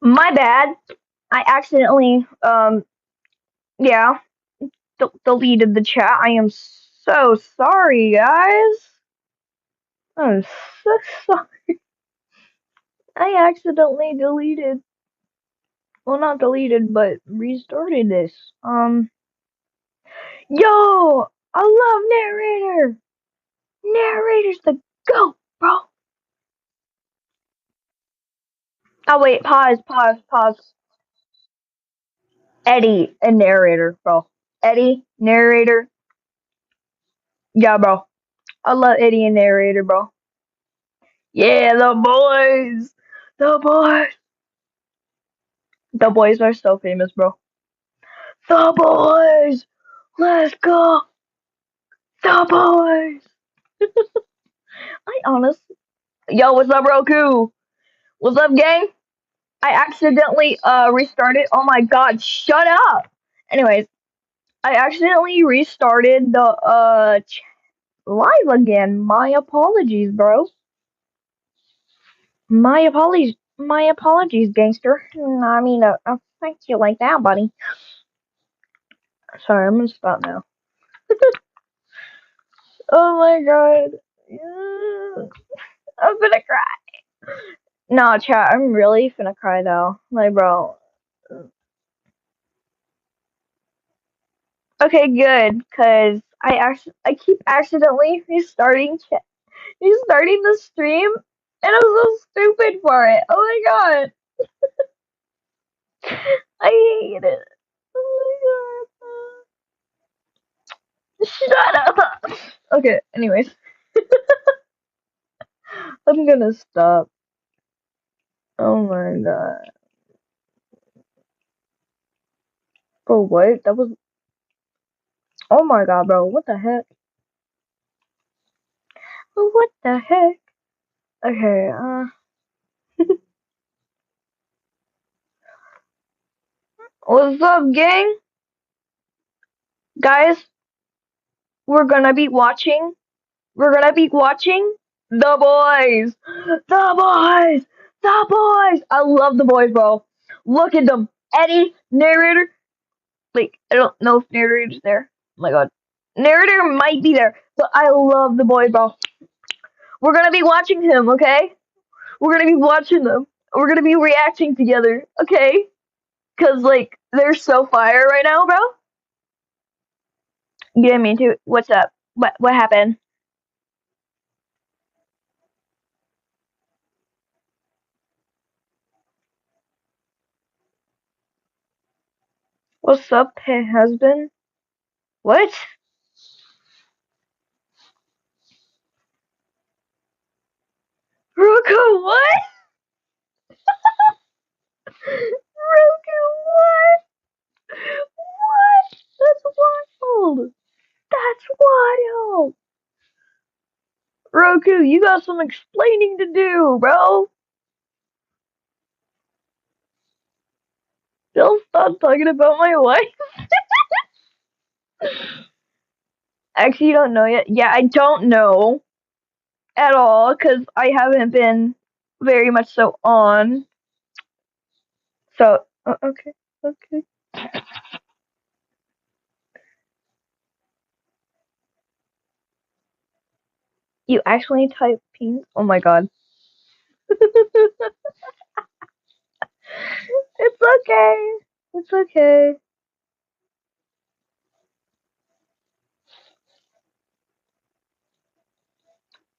My bad. I accidentally, yeah, deleted the chat. I am so sorry, guys. I'm so sorry. I accidentally deleted, well, not deleted, but restarted this. Yo, I love narrator. Narrator's the GOAT, bro. Oh wait, pause. Eddie and narrator, bro. Eddie, narrator. Yeah, bro. I love Eddie and narrator, bro. Yeah, the boys. The boys. The boys are so famous, bro. The boys. Let's go. The boys. I honestly. Yo, what's up, Roku? What's up, gang? I accidentally restarted. Oh my god, shut up. Anyways, I accidentally restarted the live again. My apologies, bro. My apologies, gangster. I mean, thank you like that, buddy. Sorry, I'm gonna stop now. Oh my god. Yeah. I'm gonna cry. No, chat, I'm really finna cry though. Like, bro. Okay, good, cause I keep accidentally restarting the stream, and I'm so stupid for it. Oh my god, I hate it. Oh my god, shut up. Okay, anyways, I'm gonna stop. Oh my god, bro, what? That was. Oh my god, bro, what the heck? What the heck? Okay, what's up, gang? Guys, we're gonna be watching. We're gonna be watching The Boys. The Boys. The Boys. I love The Boys, bro. Look at them. Eddie, narrator. Like, I don't know if narrator's there. Oh my god. Narrator might be there, but I love The Boys, bro. We're gonna be watching him, okay? We're gonna be watching them. We're gonna be reacting together, okay? Cause like they're so fire right now, bro. Yeah, me too. What's up? What happened? What's up, hey husband? What? Roku, what? Roku, what? What? That's wild. That's wild. Roku, you got some explaining to do, bro. Don't stop talking about my wife. Actually, you don't know yet. Yeah, I don't know at all because I haven't been very much so on. So, okay, okay. You actually type penis? Oh my god. It's okay. It's okay.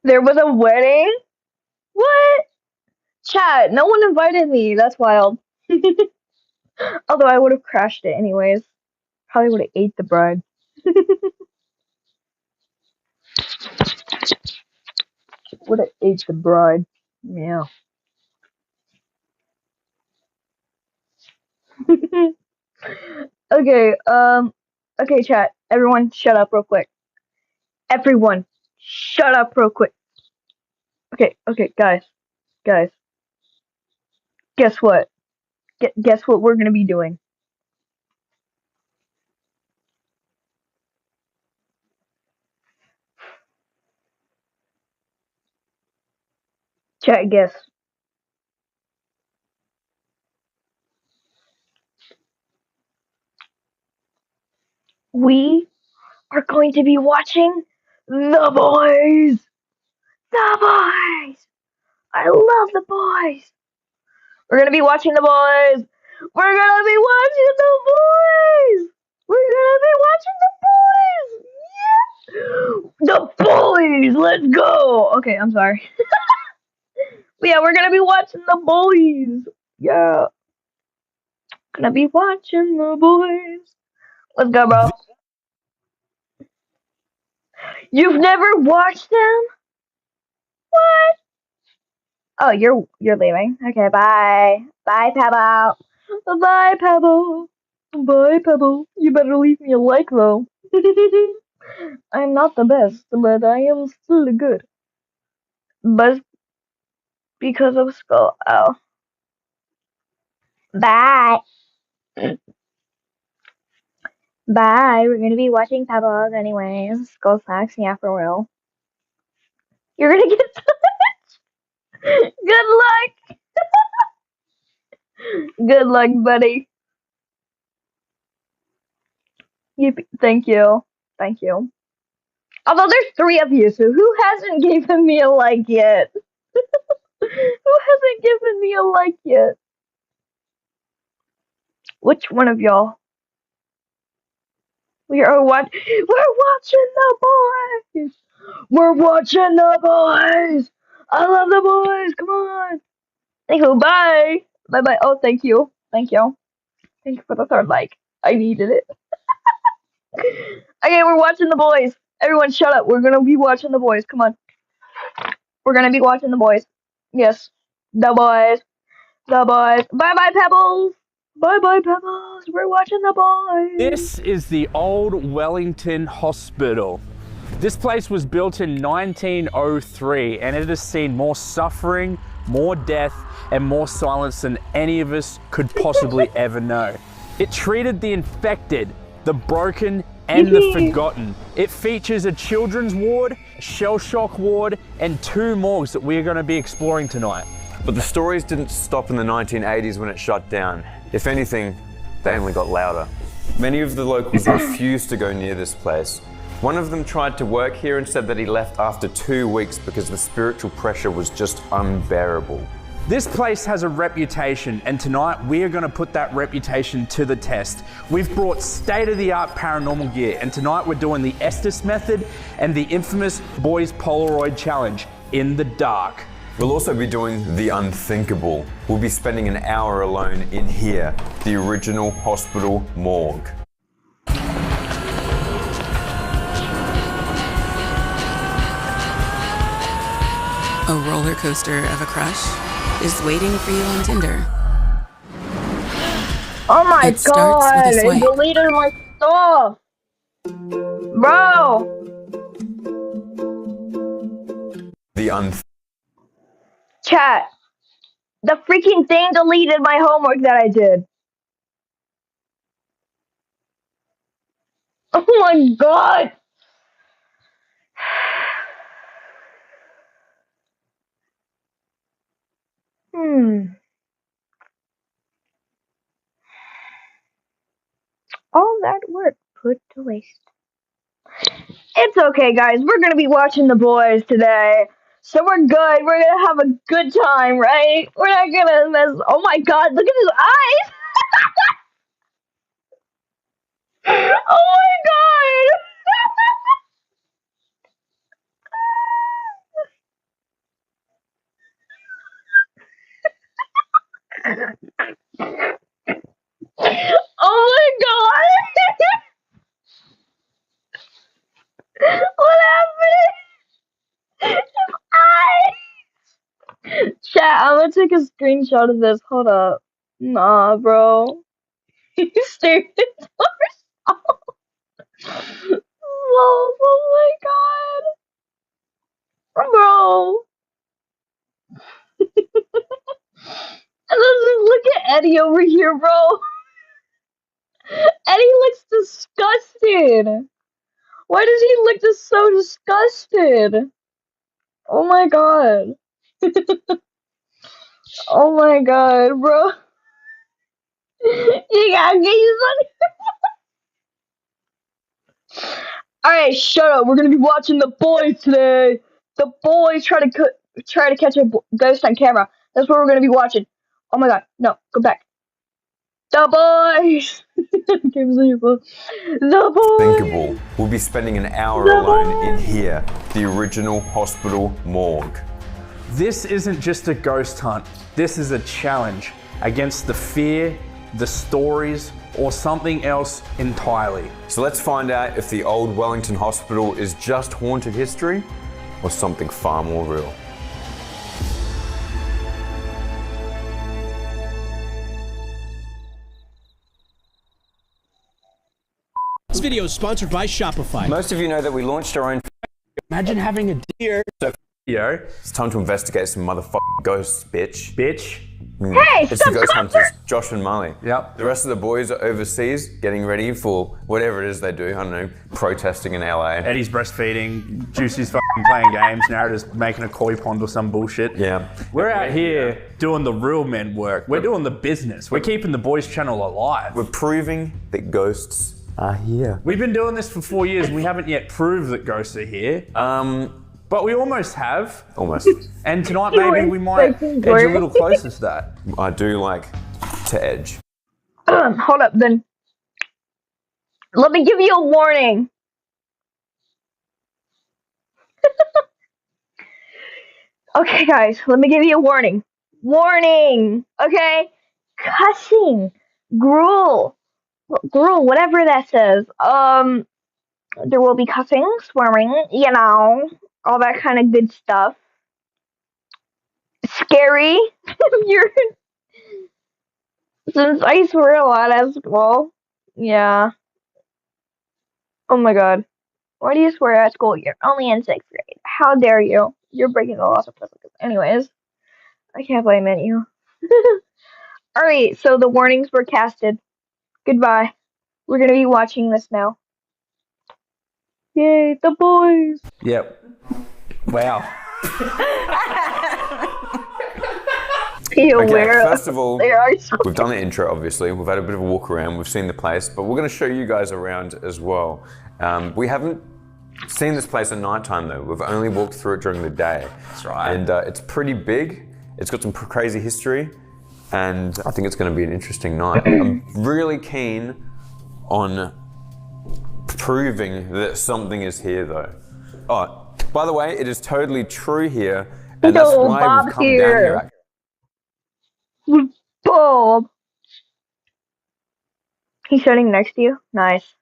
There was a wedding? What? Chat, no one invited me. That's wild. Although I would have crashed it anyways. Probably would have ate the bride. Would have ate the bride. Yeah. Okay, okay, chat. Everyone, shut up real quick. Everyone, shut up real quick. Okay, guys. Guess what? Guess what we're gonna be doing? Chat, guess. We are going to be watching The Boys. The Boys. I love The Boys. We're gonna be watching The Boys. We're gonna be watching The Boys. We're gonna be watching The Boys. Yeah. The Boys. Let's go. Okay, I'm sorry. Yeah, we're gonna be watching The Boys. Yeah. Gonna be watching The Boys. Let's go, bro. You've never watched them? What? Oh, you're leaving. Okay, bye. Bye, Pebble. Bye, Pebble. Bye, Pebble. You better leave me a like, though. I'm not the best, but I am still good. But because of Skull. Oh. Bye. Bye. We're gonna be watching Pebbles anyways. Skull Snacks, yeah, for real. You're gonna get good luck. Good luck, buddy. Thank you. Thank you. Although there's three of you, so who hasn't given me a like yet? Who hasn't given me a like yet? Which one of y'all? We're watching The Boys. We're watching The Boys. I love The Boys. Come on. Thank you. Bye. Bye bye. Oh, thank you. Thank you. Thank you for the third like. I needed it. Okay, we're watching The Boys. Everyone, shut up. We're gonna be watching The Boys. Come on. We're gonna be watching The Boys. Yes. The Boys. The Boys. Bye bye, Pebbles. Bye bye, Pebbles. We're watching The Boys. This is the old Wellington Hospital. This place was built in 1903 and it has seen more suffering, more death, and more silence than any of us could possibly ever know. It treated the infected, the broken, and the forgotten. It features a children's ward, a shell shock ward, and 2 morgues that we are going to be exploring tonight. But the stories didn't stop in the 1980s when it shut down. If anything, they only got louder. Many of the locals refused to go near this place. One of them tried to work here and said that he left after 2 weeks because the spiritual pressure was just unbearable. This place has a reputation, and tonight we are going to put that reputation to the test. We've brought state-of-the-art paranormal gear, and tonight we're doing the Estes method and the infamous Boys Polaroid Challenge in the dark. We'll also be doing the unthinkable. We'll be spending an hour alone in here, the original hospital morgue. A roller coaster of a crush is waiting for you on Tinder. Oh my It starts god, with a it swipe. deleted my stuff. Bro. Chat. The freaking thing deleted my homework that I did. Oh my god. All that work put to waste. It's okay, guys. We're gonna be watching The Boys today. So we're good. We're gonna have a good time, right? We're not gonna mess. Oh my god, look at his eyes! Oh my god! Oh my god! What happened? His eyes! Chat, I'm gonna take a screenshot of this. Hold up. Nah, bro. He's staring at himself. Oh my god. Bro. And let's just look at Eddie over here, bro. Eddie looks disgusted. Why does he look so disgusted? Oh my god. Oh my god, bro. You gotta get you Alright, shut up. We're gonna be watching The Boys today. The Boys try to catch a ghost on camera. That's what we're gonna be watching. Oh my god, no, go back. The Boys! The Thinkable. Boys! We'll be spending an hour The alone in Boys! here, the original hospital morgue. This isn't just a ghost hunt. This is a challenge against the fear, the stories, or something else entirely. So let's find out if the old Wellington Hospital is just haunted history or something far more real. This video is sponsored by Shopify. Most of you know that we launched our own. Imagine having a deer. Yo, It's time to investigate some motherfucking ghosts, bitch. bitch. Hey, It's the stop ghost talking! hunters, Josh and Molly. Yep. The rest of the boys are overseas getting ready for whatever it is they do. I don't know, protesting in LA. Eddie's breastfeeding, Juicy's fucking playing games, Narrative's making a koi pond or some bullshit. Yeah. We're out here doing the real men work. We're doing the business. We're keeping the boys channel alive. We're proving that ghosts are here. We've been doing this for 4 years and we haven't yet proved that ghosts are here. But we almost have. Almost. And tonight maybe we might edge a little closer to that. I do like to edge. Hold up then. Let me give you a warning. Okay, guys, let me give you a warning. Warning! Okay? Cussing, gruel, whatever that says. There will be cussing, swearing, you know, all that kind of good stuff. Scary. You're. Since I swear a lot as well. Yeah. Oh my god. Why do you swear at school? You're only in 6th grade. How dare you? You're breaking the laws of physics. Anyways, I can't blame it you. Alright, so the warnings were casted. Goodbye. We're gonna be watching this now. Yay, the boys! Yep. Wow. Okay, first of all, They are so we've done the intro, obviously. We've had a bit of a walk around. We've seen the place, but we're going to show you guys around as well. We haven't seen this place at nighttime, though. We've only walked through it during the day. That's right. And it's pretty big. It's got some crazy history, and I think it's going to be an interesting night. I'm really keen on proving that something is here, though. Oh, by the way, it is totally true here, and that's No, why Bob's we've come here. down here. Bob. He's sitting next to you. Nice.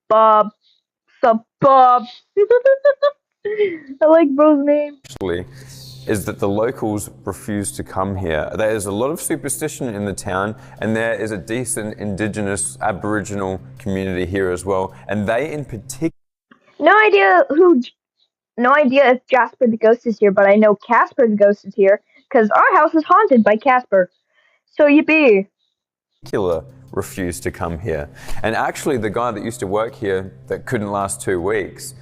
Bob. Sup, Bob. I like bro's name. Actually, is that the locals refuse to come here. There is a lot of superstition in the town, and there is a decent indigenous Aboriginal community here as well, and they in particular. No idea if Jasper the Ghost is here, but I know Casper the Ghost is here, because our house is haunted by Casper. So yippee. Refused to come here. And actually the guy that used to work here that couldn't last 2 weeks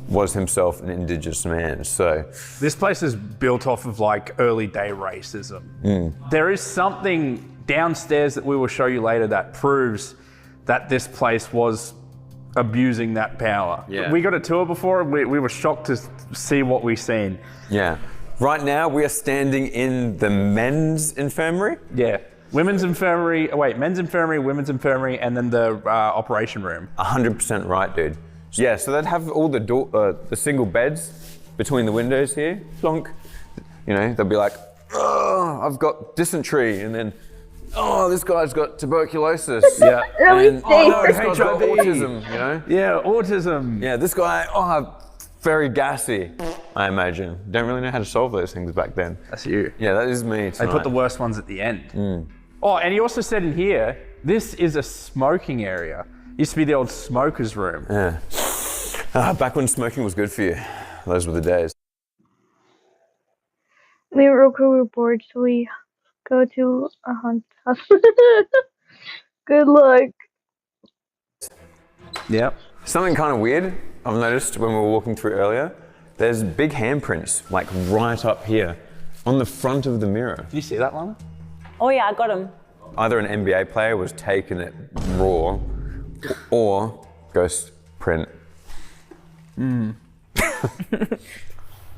was himself an indigenous man. So This place is built off of like early day racism. There is something downstairs that we will show you later that proves that this place was abusing that power. Yeah. We got a tour before and we were shocked to see what we seen. yeah. Right now we are standing in the men's infirmary. Yeah. Men's infirmary, women's infirmary, and then the operation room. 100% right, dude. Yeah, so they'd have all the single beds between the windows here. Plonk. You know, they'll be like, oh, I've got dysentery, and then, oh, this guy's got tuberculosis. Yeah. Really And, oh no, this safe. guy's got HIV. autism, you know? Yeah, autism. Yeah, this guy, oh, very gassy, I imagine. Don't really know how to solve those things back then. That's you. Yeah, that is me They tonight. put the worst ones at the end. Oh, and he also said in here, this is a smoking area. Used to be the old smoker's room. Yeah. Back when smoking was good for you. Those were the days. We record report, so we go to a hunt house. Good luck. Yep. Something kind of weird I've noticed when we were walking through earlier. There's big handprints, like right up here, on the front of the mirror. Did you see that, Lana? Oh yeah, I got him. Either an NBA player was taking it raw, or ghost print.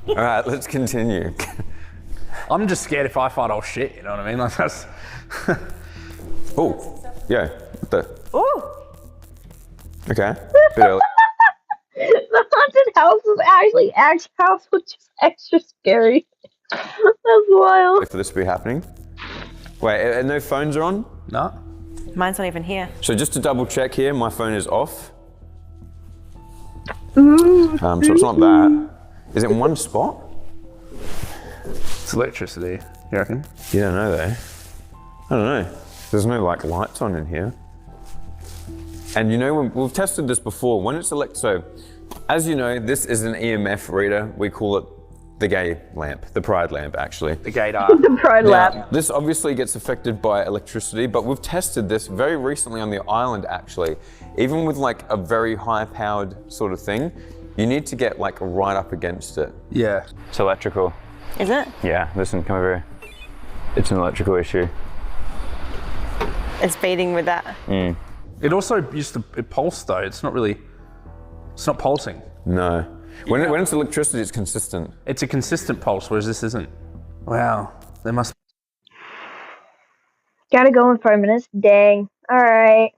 All right, let's continue. I'm just scared if I fart, I'll shit, you know what I mean? Like that's... Oh, yeah. What the? Ooh. Okay. Bit early. The haunted house was actually Axe house, which is extra scary. That's wild. For this to be happening. Wait, and no phones are on? No. Mine's not even here. So just to double check here, my phone is off. Ooh, So it's not that. Is it in one spot? It's electricity, you reckon? You don't know though. I don't know. There's no like lights on in here. And you know, we've tested this before. When it's so as you know, this is an EMF reader. We call it the gay lamp, the pride lamp actually. The gator. the pride lap. This obviously gets affected by electricity, but we've tested this very recently on the island actually. Even with like a very high powered sort of thing, you need to get like right up against it. Yeah. It's electrical. Is it? Yeah, listen, come over here. It's an electrical issue. It's beating with that. It also it pulse though, it's not pulsing. No. When it's electricity, it's consistent. It's a consistent pulse, whereas this isn't. Wow, there must Gotta go in 5 minutes. Dang. Alright.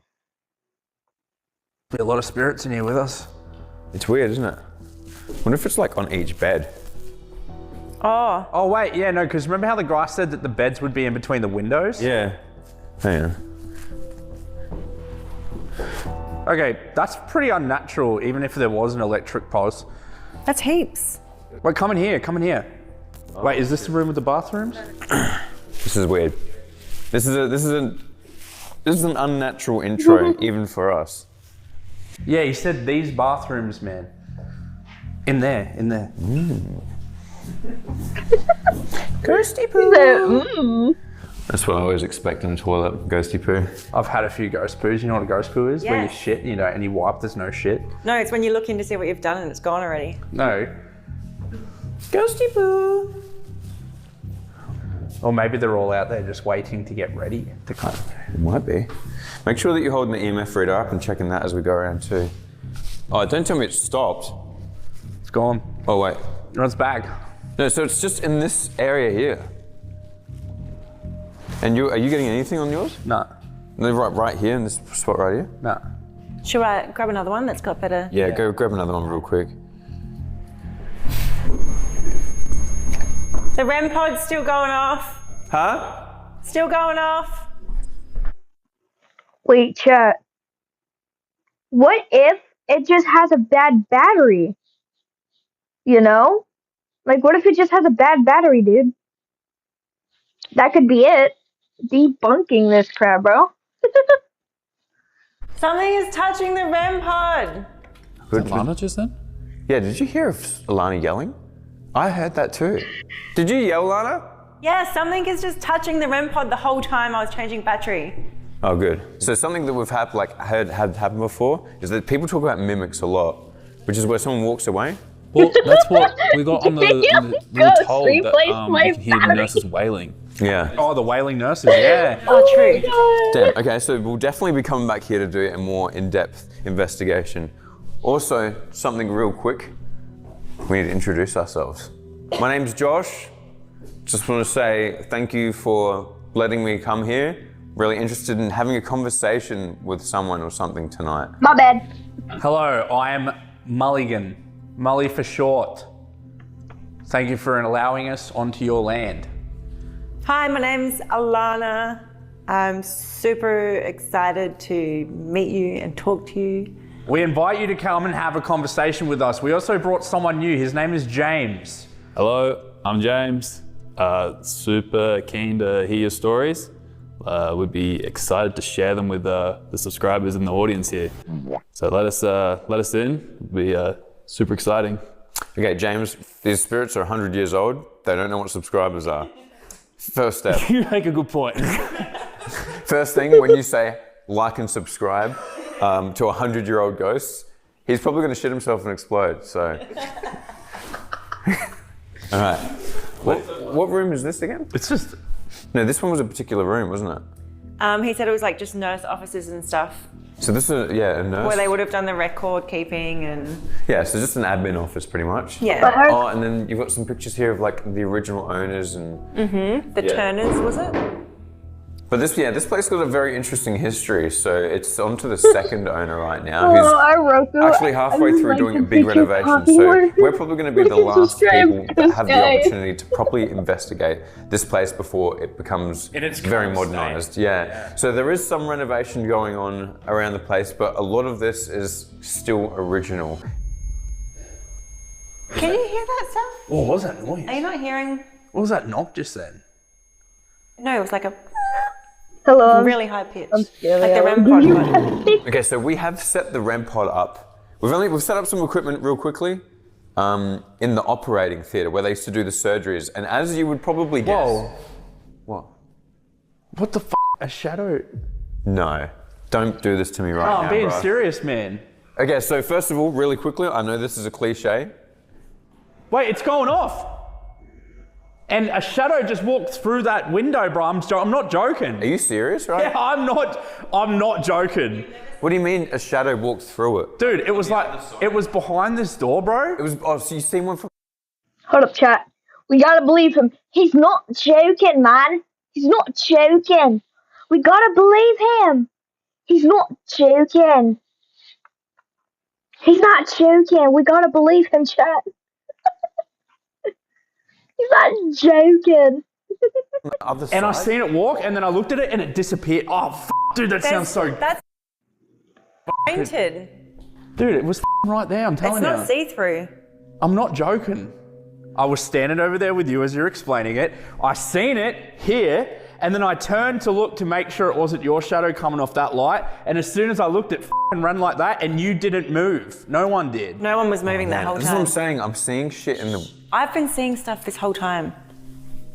be a lot of spirits in here with us. It's weird, isn't it? Wonder if it's like on each bed. Oh. Oh wait, yeah, no, because remember how the guy said that the beds would be in between the windows? Yeah. Hang on. Okay, that's pretty unnatural, even if there was an electric pulse. That's heaps. Wait, come in here, come in here. Wait, is this the room with the bathrooms? This is weird. This is an unnatural intro, even for us. Yeah, he said these bathrooms, man. In there. Ghosty poo. That's what I always expect in a toilet, ghosty poo. I've had a few ghost poos. You know what a ghost poo is? Where you Yes. shit and you wipe, there's no shit. No, it's when you look in to see what you've done and it's gone already. No. Ghosty poo. Or maybe they're all out there just waiting to get ready to come. It might be. Make sure that you're holding the EMF reader up and checking that as we go around too. Oh, don't tell me it's stopped. It's gone. Oh wait. No, it's back. No, so it's just in this area here. And are you getting anything on yours? No. No, right here in this spot right here? No. Should I grab another one that's got better? Yeah, go grab another one real quick. The REM pod's still going off. Huh? Still going off. Wait, chat. What if it just has a bad battery? You know? Like, what if it just has a bad battery, dude? That could be it. Debunking this crap, bro. Something is touching the REM pod. Good. Lana just then? Yeah, did you hear Alana yelling? I heard that too. Did you yell, Lana? Yeah, something is just touching the REM pod the whole time I was changing battery. Oh, good. So something that we've had happen before is that people talk about mimics a lot, which is where someone walks away. Well, that's what we got on the we were Ghost told that replace my you can hear the battery. nurses wailing. Yeah. Oh, the wailing nurses, yeah. Oh, true. Damn. Okay, so we'll definitely be coming back here to do a more in-depth investigation. Also, something real quick. We need to introduce ourselves. My name's Josh. Just want to say thank you for letting me come here. Really interested in having a conversation with someone or something tonight. My bad. Hello, I am Mulligan. Mully for short. Thank you for allowing us onto your land. Hi, my name's Alana. I'm super excited to meet you and talk to you. We invite you to come and have a conversation with us. We also brought someone new. His name is James. Hello, I'm James. Super keen to hear your stories. We'd be excited to share them with the subscribers and the audience here. So let us in. It'll be super exciting. Okay, James, these spirits are 100 years old. They don't know what subscribers are. First step. You make a good point. First thing, when you say like and subscribe to 100-year-old ghosts, he's probably going to shit himself and explode, so. All right. What room is this again? It's just, No, this one was a particular room, wasn't it? He said it was like just nurse offices and stuff. So this is, yeah, a nurse. Where they would have done the record keeping and... Yeah, so just an admin office pretty much. Yeah. Oh, and then you've got some pictures here of like the original owners and... The Turners, was it? But this place got a very interesting history. So it's on to the second owner right now, who's actually halfway through doing a big renovation. So we're probably going to be the last people that have the opportunity to properly investigate this place before it becomes very modernized. Yeah. So there is some renovation going on around the place, but a lot of this is still original. Can you hear that stuff? What was that noise? Are you not hearing? What was that knock just then? No, it was like a Hello. really high pitch. I'm scared. Like the REM pod. Okay, so we have set the REM pod up. We've set up some equipment real quickly in the operating theatre where they used to do the surgeries. And as you would probably guess... Whoa. What? What the f***? A shadow? No. Don't do this to me right Oh, now, I'm being bro. serious, man. Okay, so first of all, really quickly, I know this is a cliche. Wait, it's going off. And a shadow just walked through that window, bro. I'm not joking. Are you serious, right? Yeah, I'm not joking. What do you mean a shadow walked through it? Dude, it was like, it was behind this door, bro. It was, oh, so you seen one from... Hold up, chat. We gotta believe him. He's not joking, man. He's not joking. We gotta believe him. He's not joking. He's not joking. We gotta believe him, chat. He's not joking. Other And I side? seen it walk, and then I looked at it, and it disappeared. Oh, dude, that sounds so... That's painted. Dude, it was right there, I'm It's telling you. not see-through. I'm not joking. I was standing over there with you as you're explaining it. I seen it here, and then I turned to look to make sure it wasn't your shadow coming off that light. And as soon as I looked, it ran like that, and you didn't move. No one did. No one was moving that whole This is what I'm time. saying. I'm seeing shit in the... I've been seeing stuff this whole time.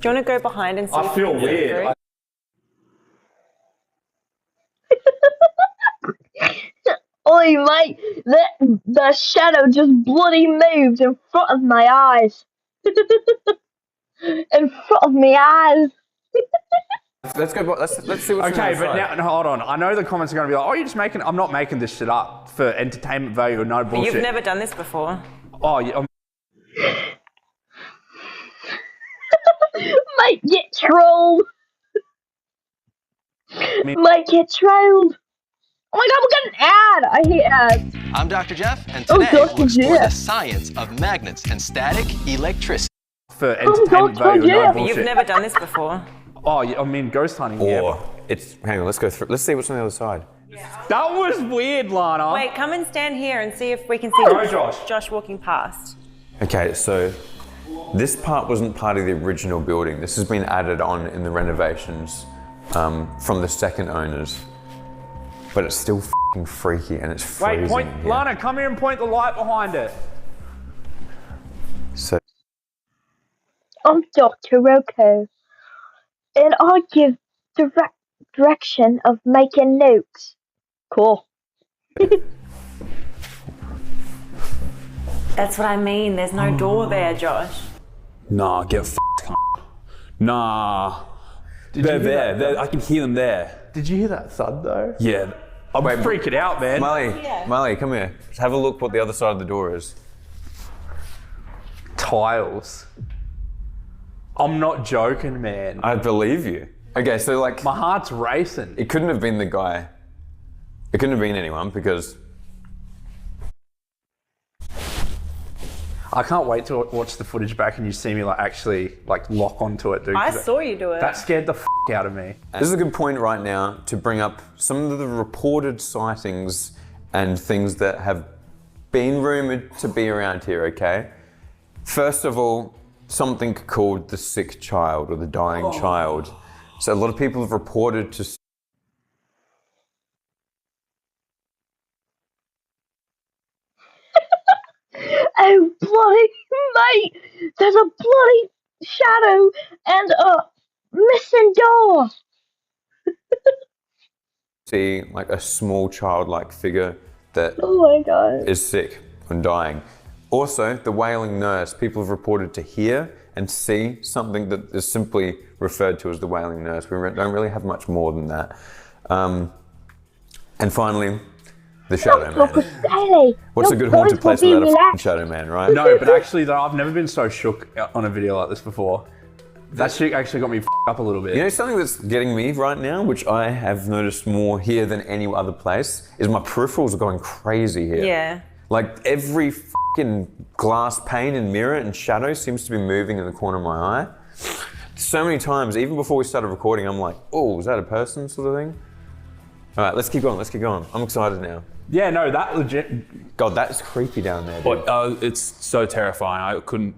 Do you want to go behind and see? I if feel you can see weird. through? Oi, mate, the shadow just bloody moved in front of my eyes. In front of my eyes. Let's go, let's see what's Okay, inside. but now, hold on. I know the comments are going to be like, oh, you're just making... I'm not making this shit up for entertainment value or no bullshit. You've never done this before. Oh, yeah, Might get trolled. Might get trolled. Oh my god, we got an ad. I hate ads. I'm Dr. Jeff, and Oh, today Dr. we'll explore the Jeff. science of magnets and static electricity. for entertainment value or no yeah. bullshit. You've never done this before. Oh, yeah, I mean, ghost hunting, yeah. Or it's... Hang on, let's go through... Let's see what's on the other side. That was weird, Lana. Wait, come and stand here and see if we can see Josh walking past. Okay, so this part wasn't part of the original building. This has been added on in the renovations from the second owners. But it's still f***ing freaky and it's freezing. Wait, point, in here. Lana, come here and point the light behind it. So I'm Dr. Roko, and I give direction of making notes. Cool. That's what I mean. There's no door there, Josh. Nah, get f***ed, cunt. Nah. They're you hear there. I can hear them there. Did you hear that thud, though? Yeah. I'm freaking out, man. Miley, come here. Just have a look what the other side of the door is. Tiles. I'm not joking, man. I believe you. Okay, so like... My heart's racing. It couldn't have been the guy. It couldn't have been anyone because... I can't wait to watch the footage back and you see me like actually like lock onto it, dude. I 'cause saw you do it. That scared the f out of me. This is a good point right now to bring up some of the reported sightings and things that have been rumoured to be around here, okay? First of all, something called the sick child or the dying child. So a lot of people have reported to... Oh, bloody mate! There's a bloody shadow and a missing door. see like a small childlike figure that Oh my god. is sick and dying. Also, the wailing nurse, people have reported to hear and see something that is simply referred to as the wailing nurse. We don't really have much more than that. And finally, the Shadow Man. What's a good haunted place without a f***ing Shadow Man, right? No, but actually, though, I've never been so shook on a video like this before. That shit actually got me up a little bit. You know something that's getting me right now, which I have noticed more here than any other place, is my peripherals are going crazy here. Yeah. Like every f***ing glass pane and mirror and shadow seems to be moving in the corner of my eye. So many times, even before we started recording, I'm like, oh, is that a person sort of thing? All right, let's keep going, let's keep going. I'm excited now. Yeah, no, that legit. God, that's creepy down there, dude. But it's so terrifying. I couldn't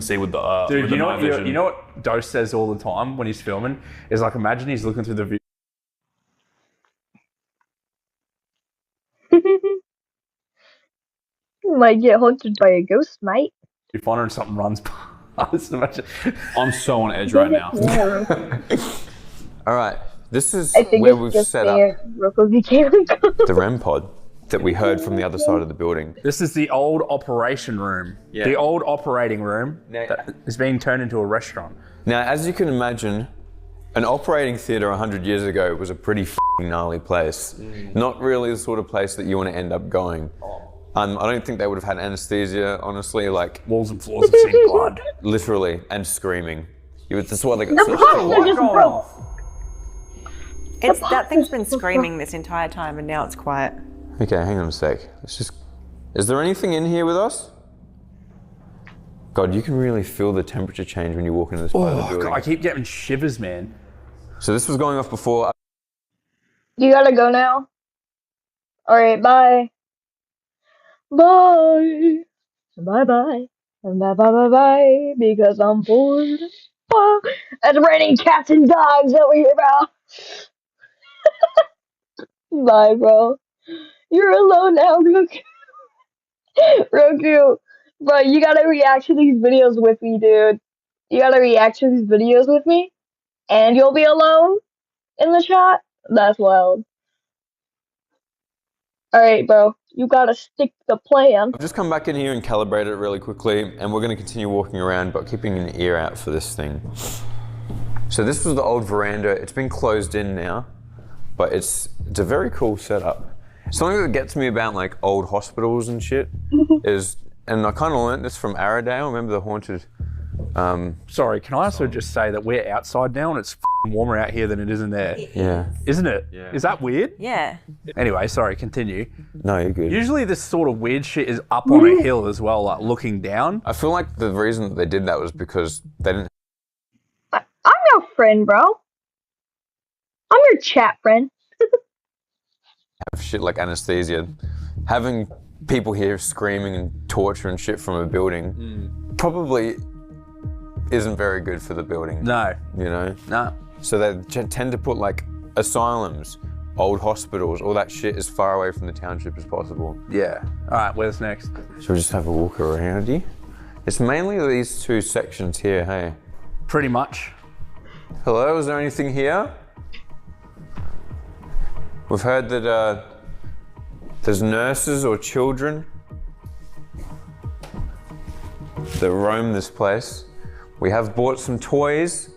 see with the Dude, with the night vision. you know what Dose says all the time when he's filming? Is like, imagine he's looking through the view. You might get haunted by a ghost, mate. You find her and something runs past. Imagine. I'm so on edge right now. All right, this is I think where it's we've just set me up and Rocco became the REM pod that we heard from the other side of the building. This is the old operation room. Yeah. The old operating room Now- that is being turned into a restaurant. Now, as you can imagine, an operating theatre 100 years ago was a pretty f***ing gnarly place. Not really the sort of place that you want to end up going. I don't think they would have had anesthesia, honestly, like Walls and floors have seen blood. literally, and screaming. That's why they got The so pots are just broke. That thing's been screaming this entire time and now it's quiet. Okay, hang on a sec. Is there anything in here with us? God, you can really feel the temperature change when you walk into this part of the building. God, I keep getting shivers, man. So this was going off before. You gotta go now. Alright, bye. Bye. Bye bye. Bye bye bye bye. Because I'm bored. Oh, it's raining cats and dogs over here, bro. Bye, bro. You're alone now, Roku. Roku. Bro, you gotta react to these videos with me, dude. You gotta react to these videos with me. And you'll be alone in the chat? That's wild. Alright, bro. You gotta stick to the plan. I've just come back in here and calibrated it really quickly, and we're going to continue walking around, but keeping an ear out for this thing. So this was the old veranda. It's been closed in now, but it's a very cool setup. Something that gets me about like old hospitals and shit is, and I kind of learned this from Arrowdale. Remember the haunted? Sorry, can I also just say that we're outside now and it's f***ing warmer out here than it is in there? Yeah. Isn't it? Yeah. Is that weird? Yeah. Anyway, sorry, continue. No, you're good. Usually this sort of weird shit is up on a hill as well, like looking down. I feel like the reason that they did that was because they didn't I'm your friend, bro. I'm your chat friend. have shit like anesthesia. Having people here screaming and torture and shit from a building probably isn't very good for the building. No. You know? No. So they tend to put like asylums, old hospitals, all that shit as far away from the township as possible. Yeah. All right, where's next? Shall we just have a walk around here? It's mainly these two sections here, hey? Pretty much. Hello, is there anything here? We've heard that there's nurses or children that roam this place. We have bought some toys,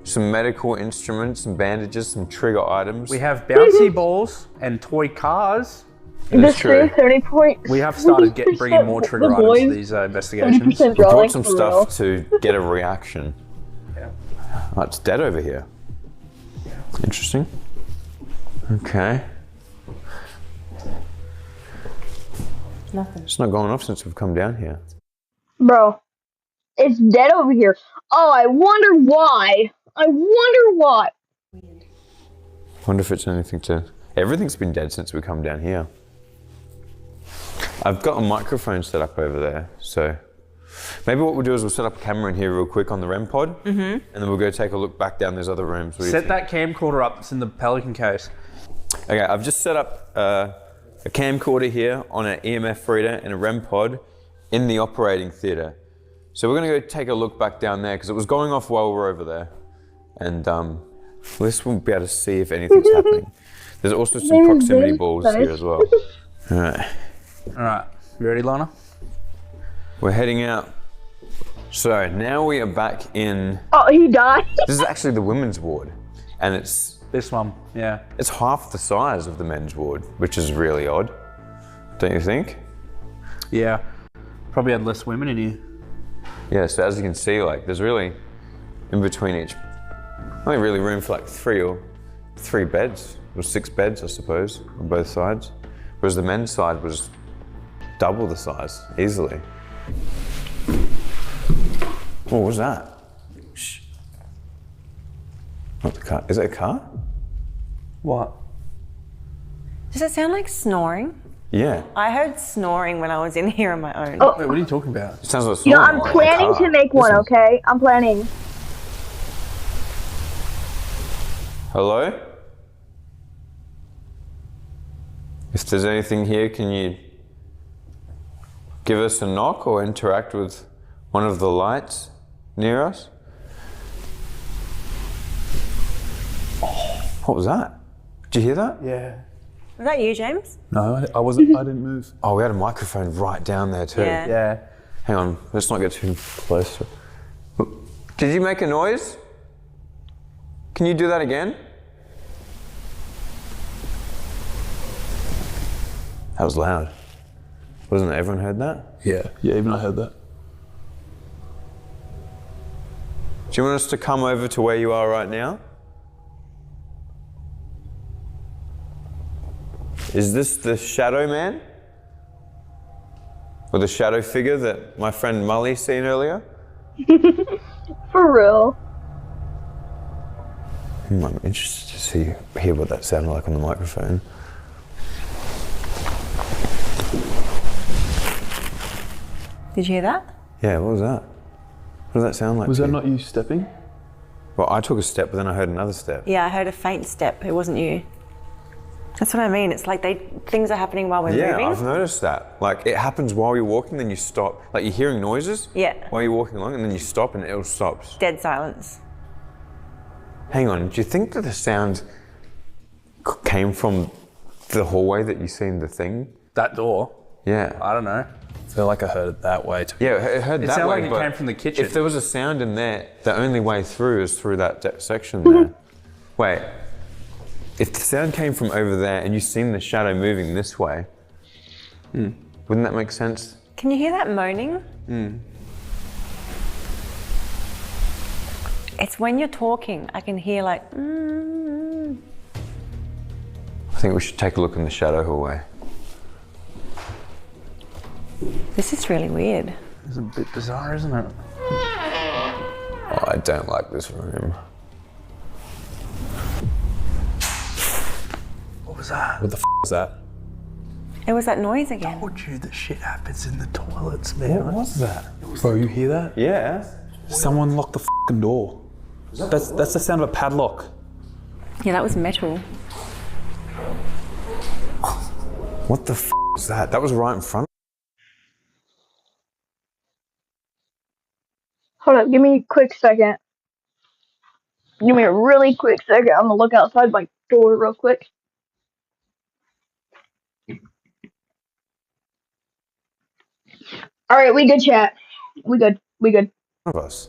some medical instruments, some bandages, some trigger items. We have bouncy balls and toy cars. It's true. 30 points. We have started bringing more trigger items to these investigations. 30% We drawing brought some for stuff to get a reaction. Yeah. Oh, it's dead over here. Interesting. Okay. Nothing. It's not going off since we've come down here. Bro, it's dead over here. Oh, I wonder why. I wonder why. Wonder if it's anything to... Everything's been dead since we come down here. I've got a microphone set up over there, so maybe what we'll do is we'll set up a camera in here real quick on the REM pod, and then we'll go take a look back down those other rooms. What do you Set think? that camcorder up. It's in the Pelican case. Okay, I've just set up a camcorder here on an EMF reader and a REM pod in the operating theatre. So we're going to go take a look back down there because it was going off while we're over there, and this will be able to see if anything's happening. There's also some proximity balls here as well. All right. All right. You ready, Lana? We're heading out. So now we are back in. Oh, he died. This is actually the women's ward, and it's This one, yeah. It's half the size of the men's ward, which is really odd. Don't you think? Yeah. Probably had less women in here. Yeah, so as you can see, like, there's really, in between each, only really room for like three beds, or 6 beds, I suppose, on both sides. Whereas the men's side was double the size, easily. What was that? Shh. Not the car. Is it a car? What? Does it sound like snoring? Yeah. I heard snoring when I was in here on my own. Oh. Wait, what are you talking about? It sounds like You know, snoring, I'm like a planning car. to make one, Listen. okay? I'm planning. Hello? If there's anything here, can you give us a knock or interact with one of the lights near us? What was that? Did you hear that? Yeah. Was that you, James? No, I wasn't. I didn't move. Oh, we had a microphone right down there too. Yeah. Yeah. Hang on, let's not get too close. Did you make a noise? Can you do that again? That was loud. Wasn't it? Everyone heard that? Yeah, even I heard that. Do you want us to come over to where you are right now? Is this the shadow man? Or the shadow figure that my friend Mully seen earlier? For real. I'm interested to hear what that sounded like on the microphone. Did you hear that? Yeah, what was that? What does that sound like? Was to that you? not you stepping? Well, I took a step, but then I heard another step. Yeah, I heard a faint step. It wasn't you. That's what I mean. It's like things are happening while we're Yeah, moving. I've noticed that. Like, it happens while you're walking, then you stop. Like, you're hearing noises Yeah. while you're walking along, and then you stop, and it stops. Dead silence. Hang on, do you think that the sound came from the hallway that you seen the thing? That door? Yeah. I don't know. I feel like I heard it that way too. Yeah, it heard It that sounded way, like it but came from the kitchen. if there was a sound in there, the only way through is through that section there. Wait, if the sound came from over there and you seen the shadow moving this way, wouldn't that make sense? Can you hear that moaning? It's when you're talking. I can hear like. I think we should take a look in the shadow hallway. This is really weird. It's a bit bizarre, isn't it? Oh, I don't like this room. What was that? What the f was that? It was that noise again. I told you that shit happens in the toilets, man. What was that? Bro, you hear that? Yeah. Someone locked the f***ing door. That's the sound of a padlock. Yeah, that was metal. What the f was that? That was right in front. Hold up, give me a quick second. Give me a really quick second. I'm gonna look outside my door real quick. Alright, we good, chat. We good. Of us.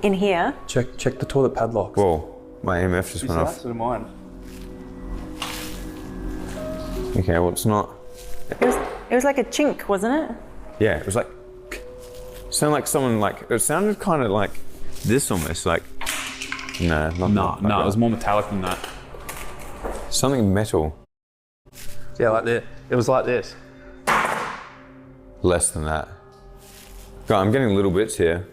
In here. Check the toilet padlocks. Whoa, my EMF just went off. So did mine. Okay, well, it's not. It was like a chink, wasn't it? Yeah, it was like. Sounded like someone like. It sounded kind of like this almost, like. No, not No, it was more metallic than that. something metal. Yeah, like this. It was like this. Less than that. God, I'm getting little bits here.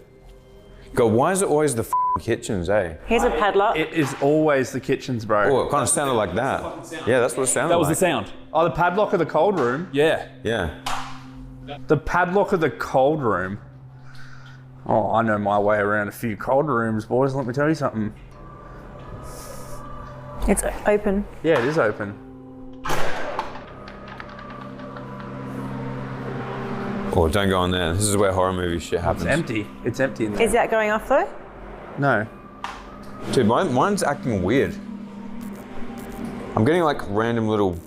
God, why is it always the kitchens, eh? Here's a padlock. It is always the kitchens, bro. Oh, it kind of sounded like that. Yeah, that's what it sounded That was like. the sound. Oh, the padlock of the cold room. Yeah. Yeah. The padlock of the cold room. Oh, I know my way around a few cold rooms, boys. Let me tell you something. It's open. Yeah, it is open. Oh, don't go on there. This is where horror movie shit It's happens. empty. It's empty in there. Is that going off though? No. Dude, mine's acting weird. I'm getting like random little.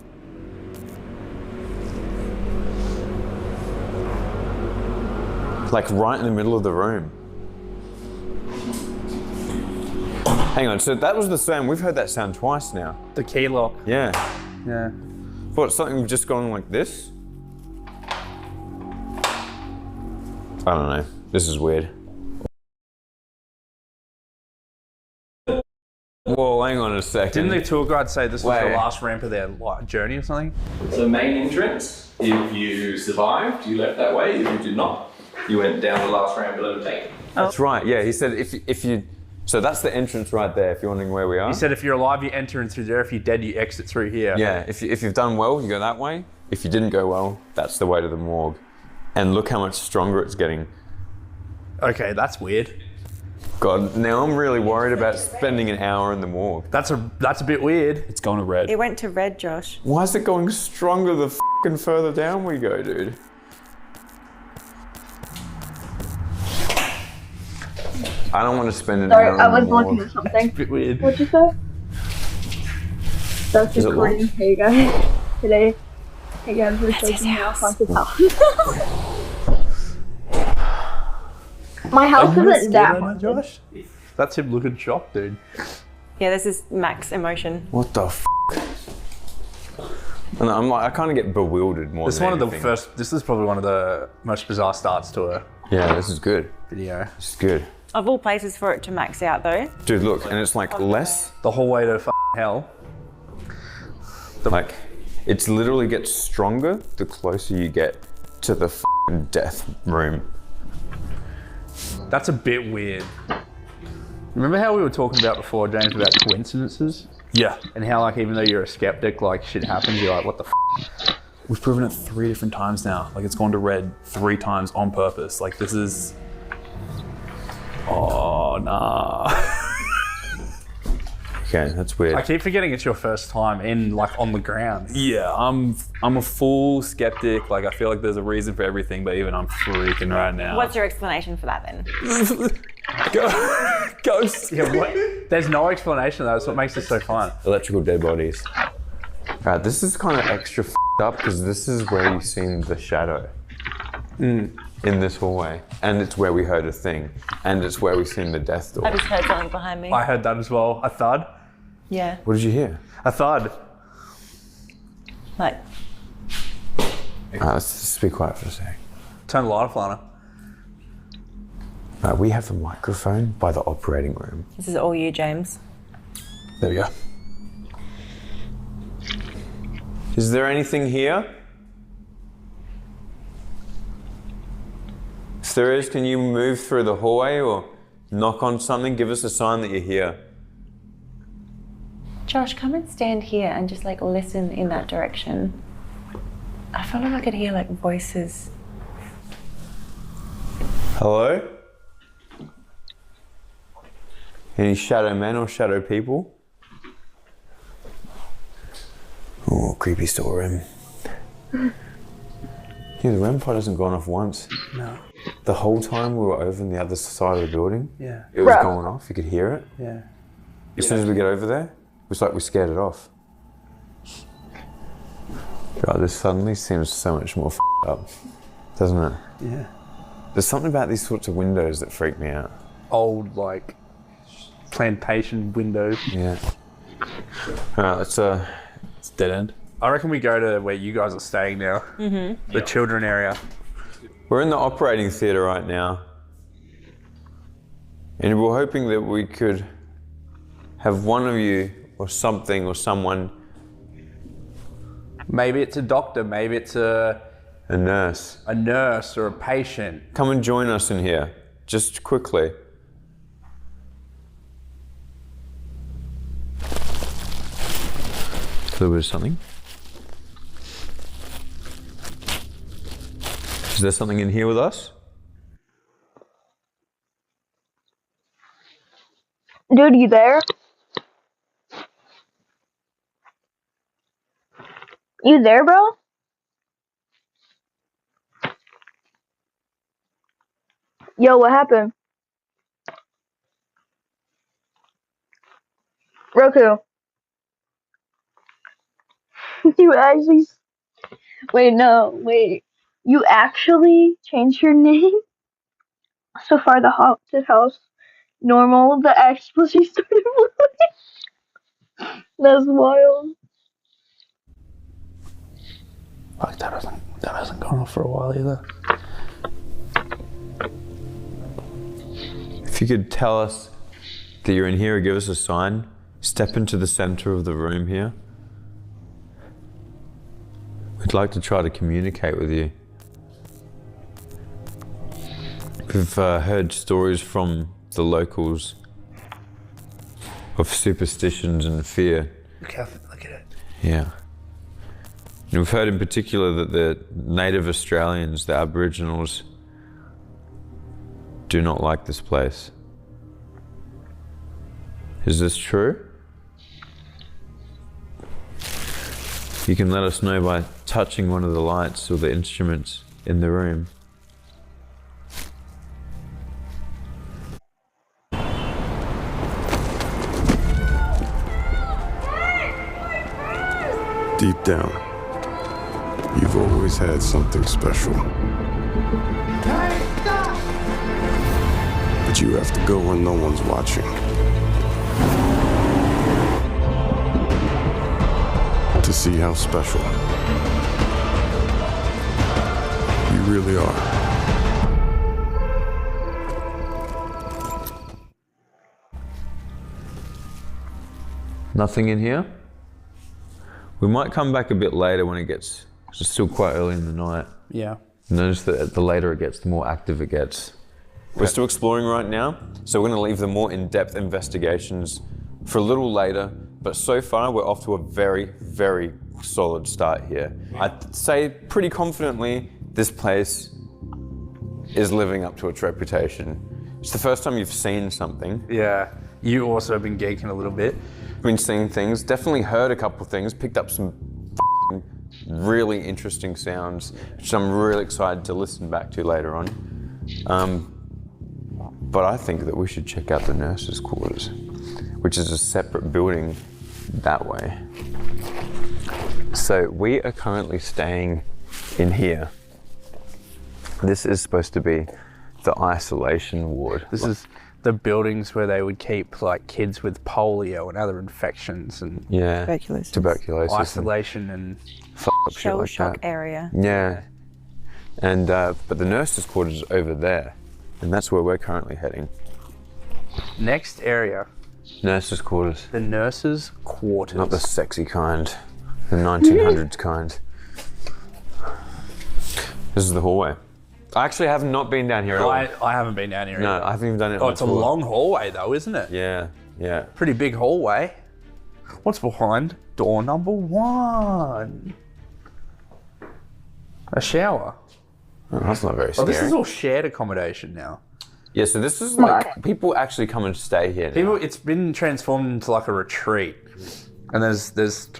Like right in the middle of the room. Hang on, so that was the sound. We've heard that sound twice now. The key lock. Yeah. Yeah. What, something just gone like this? I don't know. This is weird. Whoa, hang on a second. Didn't the tour guide say this was Wait. the last ramp of their journey or something? So main entrance, if you survived, you left that way. If you did not, you went down the last ramp and overtaken. That's right, yeah. He said if you... So that's the entrance right there, if you're wondering where we are. He said if you're alive, you enter in through there. If you're dead, you exit through here. Yeah, if you've done well, you go that way. If you didn't go well, that's the way to the morgue. And look how much stronger it's getting. Okay, that's weird. God, now I'm really worried about spending an hour in the morgue. That's a bit weird. It's going to red. It went to red, Josh. Why is it going stronger the f***ing further down we go, dude? I don't want to spend an Sorry, hour I in was the looking morgue. at something. A bit weird. What'd you say? That's Is it recording. locked? Hey guys, today, hey guys, we're taking my haunted house. My house isn't that haunted. Josh? That's him looking shocked, dude. Yeah, this is max emotion. What the f***? And I'm like, I kind of get bewildered more This is than one of the anything. first. This is probably one of the most bizarre starts to a Yeah, this is good. video. This is good. Of all places for it to max out though. Dude, look, and it's like less, The whole way to f***ing hell. like, it's literally gets stronger the closer you get to the f***ing death room. That's a bit weird. Remember how we were talking about before, James, about coincidences? Yeah. And how, like, even though you're a skeptic, like, shit happens, you're like, what the f***? We've proven it 3 different times now. Like, it's gone to red 3 times on purpose. Like, this is... Oh, nah. Okay, that's weird. I keep forgetting it's your first time in, like, on the ground. Yeah, I'm a full skeptic. Like, I feel like there's a reason for everything, but even I'm freaking right now. What's your explanation for that then? Ghosts. Yeah, what? There's no explanation of that. That's what makes it so fun. Electrical dead bodies. Alright, this is kind of extra f***ed up because this is where you've seen the shadow. In this hallway. And it's where we heard a thing. And it's where we've seen the death door. I just heard something behind me. I heard that as well. A thud. Yeah, What did you hear? A thud. like Let's just be quiet for a sec. Turn the light off, Lana. We have a microphone by the operating room. this is all you, James. There we go. Is there anything here? If there is, can you move through the hallway or knock on something? Give us a sign that you're here. Josh, come and stand here and just like listen in that direction. I feel like I could hear like voices. Hello? Any shadow men or shadow people? Oh, creepy storeroom. Yeah, the REM pod hasn't gone off once. No. The whole time we were over on the other side of the building, Yeah. it was Bruh. going off. You could hear it. Yeah. As soon as we get over there, it's like we scared it off. God, this suddenly seems so much more f***ed up, doesn't it? Yeah. There's something about these sorts of windows that freak me out. Old, like, plantation windows. Yeah. Alright, let's It's dead end. I reckon we go to where you guys are staying now. Mm-hmm. The children area. we're in the operating theatre right now. And we're hoping that we could have one of you or something or someone, Maybe it's a doctor, maybe it's a nurse, nurse or a patient. come and join us in here, just quickly. A little bit of something. Is there something in here with us? Dude, you there? You there, bro? Yo, what happened? Roku. You actually... Wait, no, wait. You actually changed your name? So far, the haunted house normal, the Axe pussy started blowing. That's wild. Like that hasn't gone off for a while either. If you could tell us that you're in here or give us a sign, step into the center of the room here. We'd like to try to communicate with you. We've heard stories from the locals of superstitions and fear. Look at it. Yeah. And we've heard in particular that the native Australians, the Aboriginals, do not like this place. Is this true? You can let us know by touching one of the lights or the instruments in the room. Deep down, you've always had something special. But you have to go when no one's watching. To see how special you really are. Nothing in here? We might come back a bit later when it's still quite early in the night. Yeah. Notice that the later it gets, the more active it gets. We're still exploring right now, so we're going to leave the more in-depth investigations for a little later, but so far we're off to a very, very solid start here. I'd say pretty confidently this place is living up to its reputation. It's the first time you've seen something. Yeah. You also have been geeking a little bit. Been seeing things, definitely heard a couple things, picked up some really interesting sounds, which I'm really excited to listen back to later on. But I think that we should check out the nurses' quarters, which is a separate building that way. So we are currently staying in here. This is supposed to be the isolation ward. This is the buildings where they would keep like kids with polio and other infections and tuberculosis, isolation and shell like shock that. area. Yeah, and but the nurses' quarters is over there, and that's where we're currently heading. Next area. Nurses' quarters. The nurses' quarters. Not the sexy kind, the 1900s kind. This is the hallway. I actually have not been down here at all. I haven't been down here No, either. I haven't even done it. Oh, it's a long hallway though, isn't it? Yeah, yeah. Pretty big hallway. What's behind door number 1? A shower. Oh, that's not very Oh, scary. this is all shared accommodation now. Yeah, so this is like, people actually come and stay here now. It's been transformed into like a retreat. And there's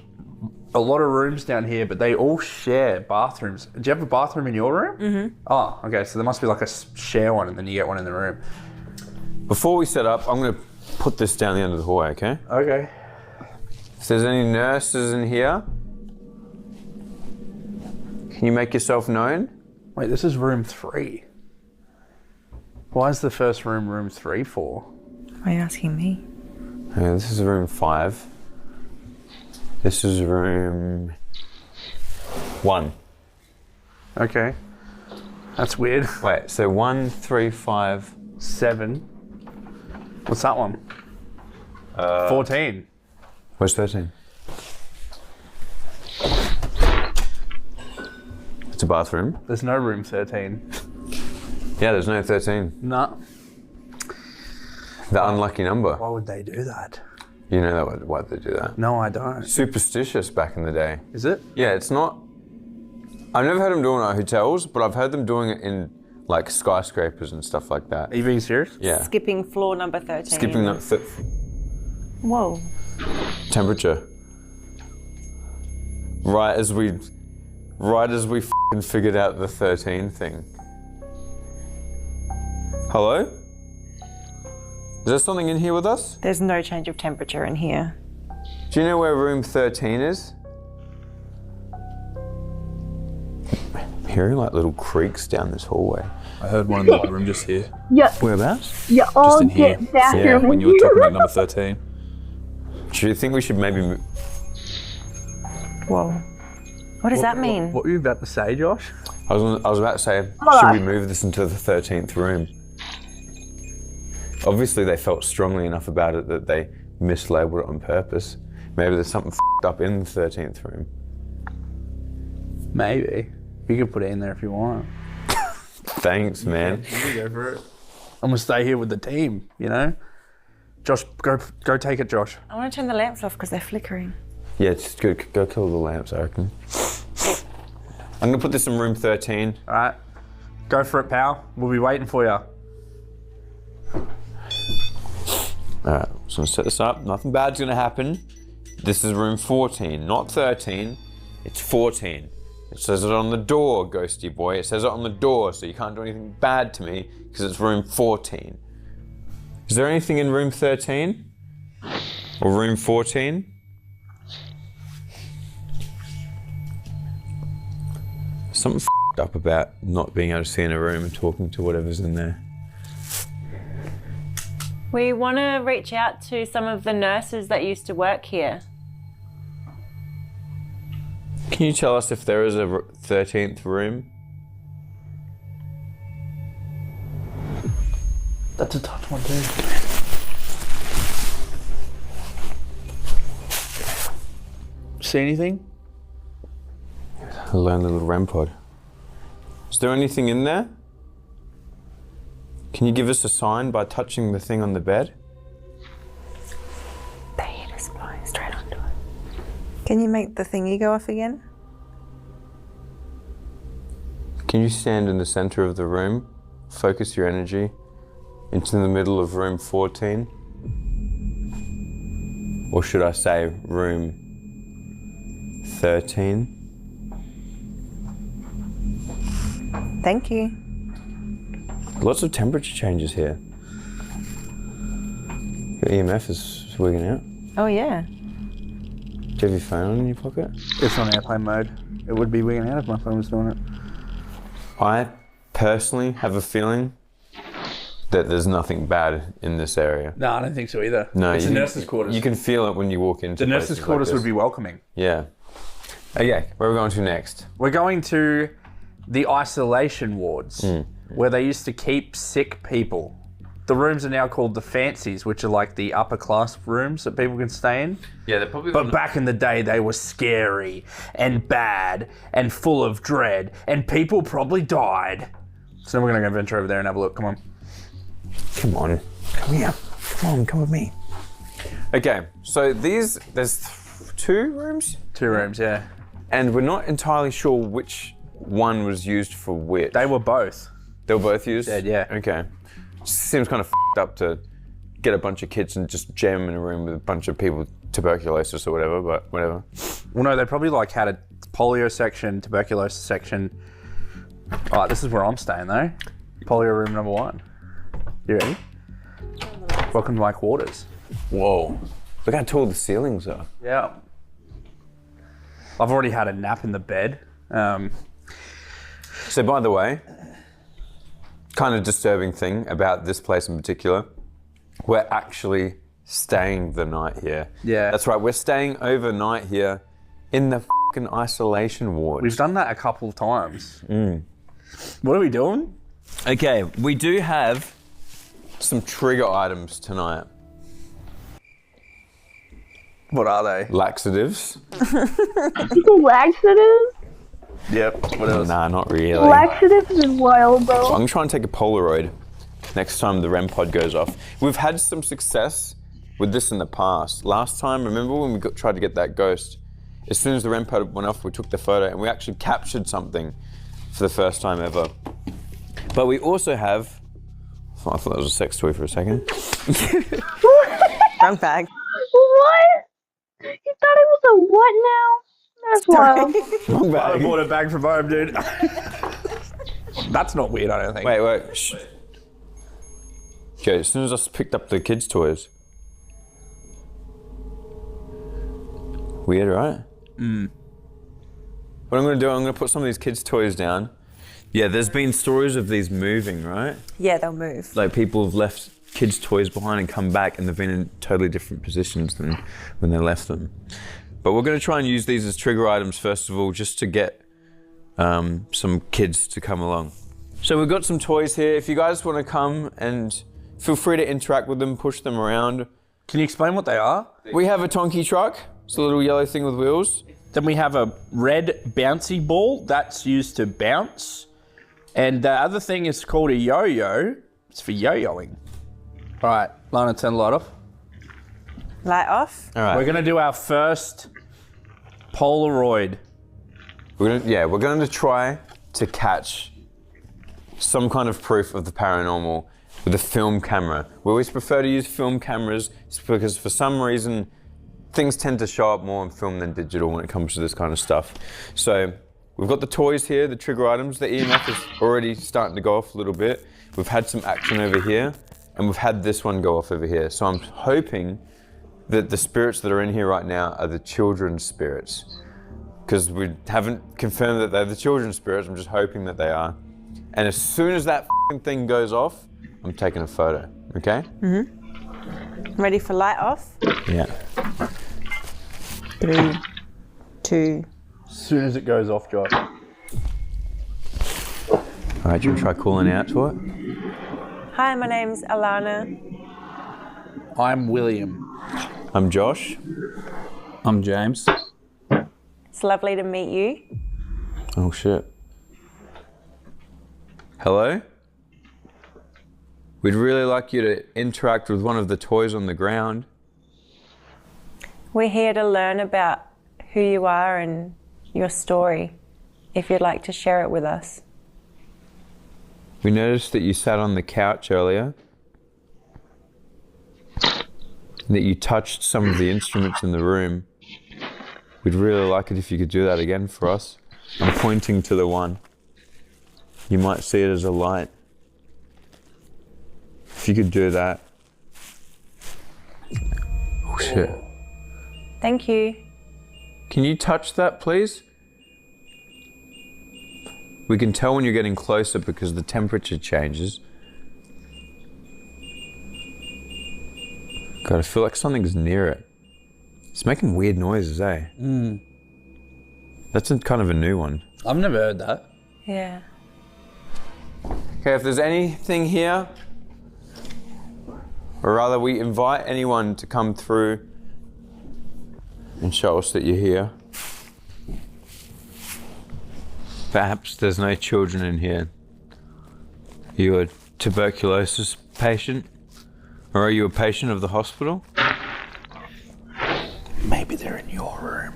a lot of rooms down here, but they all share bathrooms. Do you have a bathroom in your room? Mm-hmm. Oh, okay, so there must be like a share one and then you get one in the room. Before we set up, I'm going to put this down the end of the hallway, okay? Okay. If there's any nurses in here, can you make yourself known? Wait, this is room 3. Why is the first room 3 for? Why are you asking me? Yeah, this is room 5. This is room 1. Okay. That's weird. Wait, so 1, 3, 5, 7. What's that one? 14. Where's 13? It's a bathroom. There's no room 13. Yeah, there's no 13. Nah. The unlucky number. Why would they do that? You know that why they do that? No, I don't. Superstitious back in the day. Is it? Yeah, it's not. I've never heard them doing it at hotels, but I've heard them doing it in like skyscrapers and stuff like that. Are you being serious? Yeah. Skipping floor number 13. Skipping the Whoa. temperature. Right as we f***ing figured out the 13 thing. Hello? Is there something in here with us? There's no change of temperature in here. Do you know where room 13 is? I'm hearing like little creaks down this hallway. I heard one in the room just here. Yeah, Whereabouts? you all in here. get bathroom When in you were talking here. about number 13. Do you think we should maybe move? Whoa. What does that mean? What were you about to say, Josh? I was about to say, Oh. should we move this into the 13th room? Obviously, they felt strongly enough about it that they mislabeled it on purpose. Maybe there's something f***ed up in the 13th room. Maybe. You can put it in there if you want. Thanks, man. Go for it. I'm gonna stay here with the team, you know? Josh, go take it, Josh. I want to turn the lamps off because they're flickering. Yeah, just go kill the lamps, I reckon. I'm gonna put this in room 13. All right. Go for it, pal. We'll be waiting for you. Alright, so I'm gonna set this up. Nothing bad's gonna happen. This is room 14, not 13. It's 14. It says it on the door, ghosty boy. It says it on the door, so you can't do anything bad to me because it's room 14. Is there anything in room 13? Or room 14? Something f***ed up about not being able to see in a room and talking to whatever's in there. We want to reach out to some of the nurses that used to work here. Can you tell us if there is a 13th room? That's a tough one, too. See anything? A lonely little REM pod. Is there anything in there? Can you give us a sign by touching the thing on the bed? The heat is blowing straight onto it. Can you make the thingy go off again? Can you stand in the center of the room, focus your energy into the middle of room 14? Or should I say room 13? Thank you. Lots of temperature changes here. Your EMF is wigging out. Oh yeah. Do you have your phone in your pocket? It's on airplane mode. It would be wigging out if my phone was doing it. I personally have a feeling that there's nothing bad in this area. No, I don't think so either. No, it's the nurses' quarters. You can feel it when you walk into the nurses' places quarters like would this. be welcoming. Yeah. Okay, where are we going to next? We're going to the isolation wards, where they used to keep sick people. The rooms are now called the fancies, which are like the upper class rooms that people can stay in. Yeah, they're probably. But back in the day, they were scary and bad and full of dread, and people probably died. So we're gonna go venture over there and have a look. Come on. Come on. Come here. Come with me. Okay, so there's 2 rooms? 2 rooms, yeah. And we're not entirely sure which one was used for which. They were both. They were both used? Yeah. Okay. Seems kind of f***ed up to get a bunch of kids and just jam them in a room with a bunch of people with tuberculosis or whatever, but whatever. Well, no, they probably like had a polio section, tuberculosis section. All right, this is where I'm staying though. Polio room number 1. You ready? Welcome to my quarters. Whoa. Look how tall the ceilings are. Yeah. I've already had a nap in the bed. So by the way, kind of disturbing thing about this place in particular, we're actually staying the night here. Yeah. That's right, we're staying overnight here in the fucking isolation ward. We've done that a couple of times. What are we doing? Okay, we do have some trigger items tonight. What are they? Laxatives. Laxatives? Yep. What else? Nah, not really. Laxatives is wild, So bro. I'm gonna try and take a Polaroid next time the REM pod goes off. We've had some success with this in the past. Last time, remember when we tried to get that ghost? As soon as the REM pod went off, we took the photo and we actually captured something for the first time ever. But we also have, oh, I thought that was a sex toy for a second. Wrong bag. What? You thought it was a what now? That's wild. Wrong I bag. bought a bag from home, dude. That's not weird, I don't think. Wait. Shh. Okay, as soon as I picked up the kids' toys. Weird, right? What I'm gonna do, I'm gonna put some of these kids' toys down. Yeah, there's been stories of these moving, right? Yeah, they'll move. Like people have left kids' toys behind and come back and they've been in totally different positions than when they left them. But we're going to try and use these as trigger items first of all, just to get some kids to come along. So we've got some toys here. If you guys want to come and feel free to interact with them, push them around. Can you explain what they are? We have a Tonki truck. It's a little yellow thing with wheels. Then we have a red bouncy ball that's used to bounce. And the other thing is called a yo-yo. It's for yo-yoing. All right, Lana, turn the light off. Light off. All right. We're gonna do our first Polaroid. We're going to try to catch some kind of proof of the paranormal with a film camera. We always prefer to use film cameras because for some reason things tend to show up more on film than digital when it comes to this kind of stuff. So we've got the toys here, the trigger items. The EMF is already starting to go off a little bit. We've had some action over here and we've had this one go off over here. So I'm hoping that the spirits that are in here right now are the children's spirits, because we haven't confirmed that they're the children's spirits. I'm just hoping that they are. And as soon as that thing goes off, I'm taking a photo, okay? Mm-hmm. Ready for light off? Yeah. 3, 2. As soon as it goes off, Josh. All right, do you want to try calling out to it? Hi, my name's Alana. I'm William. I'm Josh. I'm James. It's lovely to meet you. Oh shit. Hello? We'd really like you to interact with one of the toys on the ground. We're here to learn about who you are and your story, if you'd like to share it with us. We noticed that you sat on the couch earlier, and that you touched some of the instruments in the room. We'd really like it if you could do that again for us. I'm pointing to the one. You might see it as a light. If you could do that. Oh shit. Thank you. Can you touch that, please? We can tell when you're getting closer because the temperature changes. God, I feel like something's near it. It's making weird noises, eh? Mm. That's kind of a new one. I've never heard that. Yeah. Okay, if there's anything here, or rather we invite anyone to come through and show us that you're here. Perhaps there's no children in here. Are you a tuberculosis patient? Or are you a patient of the hospital? Maybe they're in your room.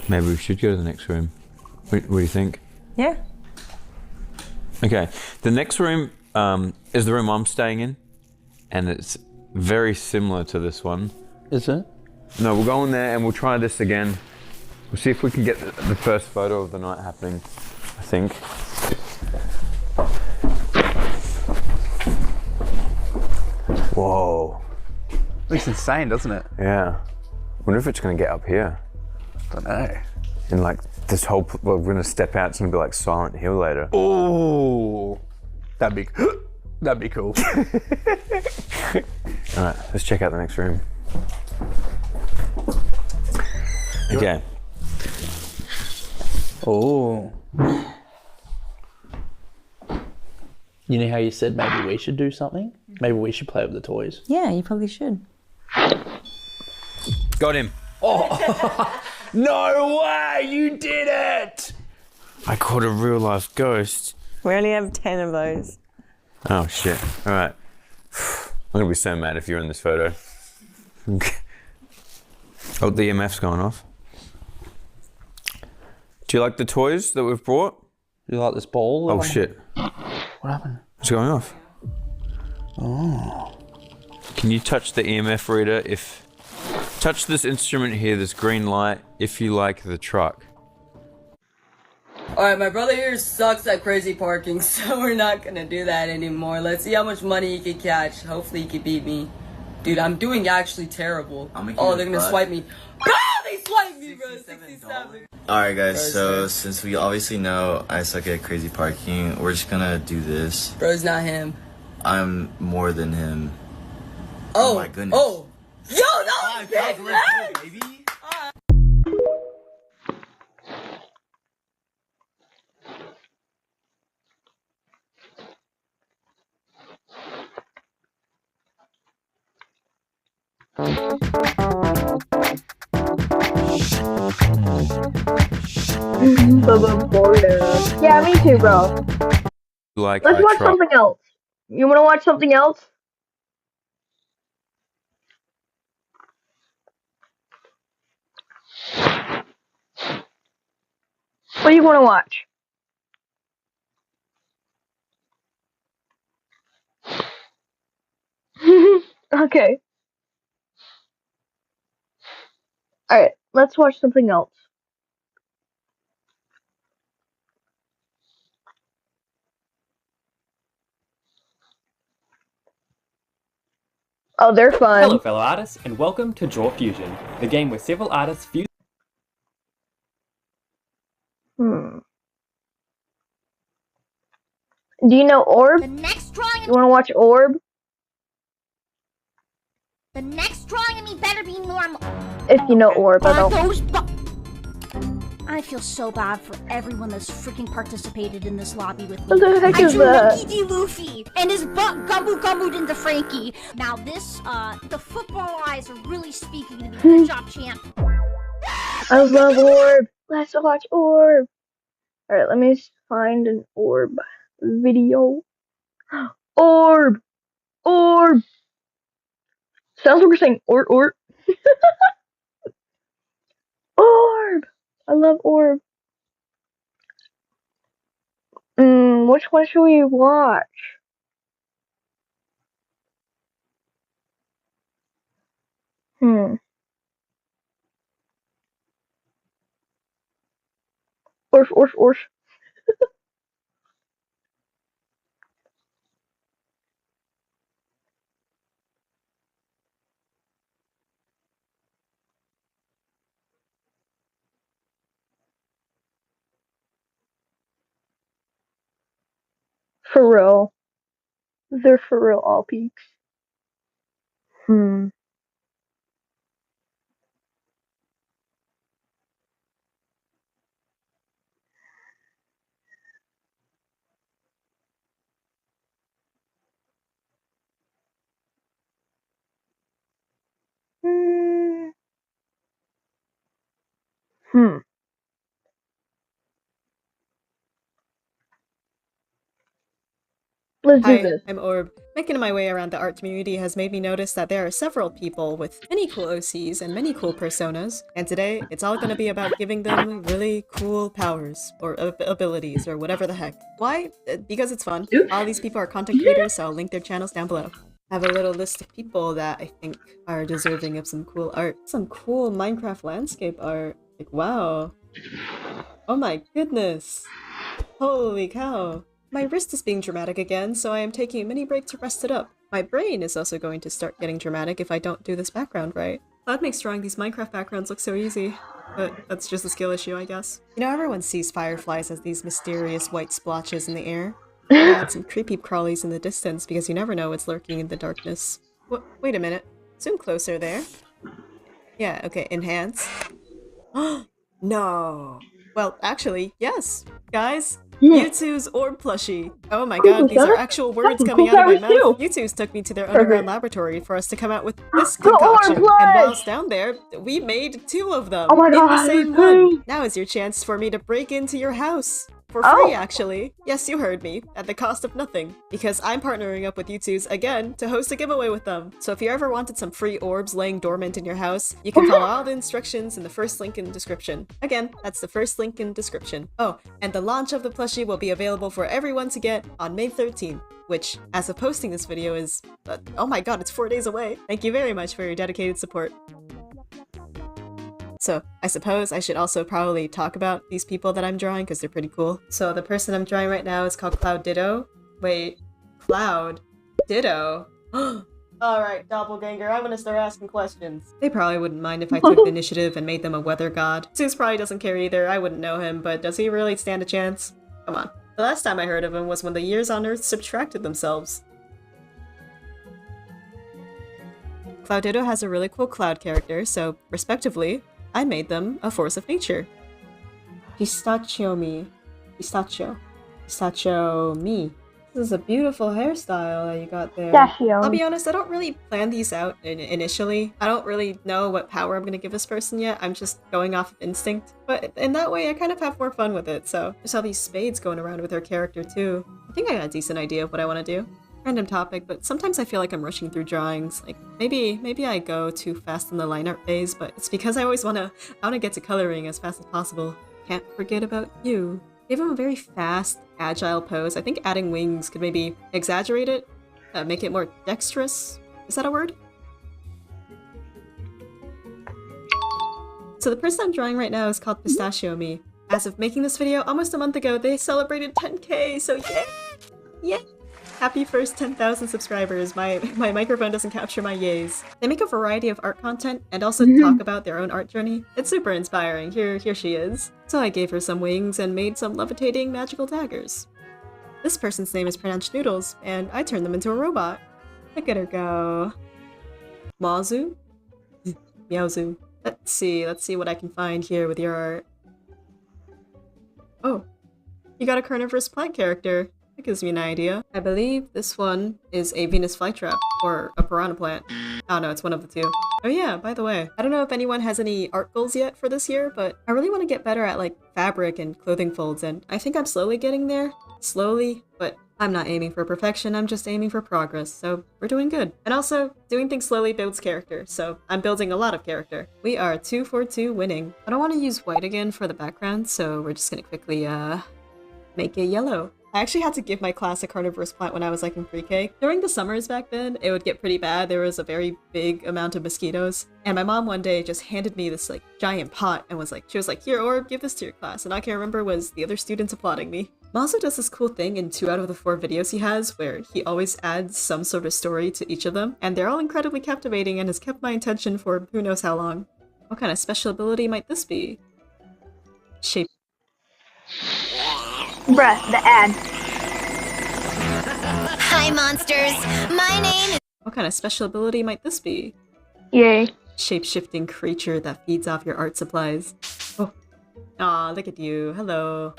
Maybe we should go to the next room. What do you think? Yeah. Okay, the next room is the room I'm staying in, and it's very similar to this one. Is it? No, we'll go in there and we'll try this again. We'll see if we can get the first photo of the night happening, I think. Whoa. Looks insane, doesn't it? Yeah. Wonder if it's gonna get up here. Don't know. And like this whole, well, we're gonna step out, it's gonna be like Silent Hill later. Oh, that'd be cool. All right, let's check out the next room. Okay. Oh. You know how you said maybe we should do something? Maybe we should play with the toys. Yeah, you probably should. Got him. Oh, no way, you did it! I caught a real life ghost. We only have 10 of those. Oh shit, all right. I'm gonna be so mad if you're in this photo. Oh, the EMF's going off. Do you like the toys that we've brought? You like this ball? Oh shit. What happened? It's going off. Oh. Can you touch the EMF reader if... Touch this instrument here, this green light, if you like the truck. Alright, my brother here sucks at crazy parking, so we're not gonna do that anymore. Let's see how much money he can catch. Hopefully he can beat me. Dude, I'm doing actually terrible. Oh, they're gonna swipe me. Ah, they Swipe me, bro. 67. Alright guys, so since we obviously know I suck at crazy parking, we're just gonna do this. Bro's not him. I'm more than him. Oh my goodness. Oh. Yo, no! Baby. Yeah, me too, bro. Like Let's watch something else. You wanna watch something else? What do you wanna watch? Okay. Alright, let's watch something else. Oh, they're fun. Hello fellow artists, and welcome to Draw Fusion, the game where several artists fuse. Do you know Orb? The next drawing. You wanna watch Orb? The next drawing of me better be normal. If you know Orb, I don't. I feel so bad for everyone that's freaking participated in this lobby with me. What the heck I is drew that? Mickey D. Luffy and his butt gumboed into Frankie. Now this, the football eyes are really speaking to me. Good job, champ. I love Orb. Let's watch Orb. Alright, let me find an Orb video. Orb! Orb! Sounds like we're saying Orb. Orb! I love Orb. Which one should we watch? Orf. For real. They're for real all peaks. Let's do Hi, this. I'm Orb. Making my way around the art community has made me notice that there are several people with many cool OCs and many cool personas, and today it's all gonna be about giving them really cool powers, or abilities, or whatever the heck. Why? Because it's fun. All these people are content creators, so I'll link their channels down below. I have a little list of people that I think are deserving of some cool art. Some cool Minecraft landscape art. Like, wow. Oh my goodness. Holy cow. My wrist is being dramatic again, so I am taking a mini break to rest it up. My brain is also going to start getting dramatic if I don't do this background right. Cloud makes drawing these Minecraft backgrounds look so easy. But that's just a skill issue, I guess. You know, everyone sees fireflies as these mysterious white splotches in the air. Yeah, some creepy crawlies in the distance because you never know what's lurking in the darkness. Wait a minute. Zoom closer there. Yeah, okay, enhance. No. Well, actually, yes. Guys, Mewtwo's orb plushie. Oh my god, these are actual words coming out of my mouth. Mewtwo's took me to their underground laboratory for us to come out with this concoction. And whilst down there, we made 2 of them. Oh my god, in the same one. Now is your chance for me to break into your house. For free, actually. Yes, you heard me. At the cost of nothing. Because I'm partnering up with YouTubes again to host a giveaway with them. So if you ever wanted some free orbs laying dormant in your house, you can follow all the instructions in the first link in the description. Again, that's the first link in the description. Oh, and the launch of the plushie will be available for everyone to get on May 13th. Which, as of posting this video, is... oh my god, it's 4 days away. Thank you very much for your dedicated support. So, I suppose I should also probably talk about these people that I'm drawing because they're pretty cool. So the person I'm drawing right now is called Cloud Ditto. Wait, Cloud Ditto? Alright, doppelganger, I'm gonna start asking questions. They probably wouldn't mind if I took the initiative and made them a weather god. Zeus probably doesn't care either, I wouldn't know him, but does he really stand a chance? Come on. The last time I heard of him was when the years on Earth subtracted themselves. Clouditto has a really cool cloud character, so, respectively, I made them a force of nature. Pistachio me. Pistachio. Pistachio me. This is a beautiful hairstyle that you got there. Pistachio. I'll be honest, I don't really plan these out initially. I don't really know what power I'm gonna give this person yet. I'm just going off of instinct. But in that way, I kind of have more fun with it, so. I saw these spades going around with her character too. I think I got a decent idea of what I want to do. Random topic, but sometimes I feel like I'm rushing through drawings. Like, maybe I go too fast in the line art phase, but it's because I always wanna get to coloring as fast as possible. Can't forget about you. Give him a very fast, agile pose. I think adding wings could maybe exaggerate it, make it more dexterous. Is that a word? So the person I'm drawing right now is called Pistachio Me. As of making this video almost a month ago, they celebrated 10K, so yay! Yay! Happy first 10,000 subscribers. My microphone doesn't capture my yays. They make a variety of art content and also talk about their own art journey. It's super inspiring. Here she is. So I gave her some wings and made some levitating magical daggers. This person's name is pronounced Noodles, and I turned them into a robot. Look at her go. Mazu? Meowzu. Let's see what I can find here with your art. Oh, you got a carnivorous plant character. That gives me an idea. I believe this one is a Venus flytrap, or a piranha plant. Oh no, it's one of the two. Oh yeah, by the way, I don't know if anyone has any art goals yet for this year, but I really want to get better at like fabric and clothing folds, and I think I'm slowly getting there. Slowly, but I'm not aiming for perfection, I'm just aiming for progress, so we're doing good. And also, doing things slowly builds character, so I'm building a lot of character. We are 2 for 2 winning. I don't want to use white again for the background, so we're just gonna quickly, make it yellow. I actually had to give my class a carnivorous plant when I was like in pre-K. During the summers back then, it would get pretty bad. There was a very big amount of mosquitoes. And my mom one day just handed me this like giant pot and she was like, here, Orb, give this to your class. And all I can remember was the other students applauding me. Mazo does this cool thing in 2 out of the 4 videos he has where he always adds some sort of story to each of them. And they're all incredibly captivating and has kept my attention for who knows how long. What kind of special ability might this be? Shape. Bruh, the ad. Hi, monsters. My name is... What kind of special ability might this be? Yay. Shape-shifting creature that feeds off your art supplies. Oh. Aw, look at you. Hello.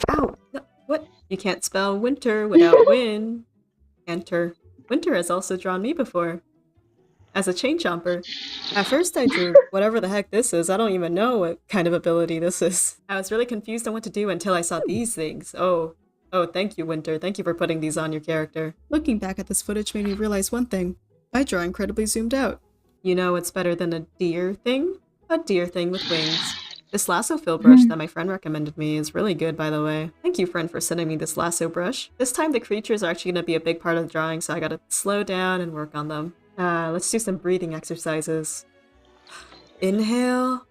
Ow! No, what? You can't spell winter without win. Enter. Winter has also drawn me before. As a chain chomper. At first I drew whatever the heck this is. I don't even know what kind of ability this is. I was really confused on what to do until I saw these things. Oh, thank you, Winter. Thank you for putting these on your character. Looking back at this footage made me realize one thing. I draw incredibly zoomed out. You know what's better than a deer thing? A deer thing with wings. This lasso fill brush that my friend recommended me is really good, by the way. Thank you, friend, for sending me this lasso brush. This time the creatures are actually going to be a big part of the drawing, so I gotta slow down and work on them. Let's do some breathing exercises. Inhale.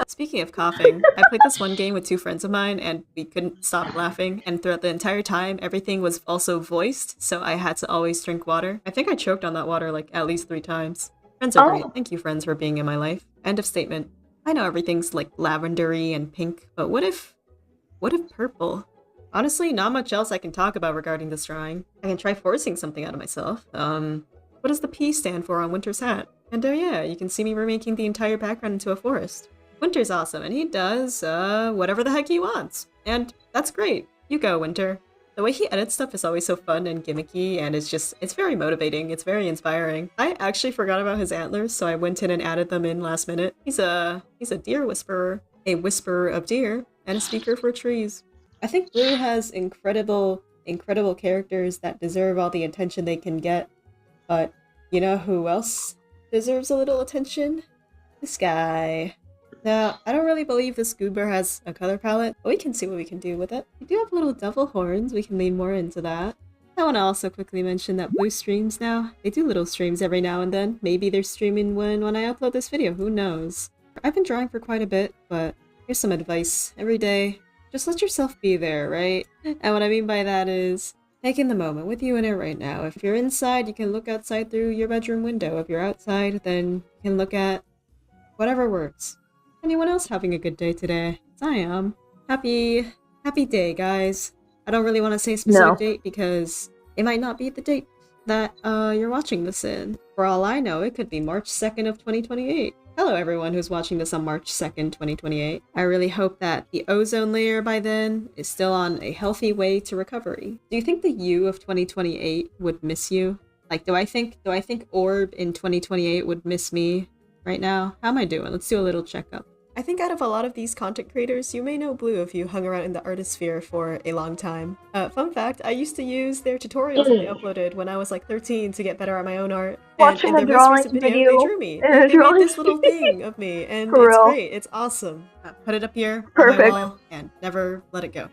Speaking of coughing, I played this one game with 2 friends of mine and we couldn't stop laughing, and throughout the entire time everything was also voiced, so I had to always drink water. I think I choked on that water like at least 3 times. Friends are great. Thank you, friends, for being in my life. End of statement. I know everything's like lavendery and pink, but what if purple? Honestly, not much else I can talk about regarding this drawing. I can try forcing something out of myself. What does the P stand for on Winter's hat? And oh yeah, you can see me remaking the entire background into a forest. Winter's awesome, and he does, whatever the heck he wants. And that's great. You go, Winter. The way he edits stuff is always so fun and gimmicky, and it's very motivating, it's very inspiring. I actually forgot about his antlers, so I went in and added them in last minute. He's a deer whisperer. A whisperer of deer, and a speaker for trees. I think Blue has incredible characters that deserve all the attention they can get. But you know who else deserves a little attention? This guy. Now, I don't really believe this goober has a color palette, but we can see what we can do with it. We do have little devil horns, we can lean more into that. I want to also quickly mention that Blue streams now. They do little streams every now and then. Maybe they're streaming when I upload this video, who knows? I've been drawing for quite a bit, but here's some advice. Every day, just let yourself be there, right? And what I mean by that is, Taking the moment with you in it right now. If you're inside, you can look outside through your bedroom window. If you're outside, then you can look at whatever works. Anyone else having a good day today? I am. Happy day, guys. I don't really want to say a specific date because it might not be the date that you're watching this in. For all I know, it could be March 2nd of 2028. Hello everyone who's watching this on March 2nd, 2028. I really hope that the ozone layer by then is still on a healthy way to recovery. Do you think the you of 2028 would miss you? Like, do I think Orb in 2028 would miss me right now? How am I doing? Let's do a little checkup. I think out of a lot of these content creators, you may know Blue if you hung around in the artisphere for a long time. Fun fact, I used to use their tutorials that they uploaded when I was like 13 to get better at my own art. And in their most recent video, they drew me. They made this little thing of me, and it's great. It's awesome. Put it up here on my wall and never let it go.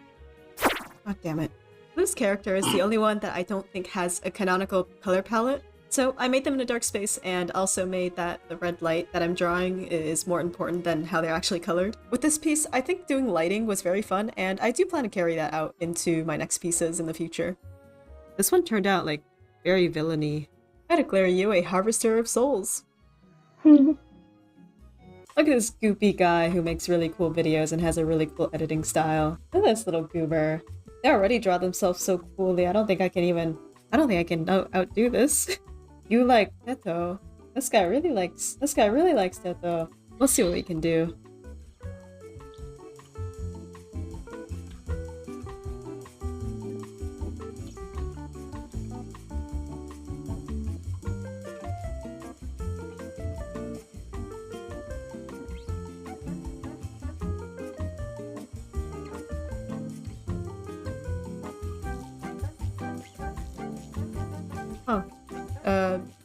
God damn it. Blue's character is the only one that I don't think has a canonical color palette. So I made them in a dark space and also made that the red light that I'm drawing is more important than how they're actually colored. With this piece, I think doing lighting was very fun, and I do plan to carry that out into my next pieces in the future. This one turned out like very villainy. I declare you a harvester of souls. Look at this goopy guy who makes really cool videos and has a really cool editing style. Look at this little goober. They already draw themselves so coolly. I don't think I can outdo this. You like Teto. This guy really likes Teto. We'll see what we can do.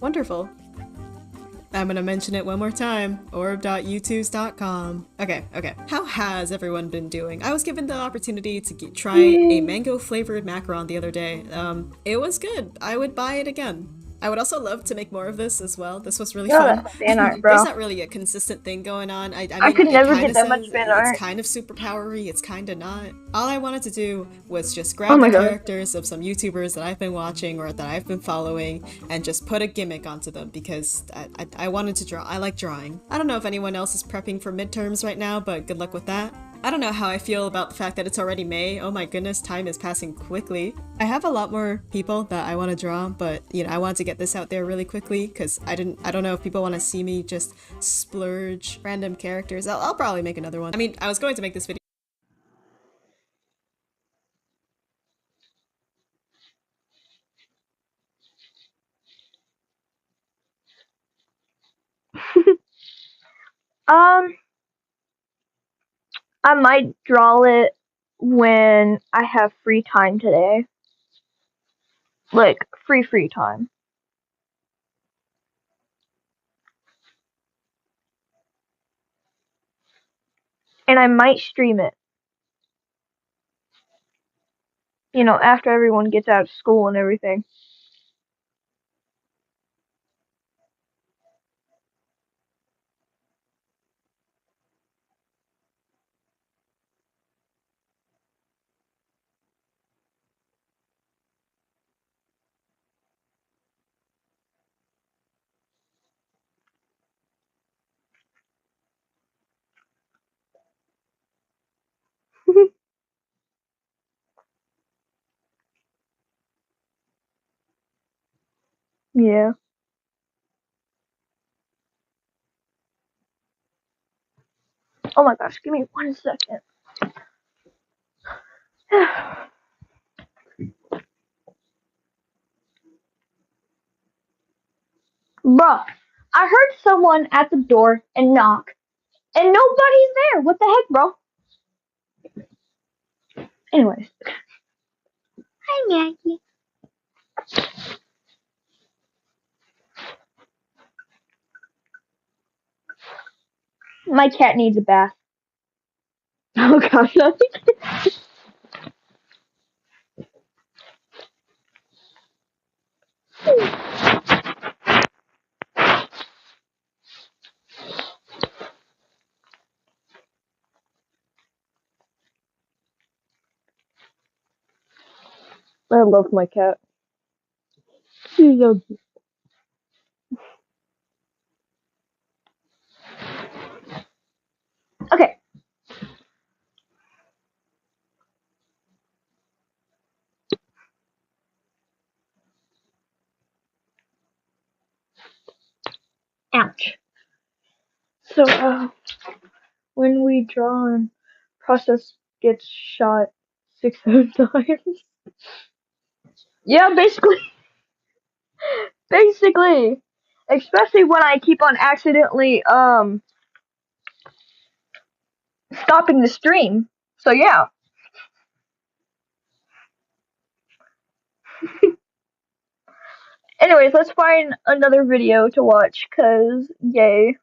Wonderful. I'm gonna mention it one more time. orb.youtubes.com. Okay. How has everyone been doing? I was given the opportunity to try a mango-flavored macaron the other day. It was good. I would buy it again. I would also love to make more of this as well. This was really fun. Fan art, bro. There's not really a consistent thing going on. I mean, could never get that much fan art. It's kind of superpowery, it's kind of not. All I wanted to do was just grab the characters of some YouTubers that I've been watching or that I've been following and just put a gimmick onto them because I wanted to draw. I like drawing. I don't know if anyone else is prepping for midterms right now, but good luck with that. I don't know how I feel about the fact that it's already May. Oh my goodness, time is passing quickly. I have a lot more people that I want to draw, but you know, I wanted to get this out there really quickly because I don't know if people want to see me just splurge random characters. I'll probably make another one. I mean, I was going to make this video. I might draw it when I have free time today. Like, free time. And I might stream it. You know, after everyone gets out of school and everything. Yeah. Oh my gosh, give me 1 second. Bruh, I heard someone at the door and knock, and nobody's there. What the heck, bro? Anyways. Hi, Maggie. My cat needs a bath. Oh gosh, I love my cat. She's so cute. Okay. Ouch. So, when we draw and process gets shot 6 times. Yeah, basically. Especially when I keep on accidentally, stopping the stream. So yeah. Anyways, let's find another video to watch, cause yay.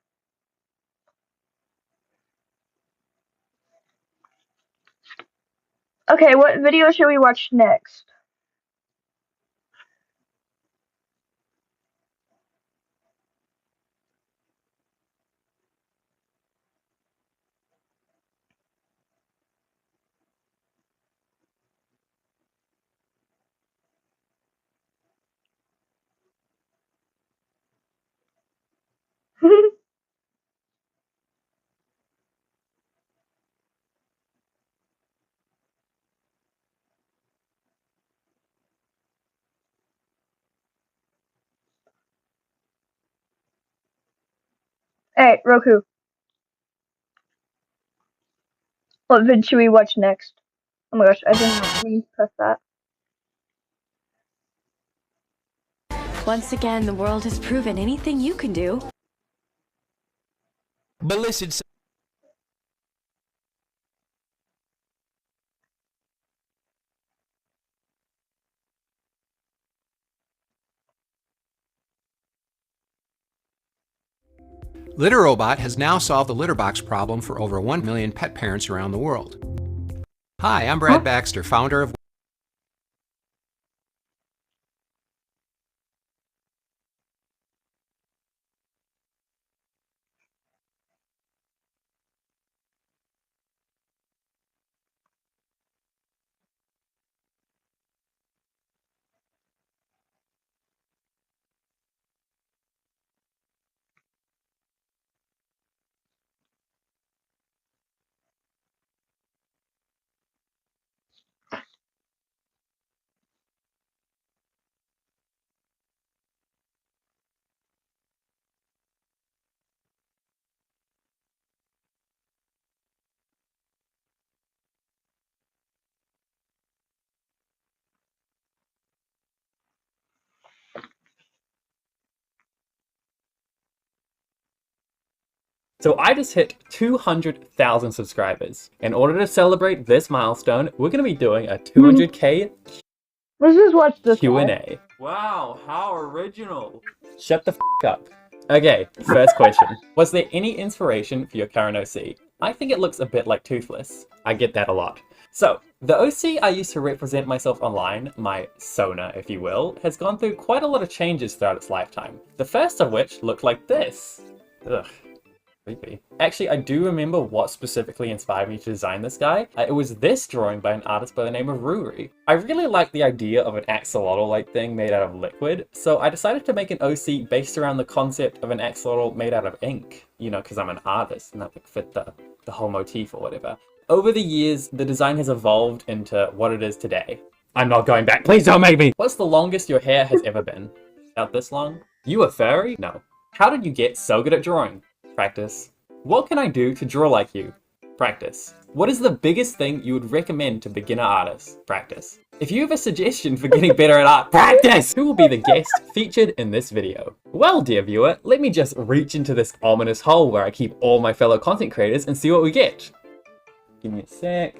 Okay, what video should we watch next? Hey, Roku. What vid should we watch next? Oh my gosh, I didn't mean to press that. Once again, the world has proven anything you can do. But listen, LitterRobot has now solved the litter box problem for over 1 million pet parents around the world. Hi, I'm Brad Baxter, founder of So I just hit 200,000 subscribers. In order to celebrate this milestone, we're going to be doing a 200k Let's just watch this Q&A. Wow, how original. Shut the f up. Okay, first question. Was there any inspiration for your current OC? I think it looks a bit like Toothless. I get that a lot. So, the OC I used to represent myself online, my Sona if you will, has gone through quite a lot of changes throughout its lifetime. The first of which looked like this. Ugh. Creepy. Actually, I do remember what specifically inspired me to design this guy. It was this drawing by an artist by the name of Ruri. I really like the idea of an axolotl-like thing made out of liquid, so I decided to make an OC based around the concept of an axolotl made out of ink. You know, because I'm an artist and that would fit the whole motif or whatever. Over the years, the design has evolved into what it is today. I'm not going back, please don't make me! What's the longest your hair has ever been? About this long? You a furry? No. How did you get so good at drawing? Practice. What can I do to draw like you? Practice. What is the biggest thing you would recommend to beginner artists? Practice. If you have a suggestion for getting better at art, practice! Who will be the guest featured in this video? Well, dear viewer, let me just reach into this ominous hole where I keep all my fellow content creators and see what we get. Give me a sec,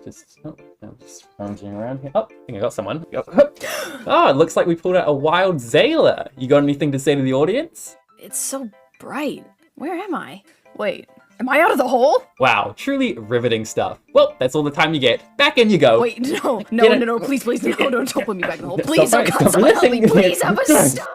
I'm just rummaging around here. Oh, I think I got someone. Oh, it looks like we pulled out a wild Zayla. You got anything to say to the audience? It's so bright. Where am I? Wait, am I out of the hole? Wow, truly riveting stuff. Well, that's all the time you get. Back in you go. Wait, no, please, no, don't put me back in the hole. Please, Stop help me, please, have a stop.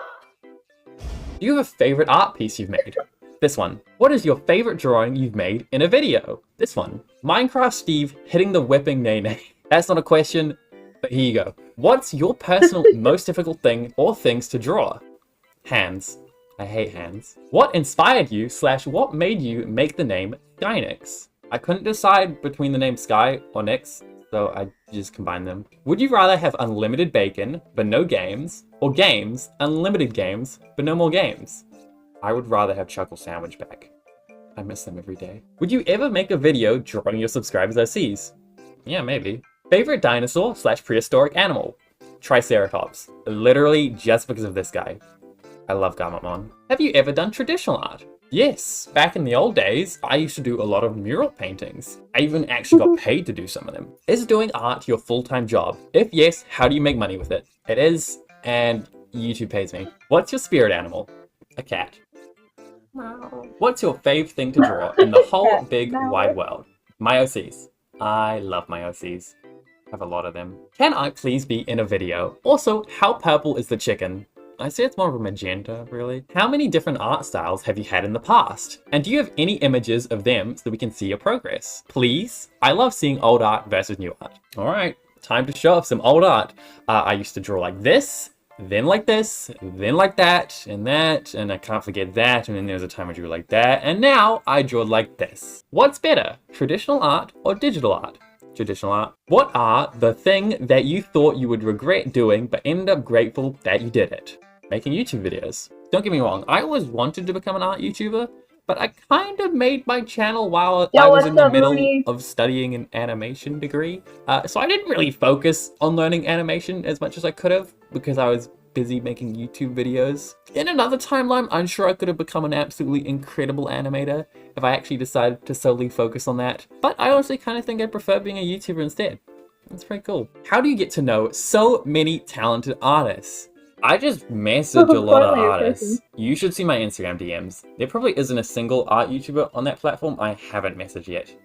Do you have a favorite art piece you've made? This one. What is your favorite drawing you've made in a video? This one. Minecraft Steve hitting the whipping nay nay. That's not a question, But here you go. What's your personal most difficult thing or things to draw? Hands. I hate hands. What inspired you / what made you make the name Skynix? I couldn't decide between the name Sky or Nix, so I just combined them. Would you rather have unlimited bacon, but no games, or games, unlimited games, but no more games? I would rather have Chuckle Sandwich back. I miss them every day. Would you ever make a video drawing your subscribers OCs? Yeah, maybe. Favorite dinosaur / prehistoric animal? Triceratops. Literally just because of this guy. I love Garmamon. Have you ever done traditional art? Yes, back in the old days, I used to do a lot of mural paintings. I even actually got paid to do some of them. Is doing art your full-time job? If yes, how do you make money with it? It is, and YouTube pays me. What's your spirit animal? A cat. What's your fave thing to draw in the whole big wide world? My OCs. I love my OCs. I have a lot of them. Can I please be in a video? Also, how purple is the chicken? I say it's more of a magenta, really. How many different art styles have you had in the past? And do you have any images of them so we can see your progress? Please? I love seeing old art versus new art. All right, time to show off some old art. I used to draw like this, then like this, then like that, and I can't forget that, and then there was a time I drew like that, and now I draw like this. What's better, traditional art or digital art? Traditional art. What are the thing that you thought you would regret doing but ended up grateful that you did it? Making YouTube videos. Don't get me wrong, I always wanted to become an art YouTuber, but I kind of made my channel while I was in the middle of studying an animation degree. So I didn't really focus on learning animation as much as I could have because I was busy making YouTube videos. In another timeline, I'm sure I could have become an absolutely incredible animator if I actually decided to solely focus on that. But I honestly kind of think I'd prefer being a YouTuber instead. That's pretty cool. How do you get to know so many talented artists? I just message a lot of artists. You should see my Instagram DMs. There probably isn't a single art YouTuber on that platform I haven't messaged yet.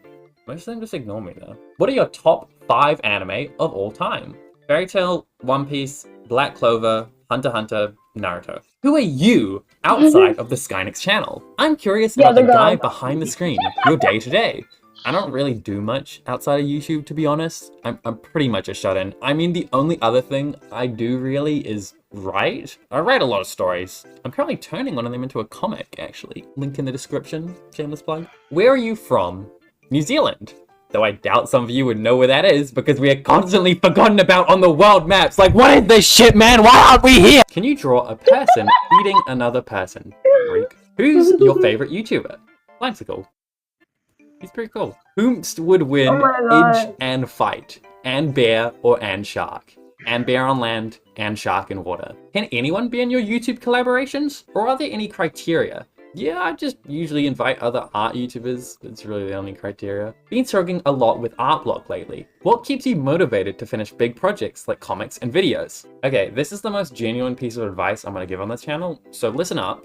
Most of them just ignore me though. What are your top 5 anime of all time? Fairy Tail, One Piece, Black Clover, Hunter x Hunter, Naruto. Who are you outside of the Skynix channel? I'm curious about the guy behind the screen, your day-to-day. I don't really do much outside of YouTube, to be honest. I'm pretty much a shut-in. I mean, the only other thing I do really is write. I write a lot of stories. I'm currently turning one of them into a comic, actually. Link in the description, shameless plug. Where are you from? New Zealand. Though I doubt some of you would know where that is because we are constantly forgotten about on the world maps. Like, what is this shit, man? Why aren't we here? Can you draw a person eating another person? Freak. Who's your favorite YouTuber? Limesicle. He's pretty cool. Whom would win Edge and Fight? And Bear or and Shark? And Bear on land and Shark in water. Can anyone be in your YouTube collaborations? Or are there any criteria? Yeah, I just usually invite other art YouTubers. It's really the only criteria. Been struggling a lot with art block lately. What keeps you motivated to finish big projects like comics and videos? Okay, this is the most genuine piece of advice I'm gonna give on this channel, so listen up.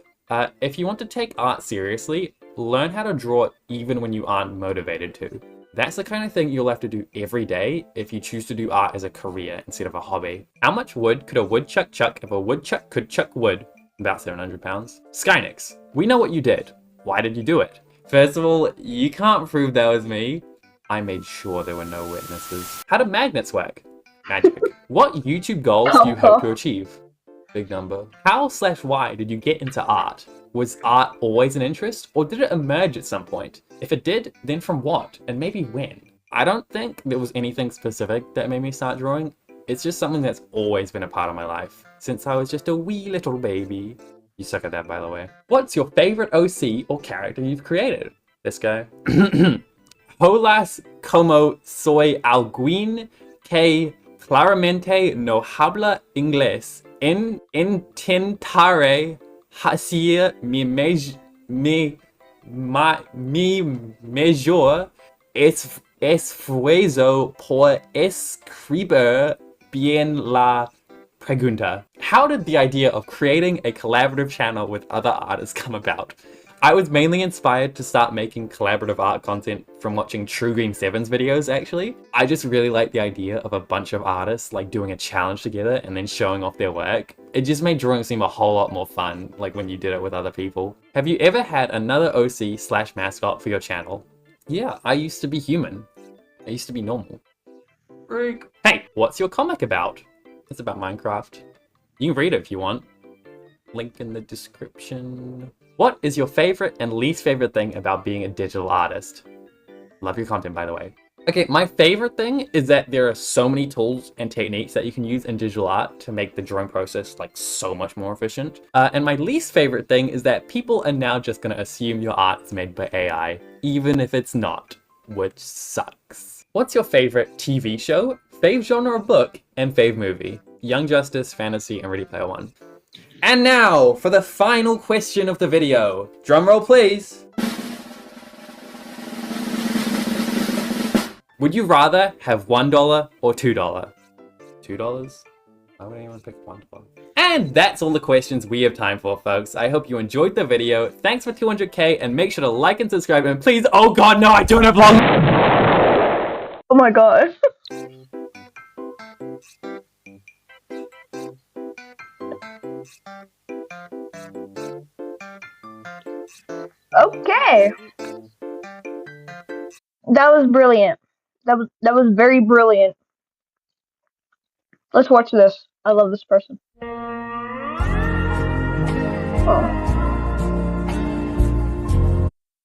If you want to take art seriously, learn how to draw even when you aren't motivated to. That's the kind of thing you'll have to do every day if you choose to do art as a career instead of a hobby. How much wood could a woodchuck chuck if a woodchuck could chuck wood? About 700 pounds. Skynix, we know what you did. Why did you do it? First of all, you can't prove that was me. I made sure there were no witnesses. How do magnets work? Magic. What YouTube goals do you hope to achieve? Big number. How/why did you get into art? Was art always an interest, or did it emerge at some point? If it did, then from what, and maybe when? I don't think there was anything specific that made me start drawing. It's just something that's always been a part of my life, since I was just a wee little baby. You suck at that, by the way. What's your favorite OC or character you've created? This guy. Holas como soy alguien que claramente no habla inglés. Intentaré hacer mi mejor esfuerzo por escribir bien la pregunta. How did the idea of creating a collaborative channel with other artists come about? I was mainly inspired to start making collaborative art content from watching True Green 7's videos, actually. I just really like the idea of a bunch of artists like doing a challenge together and then showing off their work. It just made drawing seem a whole lot more fun, like when you did it with other people. Have you ever had another OC/mascot for your channel? Yeah, I used to be human. I used to be normal. freak. Hey, what's your comic about? It's about Minecraft. You can read it if you want. Link in the description. What is your favorite and least favorite thing about being a digital artist? Love your content, by the way. Okay, my favorite thing is that there are so many tools and techniques that you can use in digital art to make the drawing process like so much more efficient. And my least favorite thing is that people are now just gonna assume your art is made by AI, even if it's not, which sucks. What's your favorite TV show, fave genre of book, and fave movie? Young Justice, Fantasy, and Ready Player One. And now for the final question of the video. Drumroll, please. Would you rather have $1 or $2? $2? Why would anyone pick $1? And that's all the questions we have time for, folks. I hope you enjoyed the video. Thanks for 200k, and make sure to like and subscribe, and please, oh god, no, I don't have long. Oh my god. Okay. That was brilliant. That was very brilliant. Let's watch this. I love this person. Oh.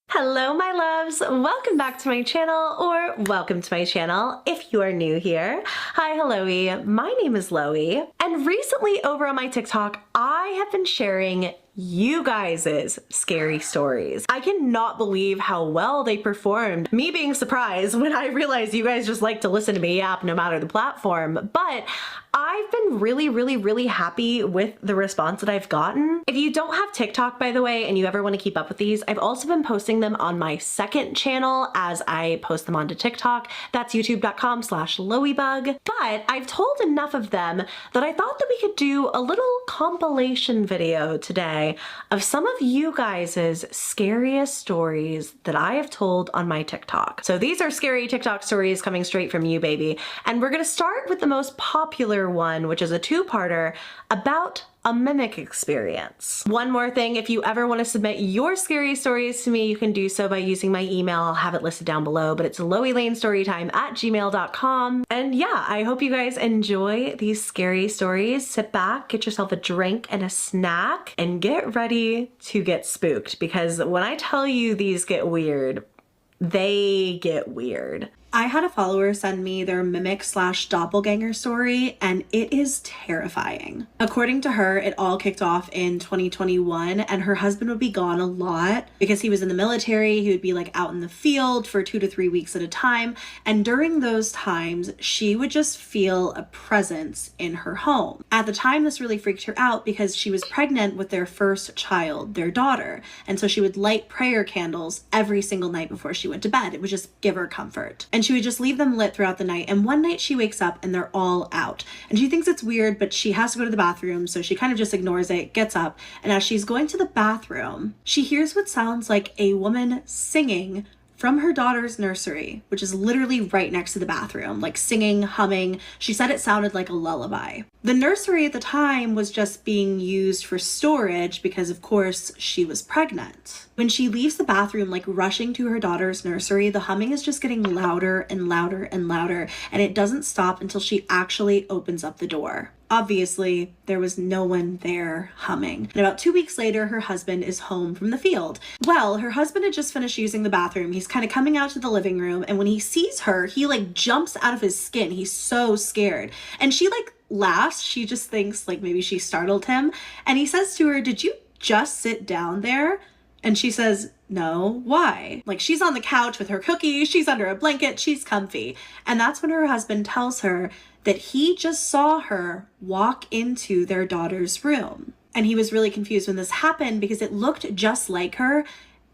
Hello my loves, welcome back to my channel, or welcome to my channel if you are new here. Hi, hello-y, my name is Loey, and recently over on my TikTok, I have been sharing you guys' scary stories. I cannot believe how well they performed. Me being surprised when I realized you guys just like to listen to me yap no matter the platform, but I've been really happy with the response that I've gotten. If you don't have TikTok, by the way, and you ever want to keep up with these, I've also been posting them on my second channel as I post them onto TikTok. That's youtube.com/loeybug. But I've told enough of them that I thought that we could do a little compilation video today of some of you guys' scariest stories that I have told on my TikTok. So these are scary TikTok stories coming straight from you, baby. And we're gonna start with the most popular one, which is a two-parter about a mimic experience. One more thing, if you ever want to submit your scary stories to me, you can do so by using my email. I'll have it listed down below, but it's loeylanestorytime@gmail.com. And yeah, I hope you guys enjoy these scary stories. Sit back, get yourself a drink and a snack, and get ready to get spooked, because when I tell you these get weird, they get weird. I had a follower send me their mimic/doppelganger story, and it is terrifying. According to her, it all kicked off in 2021, and her husband would be gone a lot because he was in the military. He would be like out in the field for 2 to 3 weeks at a time, and during those times, she would just feel a presence in her home. At the time, this really freaked her out because she was pregnant with their first child, their daughter, and so she would light prayer candles every single night before she went to bed. It would just give her comfort. And she would just leave them lit throughout the night, and one night she wakes up and they're all out. And she thinks it's weird, but she has to go to the bathroom, so she kind of just ignores it, gets up, and as she's going to the bathroom, she hears what sounds like a woman singing from her daughter's nursery, which is literally right next to the bathroom, like singing, humming. She said it sounded like a lullaby. The nursery at the time was just being used for storage because, of course, she was pregnant. When she leaves the bathroom, like rushing to her daughter's nursery, the humming is just getting louder and louder and louder, and it doesn't stop until she actually opens up the door. Obviously, there was no one there humming. And about 2 weeks later, her husband is home from the field. Well, her husband had just finished using the bathroom. He's kind of coming out to the living room, and when he sees her, he like jumps out of his skin. He's so scared. And she like laughs. She just thinks like maybe she startled him. And he says to her, "Did you just sit down there?" And she says, "No, why?" Like, she's on the couch with her cookies, she's under a blanket, she's comfy. And that's when her husband tells her that he just saw her walk into their daughter's room. And he was really confused when this happened because it looked just like her,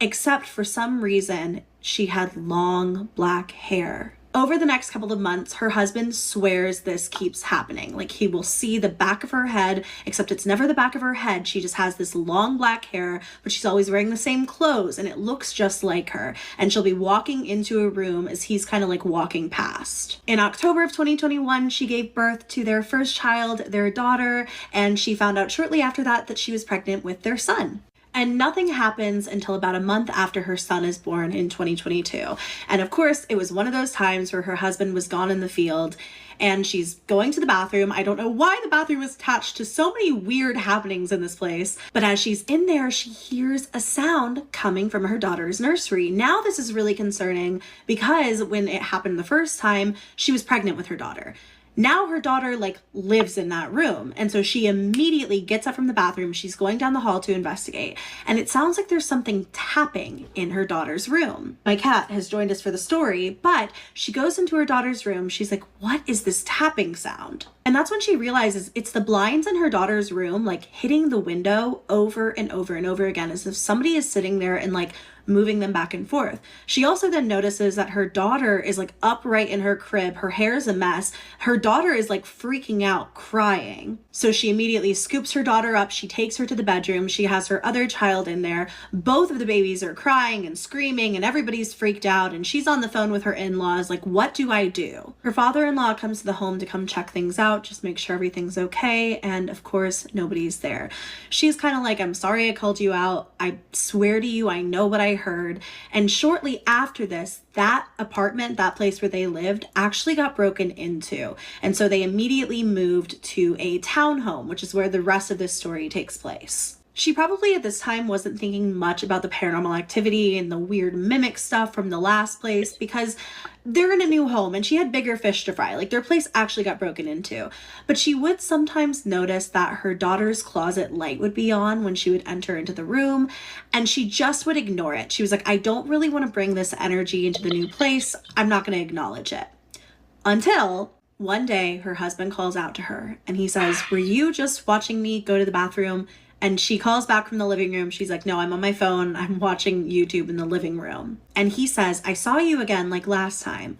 except for some reason, she had long black hair. Over the next couple of months, her husband swears this keeps happening. Like, he will see the back of her head, except it's never the back of her head. She just has this long black hair, but she's always wearing the same clothes, and it looks just like her. And she'll be walking into a room as he's kind of like walking past. In October of 2021, she gave birth to their first child, their daughter, and she found out shortly after that that she was pregnant with their son. And nothing happens until about a month after her son is born in 2022. And of course, it was one of those times where her husband was gone in the field and she's going to the bathroom. I don't know why the bathroom is attached to so many weird happenings in this place, but as she's in there, she hears a sound coming from her daughter's nursery. Now this is really concerning because when it happened the first time, she was pregnant with her daughter. Now her daughter lives in that room. And so she immediately gets up from the bathroom. She's going down the hall to investigate. And it sounds like there's something tapping in her daughter's room. My cat has joined us for the story, but she goes into her daughter's room. She's like, what is this tapping sound? And that's when she realizes it's the blinds in her daughter's room, hitting the window over and over and over again, as if somebody is sitting there and moving them back and forth. She also then notices that her daughter is upright in her crib. Her hair is a mess. Her daughter is freaking out, crying. So she immediately scoops her daughter up. She takes her to the bedroom. She has her other child in there. Both of the babies are crying and screaming and everybody's freaked out. And she's on the phone with her in-laws. What do I do? Her father-in-law comes to the home to come check things out, just make sure everything's okay. And of course, nobody's there. She's kind of I'm sorry I called you out. I swear to you, I know what I heard. And shortly after this, that apartment, that place where they lived, actually got broken into. And so they immediately moved to a townhome, which is where the rest of this story takes place. She probably at this time wasn't thinking much about the paranormal activity and the weird mimic stuff from the last place because they're in a new home and she had bigger fish to fry. Their place actually got broken into. But she would sometimes notice that her daughter's closet light would be on when she would enter into the room, and she just would ignore it. She was like, I don't really want to bring this energy into the new place. I'm not going to acknowledge it. Until one day her husband calls out to her and he says, were you just watching me go to the bathroom? And she calls back from the living room. She's like, no, I'm on my phone. I'm watching YouTube in the living room. And he says, I saw you again like last time,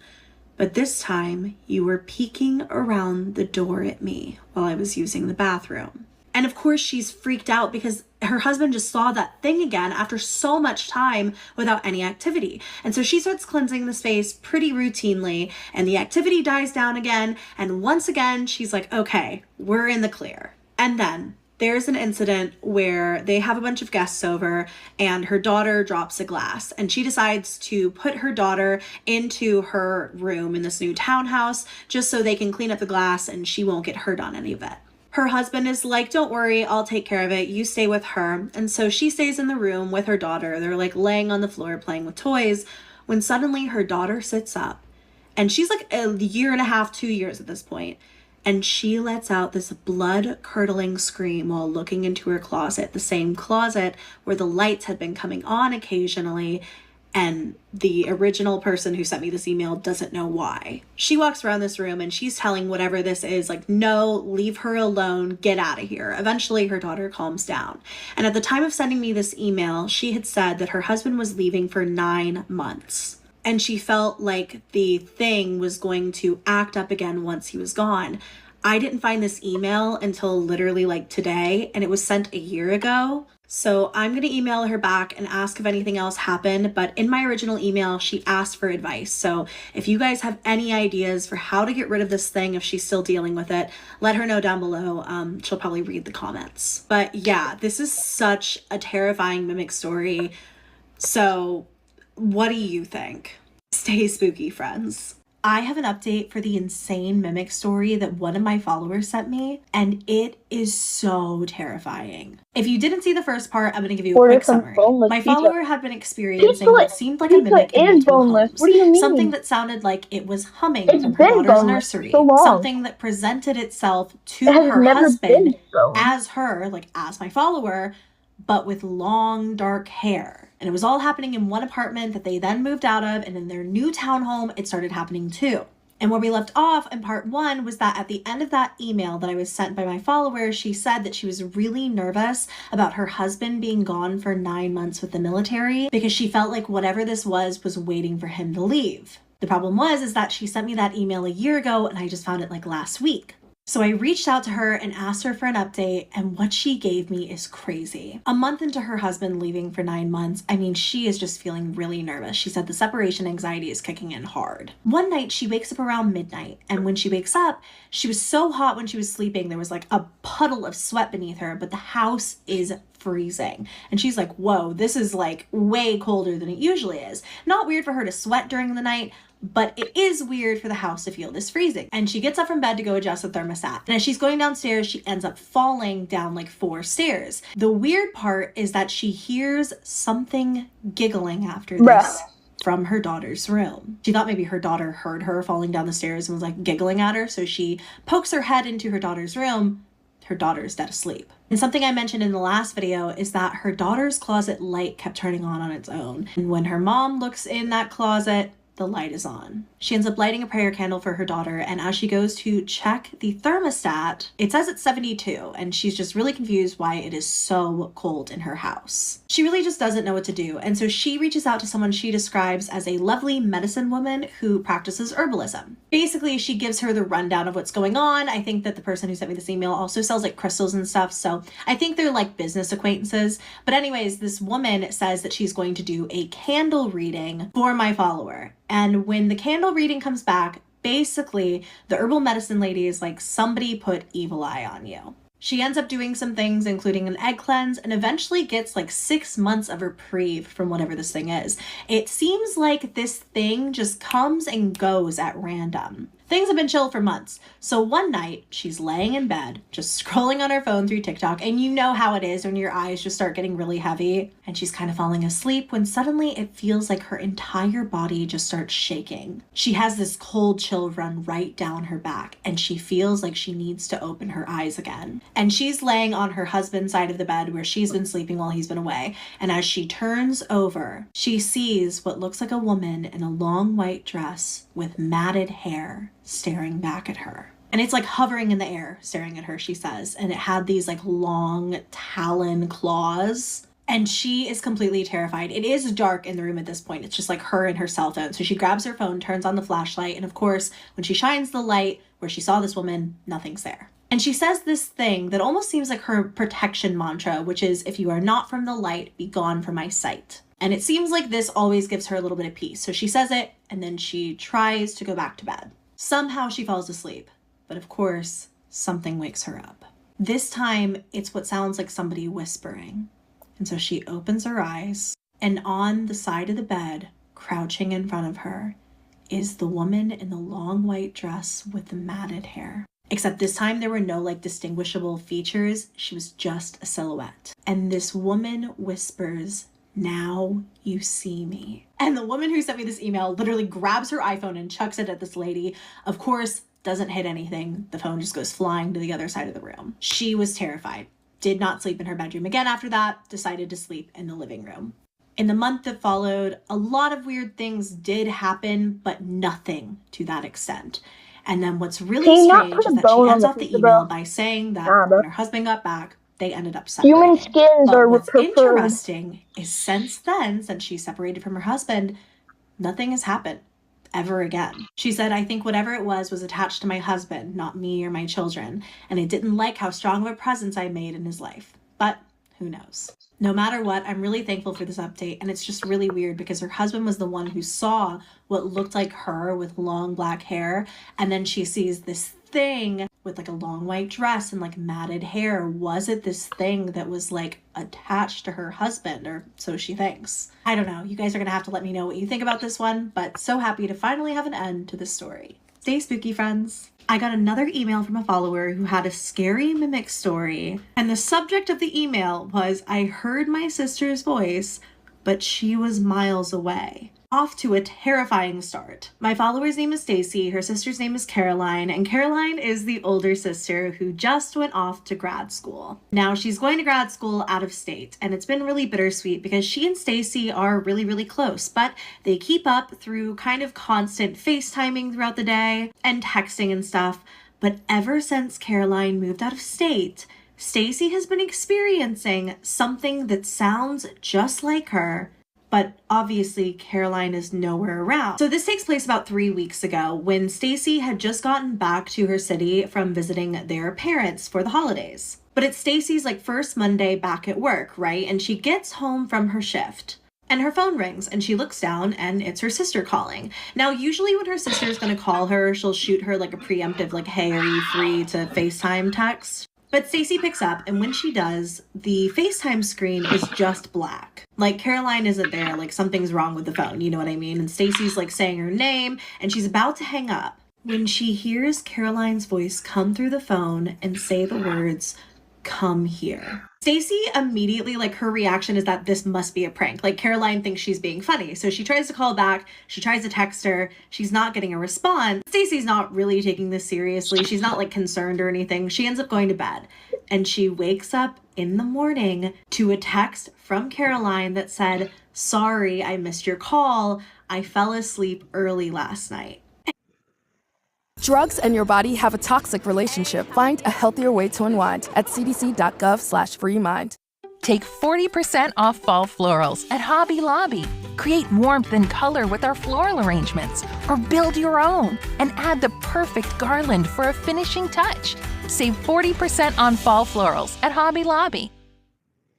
but this time you were peeking around the door at me while I was using the bathroom. And of course she's freaked out because her husband just saw that thing again after so much time without any activity. And so she starts cleansing the space pretty routinely and the activity dies down again. And once again, she's like, okay, we're in the clear. And then there's an incident where they have a bunch of guests over and her daughter drops a glass and she decides to put her daughter into her room in this new townhouse just so they can clean up the glass and she won't get hurt on any of it. Her husband is like, don't worry, I'll take care of it. You stay with her. And so she stays in the room with her daughter. They're laying on the floor playing with toys when suddenly her daughter sits up and she's a year and a half, 2 years at this point. And she lets out this blood-curdling scream while looking into her closet, the same closet where the lights had been coming on occasionally, and the original person who sent me this email doesn't know why. She walks around this room and she's telling whatever this is, no, leave her alone, get out of here. Eventually, her daughter calms down. And at the time of sending me this email, she had said that her husband was leaving for 9 months. And she felt like the thing was going to act up again once he was gone. I didn't find this email until literally today, and it was sent a year ago. So I'm going to email her back and ask if anything else happened. But in my original email, she asked for advice. So if you guys have any ideas for how to get rid of this thing, if she's still dealing with it, let her know down below. She'll probably read the comments. But yeah, this is such a terrifying mimic story. So what do you think? Stay spooky, friends. I have an update for the insane mimic story that one of my followers sent me, and it is so terrifying. If you didn't see the first part, I'm going to give you a quick summary. My follower had been experiencing what seemed like a mimic in multiple homes. What do you mean? Something that sounded like it was humming from her daughter's nursery. Something that presented itself to her husband as her, as my follower, but with long, dark hair. And it was all happening in one apartment that they then moved out of, and in their new townhome, it started happening too. And where we left off in part 1 was that at the end of that email that I was sent by my follower, she said that she was really nervous about her husband being gone for 9 months with the military because she felt like whatever this was waiting for him to leave. The problem was that she sent me that email a year ago and I just found it last week. So I reached out to her and asked her for an update, and what she gave me is crazy. A month into her husband leaving for 9 months, I mean, she is just feeling really nervous. She said the separation anxiety is kicking in hard. One night she wakes up around midnight, and when she wakes up, she was so hot when she was sleeping, there was like a puddle of sweat beneath her, but the house is freezing. And she's like, whoa, this is like way colder than it usually is. Not weird for her to sweat during the night, but it is weird for the house to feel this freezing. And she gets up from bed to go adjust the thermostat. And as she's going downstairs, she ends up falling down like 4 stairs. The weird part is that she hears something giggling after this from her daughter's room. She thought maybe her daughter heard her falling down the stairs and was like giggling at her. So she pokes her head into her daughter's room. Her daughter's dead asleep. And something I mentioned in the last video is that her daughter's closet light kept turning on its own. And when her mom looks in that closet, the light is on. She ends up lighting a prayer candle for her daughter, and as she goes to check the thermostat, it says it's 72, and she's just really confused why it is so cold in her house. She really just doesn't know what to do, and so she reaches out to someone she describes as a lovely medicine woman who practices herbalism. Basically, she gives her the rundown of what's going on. I think that the person who sent me this email also sells like crystals and stuff, so I think they're like business acquaintances. But anyways, this woman says that she's going to do a candle reading for my follower. And when the candle reading comes back, basically the herbal medicine lady is like, somebody put evil eye on you. She ends up doing some things, including an egg cleanse, and eventually gets like 6 months of reprieve from whatever this thing is. It seems like this thing just comes and goes at random. Things have been chill for months. So one night, she's laying in bed, just scrolling on her phone through TikTok, and you know how it is when your eyes just start getting really heavy, and she's kind of falling asleep when suddenly it feels like her entire body just starts shaking. She has this cold chill run right down her back, and she feels like she needs to open her eyes again. And she's laying on her husband's side of the bed where she's been sleeping while he's been away, and as she turns over, she sees what looks like a woman in a long white dress with matted hair staring back at her. And it's like hovering in the air, staring at her, she says. And it had these like long talon claws. And she is completely terrified. It is dark in the room at this point. It's just like her and her cell phone. So she grabs her phone, turns on the flashlight. And of course, when she shines the light where she saw this woman, nothing's there. And she says this thing that almost seems like her protection mantra, which is, if you are not from the light, be gone from my sight. And it seems like this always gives her a little bit of peace. So she says it, and then she tries to go back to bed. Somehow she falls asleep, but of course, something wakes her up. This time, it's what sounds like somebody whispering. And so she opens her eyes, and on the side of the bed, crouching in front of her, is the woman in the long white dress with the matted hair. Except this time there were no like distinguishable features. She was just a silhouette. And this woman whispers, "Now you see me." And the woman who sent me this email literally grabs her iPhone and chucks it at this lady. Of course, doesn't hit anything. The phone just goes flying to the other side of the room. She was terrified. Did not sleep in her bedroom again after that. Decided to sleep in the living room. In the month that followed, a lot of weird things did happen, but nothing to that extent. And then what's really strange is that she ends off the email by saying that when her husband got back, they ended up separating. Human skins but are what's preferred. interesting is since then, since she separated from her husband, nothing has happened ever again. She said, "I think whatever it was attached to my husband, not me or my children, and I didn't like how strong of a presence I made in his life. But who knows?" No matter what, I'm really thankful for this update, and it's just really weird because her husband was the one who saw what looked like her with long black hair, and then she sees this thing with like a long white dress and like matted hair. Was it this thing that was like attached to her husband, or so she thinks? I don't know. You guys are gonna have to let me know what you think about this one, but so happy to finally have an end to this story. Stay spooky, friends. I got another email from a follower who had a scary mimic story, and the subject of the email was, "I heard my sister's voice, but she was miles away." Off to a terrifying start. My follower's name is Stacy, her sister's name is Caroline, and Caroline is the older sister who just went off to grad school. Now she's going to grad school out of state, and it's been really bittersweet because she and Stacy are really, really close, but they keep up through kind of constant FaceTiming throughout the day and texting and stuff. But ever since Caroline moved out of state, Stacy has been experiencing something that sounds just like her, but obviously Caroline is nowhere around. So this takes place about 3 weeks ago when Stacy had just gotten back to her city from visiting their parents for the holidays. But it's Stacy's like first Monday back at work, right? And she gets home from her shift. And her phone rings and she looks down and it's her sister calling. Now, usually when her sister is going to call her, she'll shoot her like a preemptive like, hey, are you free to FaceTime text? But Stacy picks up, and when she does, the FaceTime screen is just black. Like Caroline isn't there, like something's wrong with the phone, you know what I mean? And Stacy's like saying her name and she's about to hang up when she hears Caroline's voice come through the phone and say the words, "Come here." Stacy immediately, like her reaction is that this must be a prank. Like Caroline thinks she's being funny. So she tries to call back. She tries to text her. She's not getting a response. Stacy's not really taking this seriously. She's not like concerned or anything. She ends up going to bed and she wakes up in the morning to a text from Caroline that said, "Sorry, I missed your call. I fell asleep early last night." Drugs and your body have a toxic relationship. Find a healthier way to unwind at cdc.gov/freemind. Take 40% off fall florals at Hobby Lobby. Create warmth and color with our floral arrangements, or build your own and add the perfect garland for a finishing touch. Save 40% on fall florals at Hobby Lobby.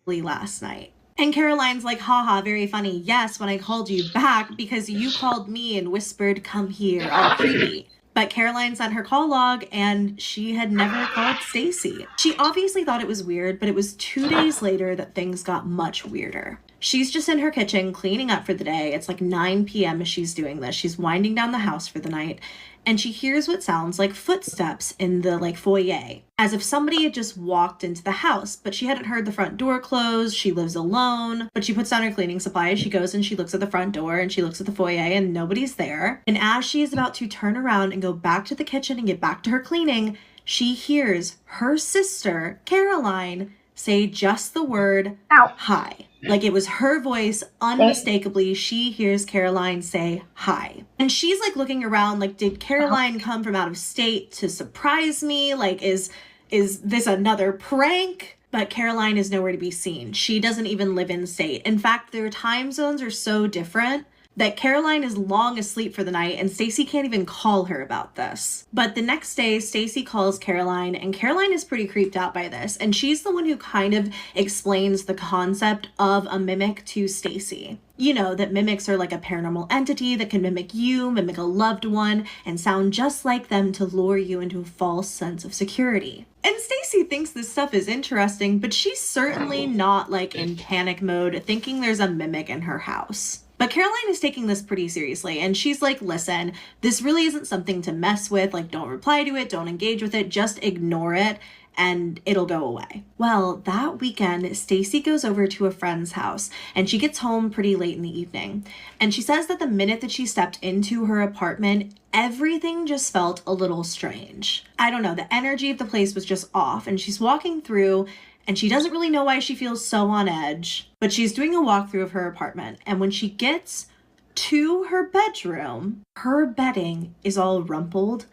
Last night. And Caroline's like, haha, very funny. Yes, when I called you back because you called me and whispered, "Come here," all creepy. But Caroline sent her call log and she had never called Stacy. She obviously thought it was weird, but it was 2 days later that things got much weirder. She's just in her kitchen cleaning up for the day. It's like 9 p.m. as she's doing this. She's winding down the house for the night. And she hears what sounds like footsteps in the like foyer, as if somebody had just walked into the house, but she hadn't heard the front door close. She lives alone, but she puts down her cleaning supplies. She goes and she looks at the front door and she looks at the foyer and nobody's there. And as she is about to turn around and go back to the kitchen and get back to her cleaning, she hears her sister, Caroline, say just the word, "Hi." Like it was her voice, unmistakably. She hears Caroline say hi. And she's like looking around like, did Caroline come from out of state to surprise me? Like, is this another prank? But Caroline is nowhere to be seen. She doesn't even live in state. In fact, their time zones are so different that Caroline is long asleep for the night and Stacy can't even call her about this. But the next day, Stacy calls Caroline and Caroline is pretty creeped out by this. And she's the one who kind of explains the concept of a mimic to Stacy. You know, that mimics are like a paranormal entity that can mimic you, mimic a loved one, and sound just like them to lure you into a false sense of security. And Stacy thinks this stuff is interesting, but she's certainly not like in panic mode, thinking there's a mimic in her house. But Caroline is taking this pretty seriously, and she's like, listen, this really isn't something to mess with. Like, don't reply to it, don't engage with it, just ignore it, and it'll go away. Well, that weekend, Stacy goes over to a friend's house, and she gets home pretty late in the evening. And she says that the minute that she stepped into her apartment, everything just felt a little strange. I don't know, the energy of the place was just off, and she's walking through, and she doesn't really know why she feels so on edge, but she's doing a walkthrough of her apartment. And when she gets to her bedroom, her bedding is all rumpled,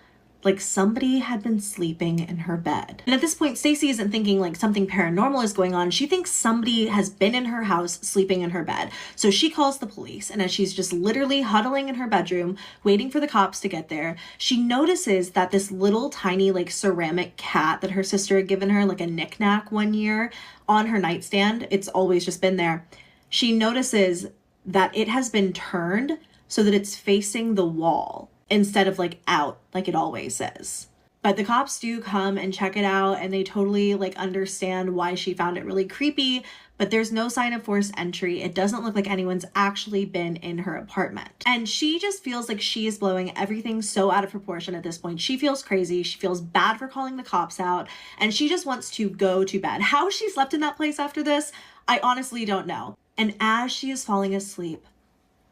like somebody had been sleeping in her bed. And at this point, Stacy isn't thinking like something paranormal is going on. She thinks somebody has been in her house sleeping in her bed. So she calls the police, and as she's just literally huddling in her bedroom, waiting for the cops to get there, she notices that this little tiny like ceramic cat that her sister had given her, like a knickknack one year, on her nightstand, it's always just been there. She notices that it has been turned so that it's facing the wall instead of like out like it always is. But the cops do come and check it out, and they totally like understand why she found it really creepy, but there's no sign of forced entry. It doesn't look like anyone's actually been in her apartment. And she just feels like she is blowing everything so out of proportion at this point. She feels crazy. She feels bad for calling the cops out, and she just wants to go to bed. How she slept in that place after this, I honestly don't know. And as she is falling asleep,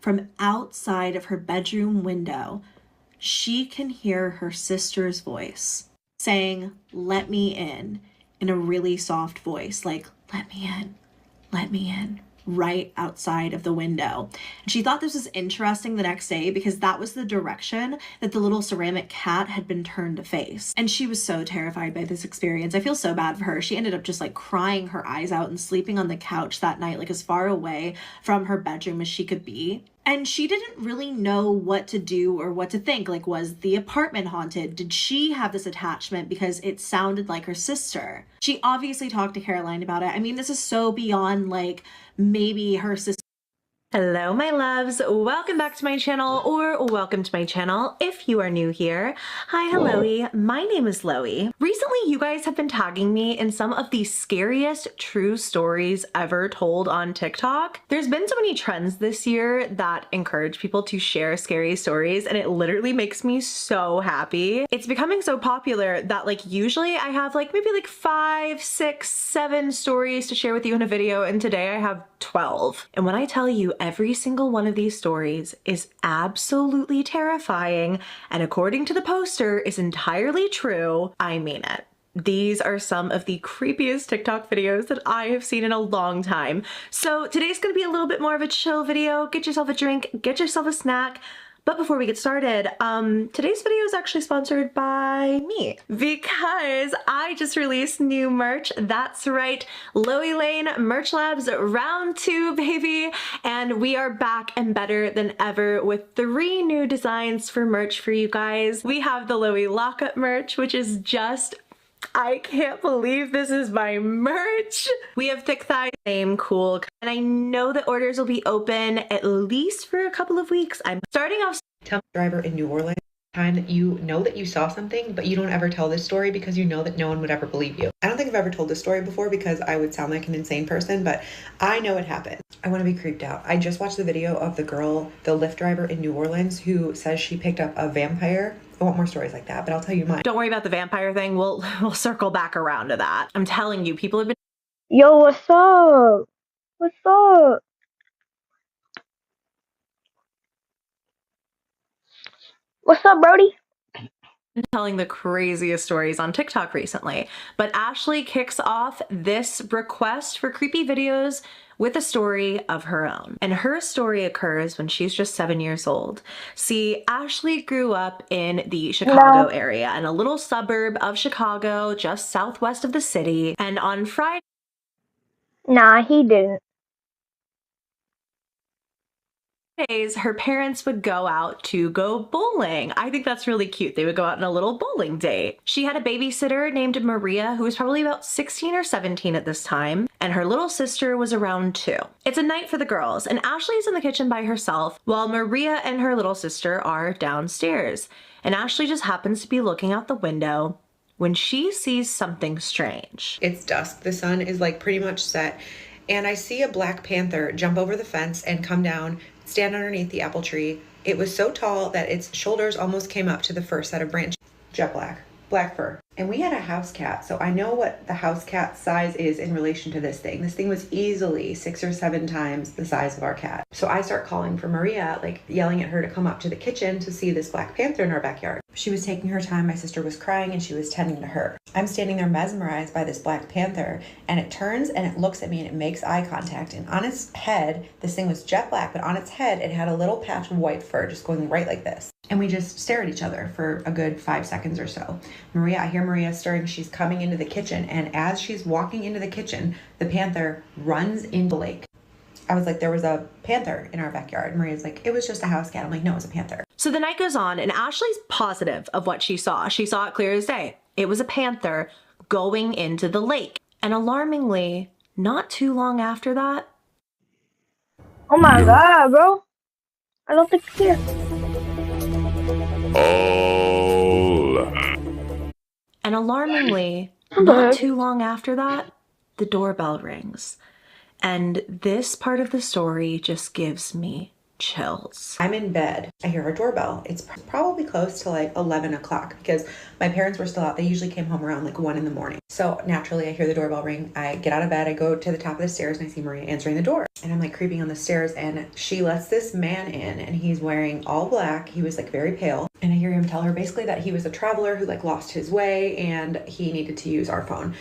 from outside of her bedroom window, she can hear her sister's voice saying, "Let me in a really soft voice, like, let me in, right outside of the window. And she thought this was interesting the next day because that was the direction that the little ceramic cat had been turned to face. And she was so terrified by this experience. I feel so bad for her. She ended up just like crying her eyes out and sleeping on the couch that night, like as far away from her bedroom as she could be. And she didn't really know what to do or what to think. Like, was the apartment haunted? Did she have this attachment because it sounded like her sister? She obviously talked to Caroline about it. I mean, this is so beyond like maybe her sister. Hello, my loves. Welcome back to my channel, or welcome to my channel if you are new here. Hi, hello. My name is Loey. Recently, you guys have been tagging me in some of the scariest true stories ever told on TikTok. There's been so many trends this year that encourage people to share scary stories, and it literally makes me so happy. It's becoming so popular that like usually I have like maybe like 5, 6, 7 stories to share with you in a video, and today I have 12. And when I tell you every single one of these stories is absolutely terrifying and according to the poster is entirely true, I mean it. These are some of the creepiest TikTok videos that I have seen in a long time. So today's gonna be a little bit more of a chill video. Get yourself a drink, get yourself a snack. But before we get started, today's video is actually sponsored by me because I just released new merch. That's right, Loey Lane Merch Labs round 2, baby. And we are back and better than ever with 3 new designs for merch for you guys. We have the Loey Lockup merch, which is just, I can't believe this is my merch. We have thick thighs, same cool. And I know that orders will be open at least for a couple of weeks. I'm starting off. Tell the driver in New Orleans time that you know that you saw something, but you don't ever tell this story because you know that no one would ever believe you. I don't think I've ever told this story before because I would sound like an insane person, but I know it happened. I want to be creeped out. I just watched the video of the girl, the Lyft driver in New Orleans, who says she picked up a vampire. I want more stories like that, but I'll tell you mine. Don't worry about the vampire thing. We'll circle back around to that. I'm telling you, people have been. Yo, what's up? What's up? What's up, Brody? Telling the craziest stories on TikTok recently, but Ashley kicks off this request for creepy videos with a story of her own. And her story occurs when she's just 7 years old. See, Ashley grew up in the Chicago area, in a little suburb of Chicago, just southwest of the city. And on Friday, Nah, he didn't. her parents would go out to go bowling. I think that's really cute. They would go out on a little bowling date. She had a babysitter named Maria who was probably about 16 or 17 at this time, and her little sister was around 2. It's a night for the girls, and Ashley's in the kitchen by herself while Maria and her little sister are downstairs. And Ashley just happens to be looking out the window when she sees something strange. It's dusk. The sun is like pretty much set, and I see a black panther jump over the fence and come down, stand underneath the apple tree. It was so tall that its shoulders almost came up to the first set of branches. Jet black, black fur. And we had a house cat, so I know what the house cat size is in relation to this thing. This thing was easily 6 or 7 times the size of our cat. So I start calling for Maria, like yelling at her to come up to the kitchen to see this black panther in our backyard. She was taking her time. My sister was crying and she was tending to her. I'm standing there mesmerized by this black panther, and it turns and it looks at me and it makes eye contact. And on its head, this thing was jet black, but on its head, it had a little patch of white fur just going right like this. And we just stare at each other for a good 5 seconds or so. I hear Maria stirring. She's coming into the kitchen, and as she's walking into the kitchen, the panther runs into the lake. I was like, there was a panther in our backyard. Maria's like, it was just a house cat. I'm like, no, it was a panther. So the night goes on, and Ashley's positive of what she saw. She saw it clear as day. It was a panther going into the lake. And alarmingly, not too long after that. Oh my god, bro. I don't think it's here. And alarmingly, not too long after that, the doorbell rings. And this part of the story just gives me chills. I'm in bed. I hear her doorbell. It's probably close to like 11 o'clock because my parents were still out. They usually came home around like 1 in the morning. So naturally I hear the doorbell ring. I get out of bed. I go to the top of the stairs and I see Maria answering the door. And I'm like creeping on the stairs, and she lets this man in, and he's wearing all black. He was like very pale. And I hear him tell her basically that he was a traveler who like lost his way and he needed to use our phone.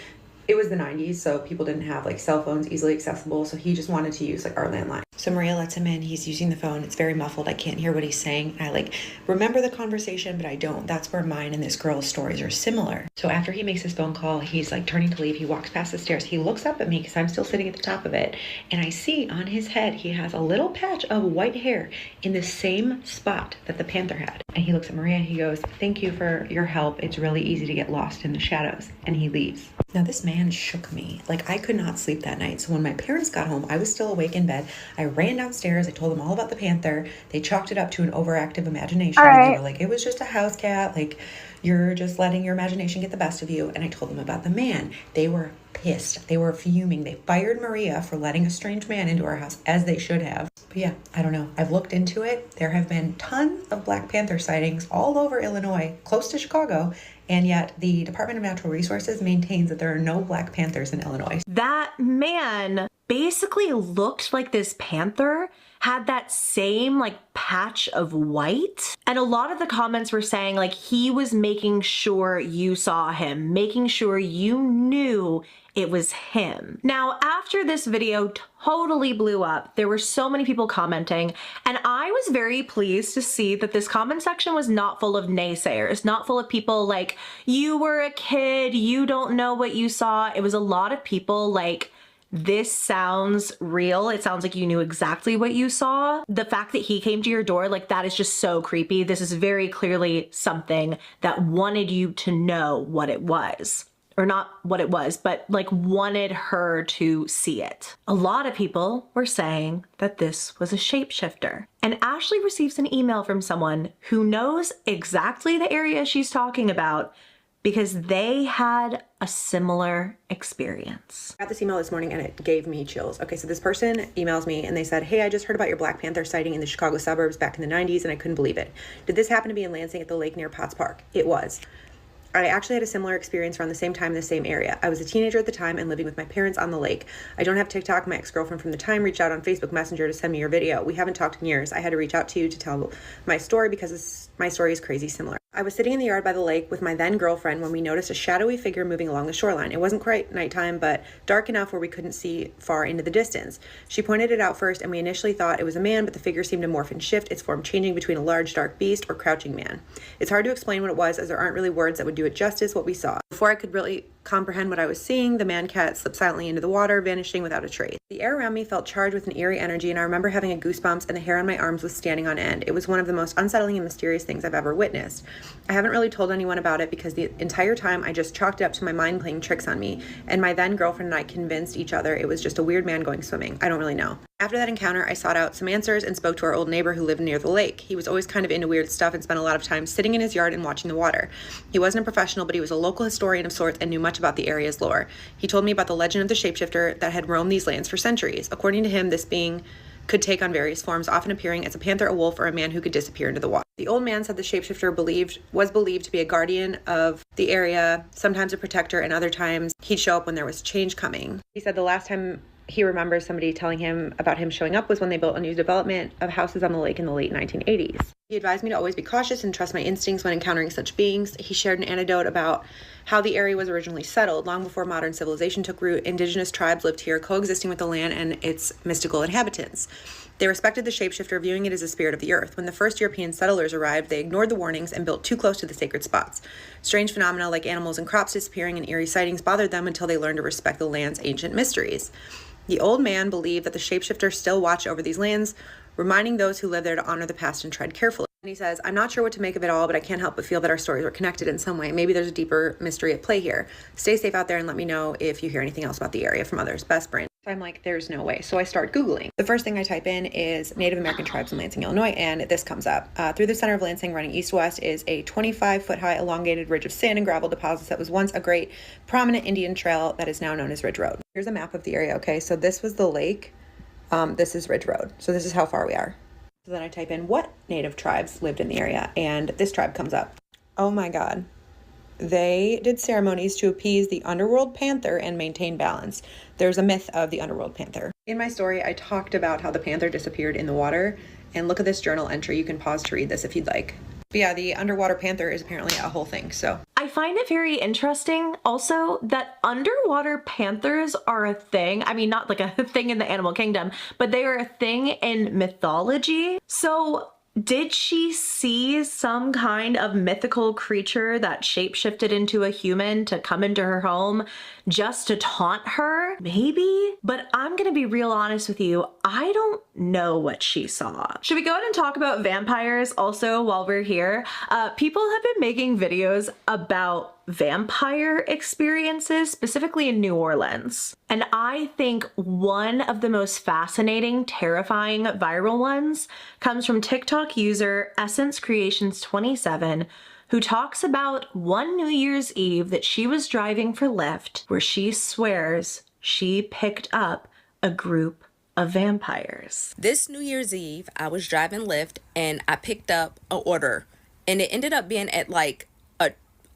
It was the 90s, so people didn't have like cell phones easily accessible, so he just wanted to use like our landline. So Maria lets him in, he's using the phone, it's very muffled, I can't hear what he's saying. I like remember the conversation, but I don't. That's where mine and this girl's stories are similar. So after he makes his phone call, he's like turning to leave, he walks past the stairs, he looks up at me because I'm still sitting at the top of it, and I see on his head he has a little patch of white hair in the same spot that the panther had. And he looks at Maria and he goes, "Thank you for your help. It's really easy to get lost in the shadows." And he leaves. Now this man shook me. Like I could not sleep that night. So when my parents got home, I was still awake in bed. I ran downstairs. I told them all about the panther. They chalked it up to an overactive imagination. All right. And they were like, it was just a house cat. Like you're just letting your imagination get the best of you. And I told them about the man. They were pissed. They were fuming. They fired Maria for letting a strange man into our house, as they should have. But yeah, I don't know. I've looked into it. There have been tons of Black Panther sightings all over Illinois, close to Chicago, and yet the Department of Natural Resources maintains that there are no Black Panthers in Illinois. That man basically looked like this panther, had that same like patch of white. And a lot of the comments were saying like he was making sure you saw him, making sure you knew it was him. Now, after this video totally blew up, there were so many people commenting, and I was very pleased to see that this comment section was not full of naysayers, not full of people like, you were a kid, you don't know what you saw. It was a lot of people like, this sounds real. It sounds like you knew exactly what you saw. The fact that he came to your door, like that is just so creepy. This is very clearly something that wanted you to know what it was. Or not what it was, but like wanted her to see it. A lot of people were saying that this was a shapeshifter. And Ashley receives an email from someone who knows exactly the area she's talking about because they had a similar experience. I got this email this morning and it gave me chills. Okay, so this person emails me and they said, "Hey, I just heard about your Black Panther sighting in the Chicago suburbs back in the 90s and I couldn't believe it. Did this happen to be in Lansing at the lake near Potts Park?" It was. I actually had a similar experience around the same time in the same area. I was a teenager at the time and living with my parents on the lake. I don't have TikTok. My ex-girlfriend from the time reached out on Facebook Messenger to send me your video. We haven't talked in years. I had to reach out to you to tell my story because my story is crazy similar. I was sitting in the yard by the lake with my then girlfriend when we noticed a shadowy figure moving along the shoreline. It wasn't quite nighttime, but dark enough where we couldn't see far into the distance. She pointed it out first, and we initially thought it was a man, but the figure seemed to morph and shift, its form changing between a large dark beast or crouching man. It's hard to explain what it was, as there aren't really words that would do it justice what we saw. Before I could really comprehend what I was seeing, the man-cat slipped silently into the water, vanishing without a trace. The air around me felt charged with an eerie energy, and I remember having a goosebumps and the hair on my arms was standing on end. It was one of the most unsettling and mysterious things I've ever witnessed. I haven't really told anyone about it because the entire time I just chalked it up to my mind playing tricks on me, and my then girlfriend and I convinced each other it was just a weird man going swimming. I don't really know. After that encounter, I sought out some answers and spoke to our old neighbor who lived near the lake. He was always kind of into weird stuff and spent a lot of time sitting in his yard and watching the water. He wasn't a professional, but he was a local historian of sorts and knew much about the area's lore. He told me about the legend of the shapeshifter that had roamed these lands for centuries. According to him, this being could take on various forms, often appearing as a panther, a wolf, or a man who could disappear into the water. The old man said the shapeshifter was believed to be a guardian of the area, sometimes a protector, and other times he'd show up when there was change coming. He said the last time he remembers somebody telling him about him showing up was when they built a new development of houses on the lake in the late 1980s. He advised me to always be cautious and trust my instincts when encountering such beings. He shared an anecdote about how the area was originally settled. Long before modern civilization took root, indigenous tribes lived here, coexisting with the land and its mystical inhabitants. They respected the shapeshifter, viewing it as a spirit of the earth. When the first European settlers arrived, they ignored the warnings and built too close to the sacred spots. Strange phenomena like animals and crops disappearing and eerie sightings bothered them until they learned to respect the land's ancient mysteries. The old man believed that the shapeshifters still watch over these lands, reminding those who live there to honor the past and tread carefully. And he says, "I'm not sure what to make of it all, but I can't help but feel that our stories are connected in some way. Maybe there's a deeper mystery at play here. Stay safe out there and let me know if you hear anything else about the area from others. Best, Brent." I'm like, there's no way. So I start Googling. The first thing I type in is Native American tribes in Lansing, Illinois, and this comes up. Through the center of Lansing, running east-west, is a 25-foot-high elongated ridge of sand and gravel deposits that was once a great prominent Indian trail that is now known as Ridge Road. Here's a map of the area, okay? So this was the lake. This is Ridge Road. So this is how far we are. So then I type in what native tribes lived in the area, and this tribe comes up. Oh my God. They did ceremonies to appease the underworld panther and maintain balance. There's a myth of the underworld panther. In my story, I talked about how the panther disappeared in the water, and look at this journal entry. You can pause to read this if you'd like. But yeah, the underwater panther is apparently a whole thing, so. I find it very interesting also that underwater panthers are a thing. I mean, not like a thing in the animal kingdom, but they are a thing in mythology. So did she see some kind of mythical creature that shapeshifted into a human to come into her home just to taunt her? Maybe? But I'm gonna be real honest with you, I don't know what she saw. Should we go ahead and talk about vampires also while we're here? People have been making videos about vampire experiences, specifically in New Orleans. And I think one of the most fascinating, terrifying viral ones comes from TikTok user Essence Creations 27, who talks about one New Year's Eve that she was driving for Lyft, where she swears she picked up a group of vampires. This New Year's Eve, I was driving Lyft and I picked up an order, and it ended up being at like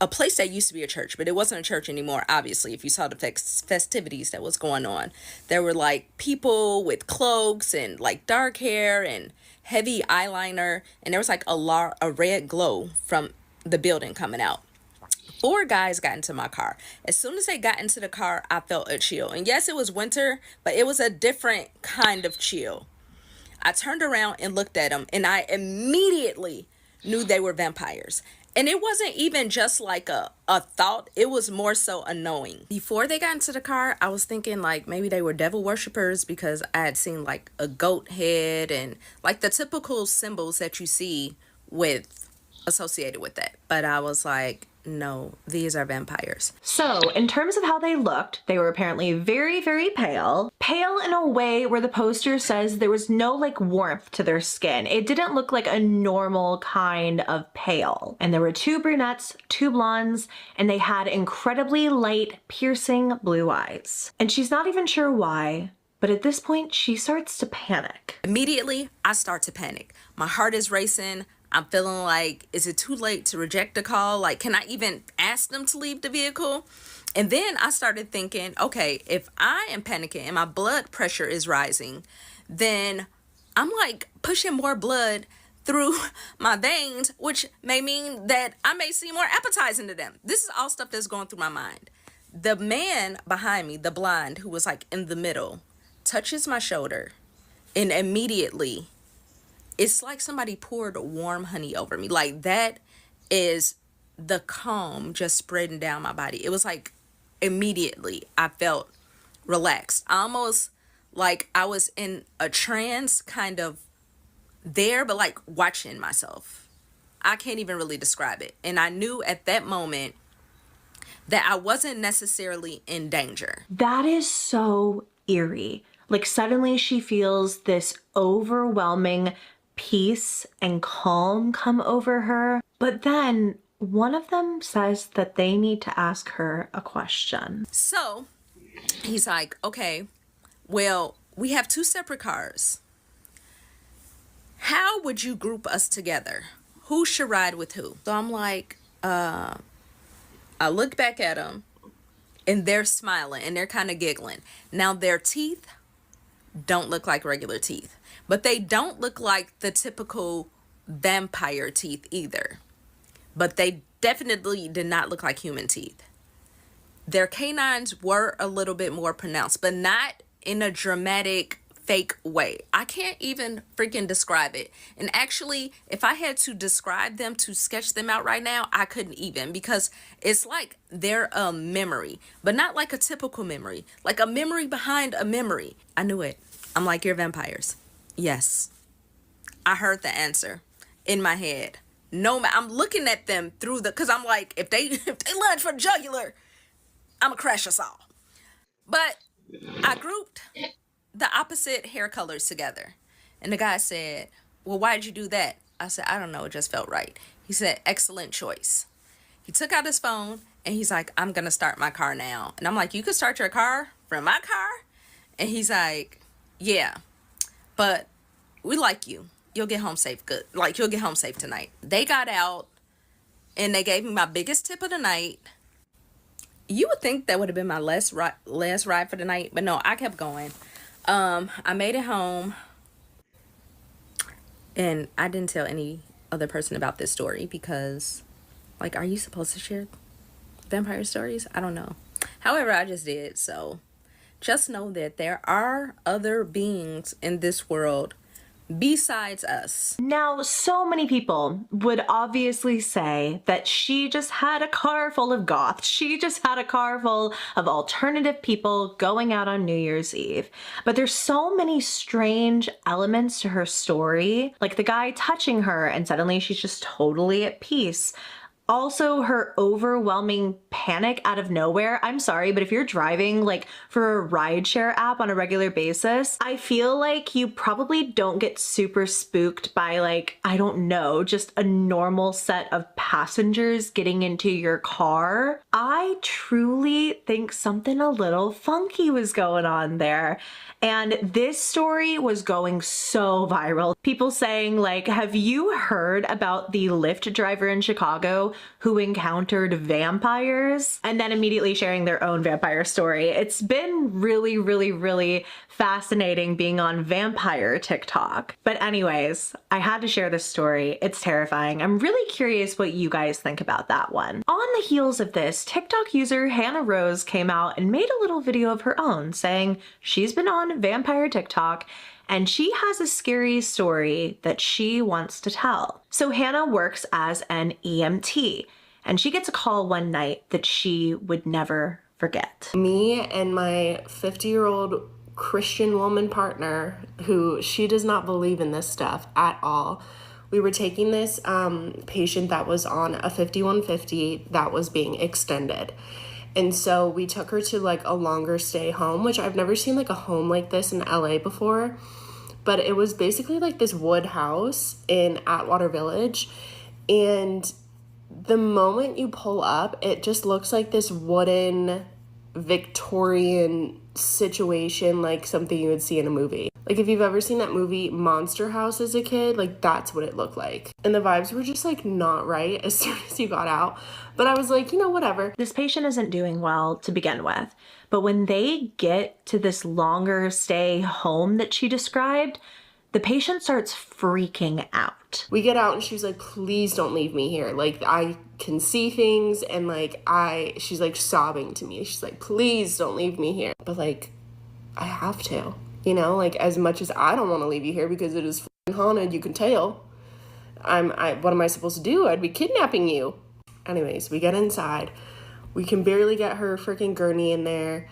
a place that used to be a church, but it wasn't a church anymore, obviously, if you saw the festivities that was going on. There were like people with cloaks and like dark hair and heavy eyeliner, and there was like a red glow from the building coming out. 4 guys got into my car. As soon as they got into the car, I felt a chill. And yes, it was winter, but it was a different kind of chill. I turned around and looked at them, and I immediately knew they were vampires. And it wasn't even just like a thought, it was more so a knowing. Before they got into the car, I was thinking like maybe they were devil worshippers, because I had seen like a goat head and like the typical symbols that you see associated with that. But I was like, no, these are vampires. So in terms of how they looked, they were apparently very, very pale. Pale in a way where the poster says there was no like warmth to their skin. It didn't look like a normal kind of pale. And there were 2 brunettes, 2 blondes, and they had incredibly light, piercing blue eyes. And she's not even sure why, but at this point she starts to panic. Immediately, I start to panic. My heart is racing. I'm feeling like, is it too late to reject the call? Like, can I even ask them to leave the vehicle? And then I started thinking, okay, if I am panicking and my blood pressure is rising, then I'm like pushing more blood through my veins, which may mean that I may seem more appetizing to them. This is all stuff that's going through my mind. The man behind me, the blonde who was like in the middle, touches my shoulder, and immediately it's like somebody poured warm honey over me. Like, that is the calm just spreading down my body. It was like immediately I felt relaxed, almost like I was in a trance, kind of there, but like watching myself. I can't even really describe it. And I knew at that moment that I wasn't necessarily in danger. That is so eerie. Like, suddenly she feels this overwhelming peace and calm come over her. But then one of them says that they need to ask her a question. So he's like, okay, well, we have 2 separate cars. How would you group us together? Who should ride with who? So I'm like, I look back at them and they're smiling and they're kind of giggling. Now their teeth don't look like regular teeth, but they don't look like the typical vampire teeth either. But they definitely did not look like human teeth. Their canines were a little bit more pronounced, but not in a dramatic, fake way. I can't even freaking describe it. And actually, if I had to describe them, to sketch them out right now, I couldn't even, because it's like they're a memory, but not like a typical memory, like a memory behind a memory. I knew it. I'm like, you're vampires. Yes. I heard the answer in my head. No, I'm looking at them through because I'm like, if they lunge for the jugular, I'm gonna crash us all. But I grouped the opposite hair colors together. And the guy said, well, why did you do that? I said, I don't know, it just felt right. He said, excellent choice. He took out his phone and he's like, I'm gonna start my car now. And I'm like, you could start your car from my car? And he's like, yeah, but we like you. You'll get home safe. Good. Like, you'll get home safe tonight. They got out and they gave me my biggest tip of the night. You would think that would have been my last ride for the night, but no, I kept going. I made it home and I didn't tell any other person about this story because, like, are you supposed to share vampire stories. I don't know. However, I just did. So just know that there are other beings in this world besides us. Now, so many people would obviously say that she just had a car full of goths. She just had a car full of alternative people going out on New Year's Eve. But there's so many strange elements to her story, like the guy touching her and suddenly she's just totally at peace. Also, her overwhelming panic out of nowhere. I'm sorry, but if you're driving like for a rideshare app on a regular basis, I feel like you probably don't get super spooked by like, I don't know, just a normal set of passengers getting into your car. I truly think something a little funky was going on there. And this story was going so viral. People saying like, have you heard about the Lyft driver in Chicago who encountered vampires? And then immediately sharing their own vampire story. It's been really, really, really fascinating being on vampire TikTok. But anyways, I had to share this story. It's terrifying. I'm really curious what you guys think about that one. On the heels of this, TikTok user Hannah Rose came out and made a little video of her own saying she's been on vampire TikTok and she has a scary story that she wants to tell. So Hannah works as an EMT and she gets a call one night that she would never forget. Me and my 50-year-old Christian woman partner, who she does not believe in this stuff at all. We were taking this patient that was on a 5150 that was being extended. And so we took her to like a longer stay home, which I've never seen like a home like this in LA before. But it was basically like this wood house in Atwater Village. And the moment you pull up, it just looks like this wooden Victorian situation, like something you would see in a movie. Like if you've ever seen that movie Monster House as a kid, like that's what it looked like. And the vibes were just like not right as soon as you got out. But I was like, you know, whatever. This patient isn't doing well to begin with, but when they get to this longer stay home that she described, the patient starts freaking out. We get out and she's like, please don't leave me here. Like I can see things and like she's like sobbing to me. She's like, please don't leave me here. But like, I have to, you know, like as much as I don't want to leave you here because it is f***ing haunted, you can tell. What am I supposed to do? I'd be kidnapping you. Anyways, we get inside. We can barely get her freaking gurney in there.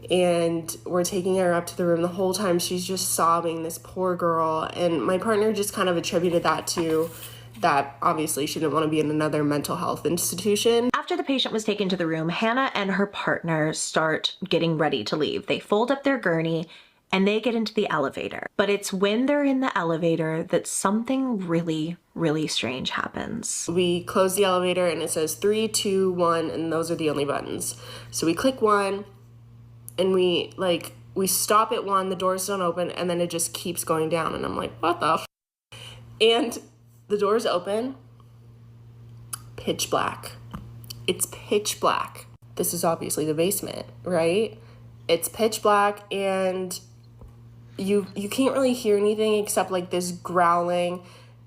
And we're taking her up to the room. The whole time she's just sobbing, this poor girl. And my partner just kind of attributed that to that obviously she didn't want to be in another mental health institution. After the patient was taken to the room, Hannah and her partner start getting ready to leave. They fold up their gurney and they get into the elevator. But it's when they're in the elevator that something really, really strange happens. We close the elevator and it says 3, 2, 1, and those are the only buttons. So we click 1 and we stop at 1, the doors don't open, and then it just keeps going down. And I'm like, what the f? And the doors open, pitch black. It's pitch black. This is obviously the basement, right? It's pitch black and you can't really hear anything except like this growling,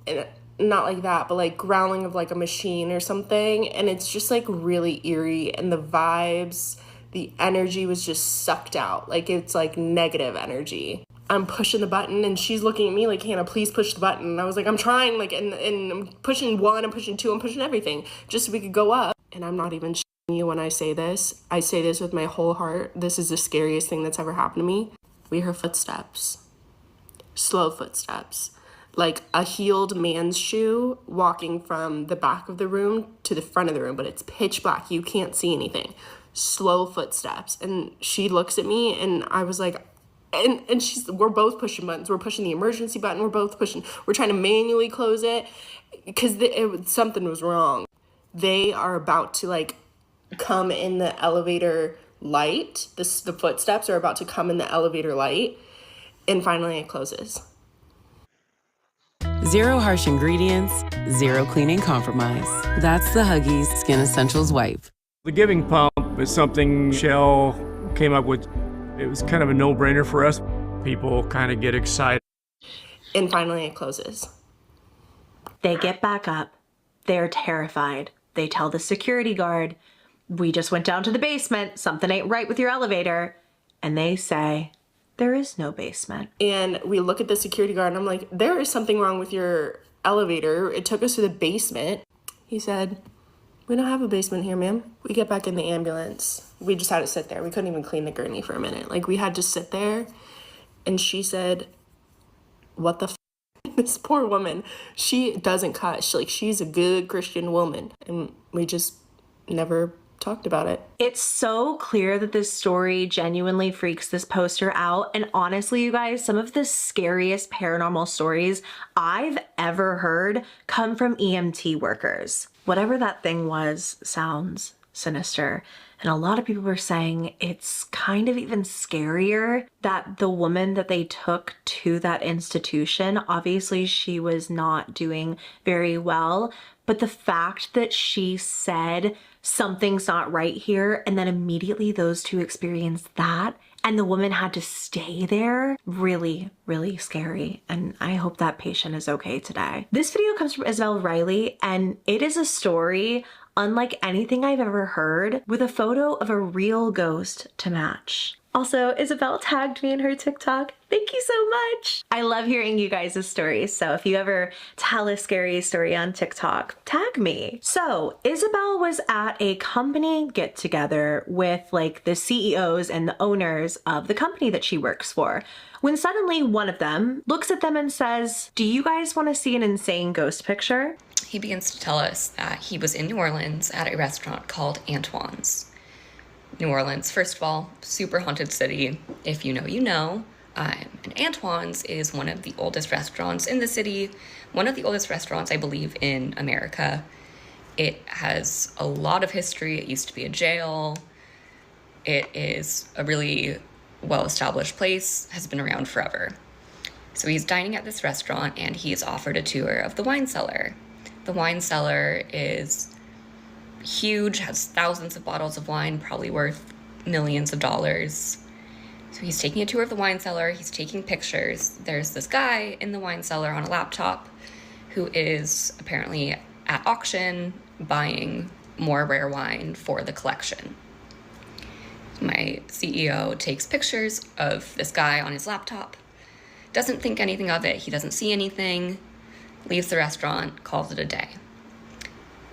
and not like that, but like growling of like a machine or something. And it's just like really eerie, and the vibes, the energy was just sucked out. Like it's like negative energy. I'm pushing the button and she's looking at me like, Hannah, please push the button. And I was like, I'm trying, like, and I'm pushing 1, I'm pushing 2, I'm pushing everything just so we could go up. And I'm not even shitting you when I say this. I say this with my whole heart. This is the scariest thing that's ever happened to me. We heard footsteps, slow footsteps, like a heeled man's shoe walking from the back of the room to the front of the room, but it's pitch black. You can't see anything. Slow footsteps. And she looks at me and I was like, and we're both pushing buttons. We're pushing the emergency button. We're trying to manually close it because something was wrong. They are about to like come in the elevator light. The footsteps are about to come in the elevator light. And finally it closes. Zero harsh ingredients, zero cleaning compromise. That's the Huggies Skin Essentials wipe. The giving pump is something Shell came up with. It was kind of a no-brainer for us. People kind of get excited. And finally it closes. They get back up. They're terrified. They tell the security guard, we just went down to the basement. Something ain't right with your elevator. And they say, there is no basement. And we look at the security guard and I'm like, there is something wrong with your elevator. It took us to the basement. He said, we don't have a basement here, ma'am. We get back in the ambulance. We just had to sit there. We couldn't even clean the gurney for a minute. Like, we had to sit there. And she said, what the f? This poor woman, she doesn't cuss. She's a good Christian woman. And we just never talked about it. It's so clear that this story genuinely freaks this poster out. And honestly, you guys, some of the scariest paranormal stories I've ever heard come from EMT workers. Whatever that thing was sounds sinister. And a lot of people were saying it's kind of even scarier that the woman that they took to that institution, obviously she was not doing very well, but the fact that she said something's not right here, and then immediately those two experienced that, and the woman had to stay there, really, really scary. And I hope that patient is okay today. This video comes from Isabel Riley, and it is a story unlike anything I've ever heard, with a photo of a real ghost to match. Also, Isabel tagged me in her TikTok. Thank you so much. I love hearing you guys' stories, so if you ever tell a scary story on TikTok, tag me. So, Isabel was at a company get-together with like the CEOs and the owners of the company that she works for, when suddenly one of them looks at them and says, do you guys want to see an insane ghost picture? He begins to tell us that he was in New Orleans at a restaurant called Antoine's. New Orleans, first of all, super haunted city. If you know, you know. And Antoine's is one of the oldest restaurants in the city, one of the oldest restaurants, I believe, in America. It has a lot of history. It used to be a jail. It is a really well-established place, has been around forever. So he's dining at this restaurant and he's offered a tour of the wine cellar. The wine cellar is huge, has thousands of bottles of wine, probably worth millions of dollars. So he's taking a tour of the wine cellar, he's taking pictures. There's this guy in the wine cellar on a laptop who is apparently at auction buying more rare wine for the collection. My CEO takes pictures of this guy on his laptop, doesn't think anything of it, he doesn't see anything, leaves the restaurant, calls it a day.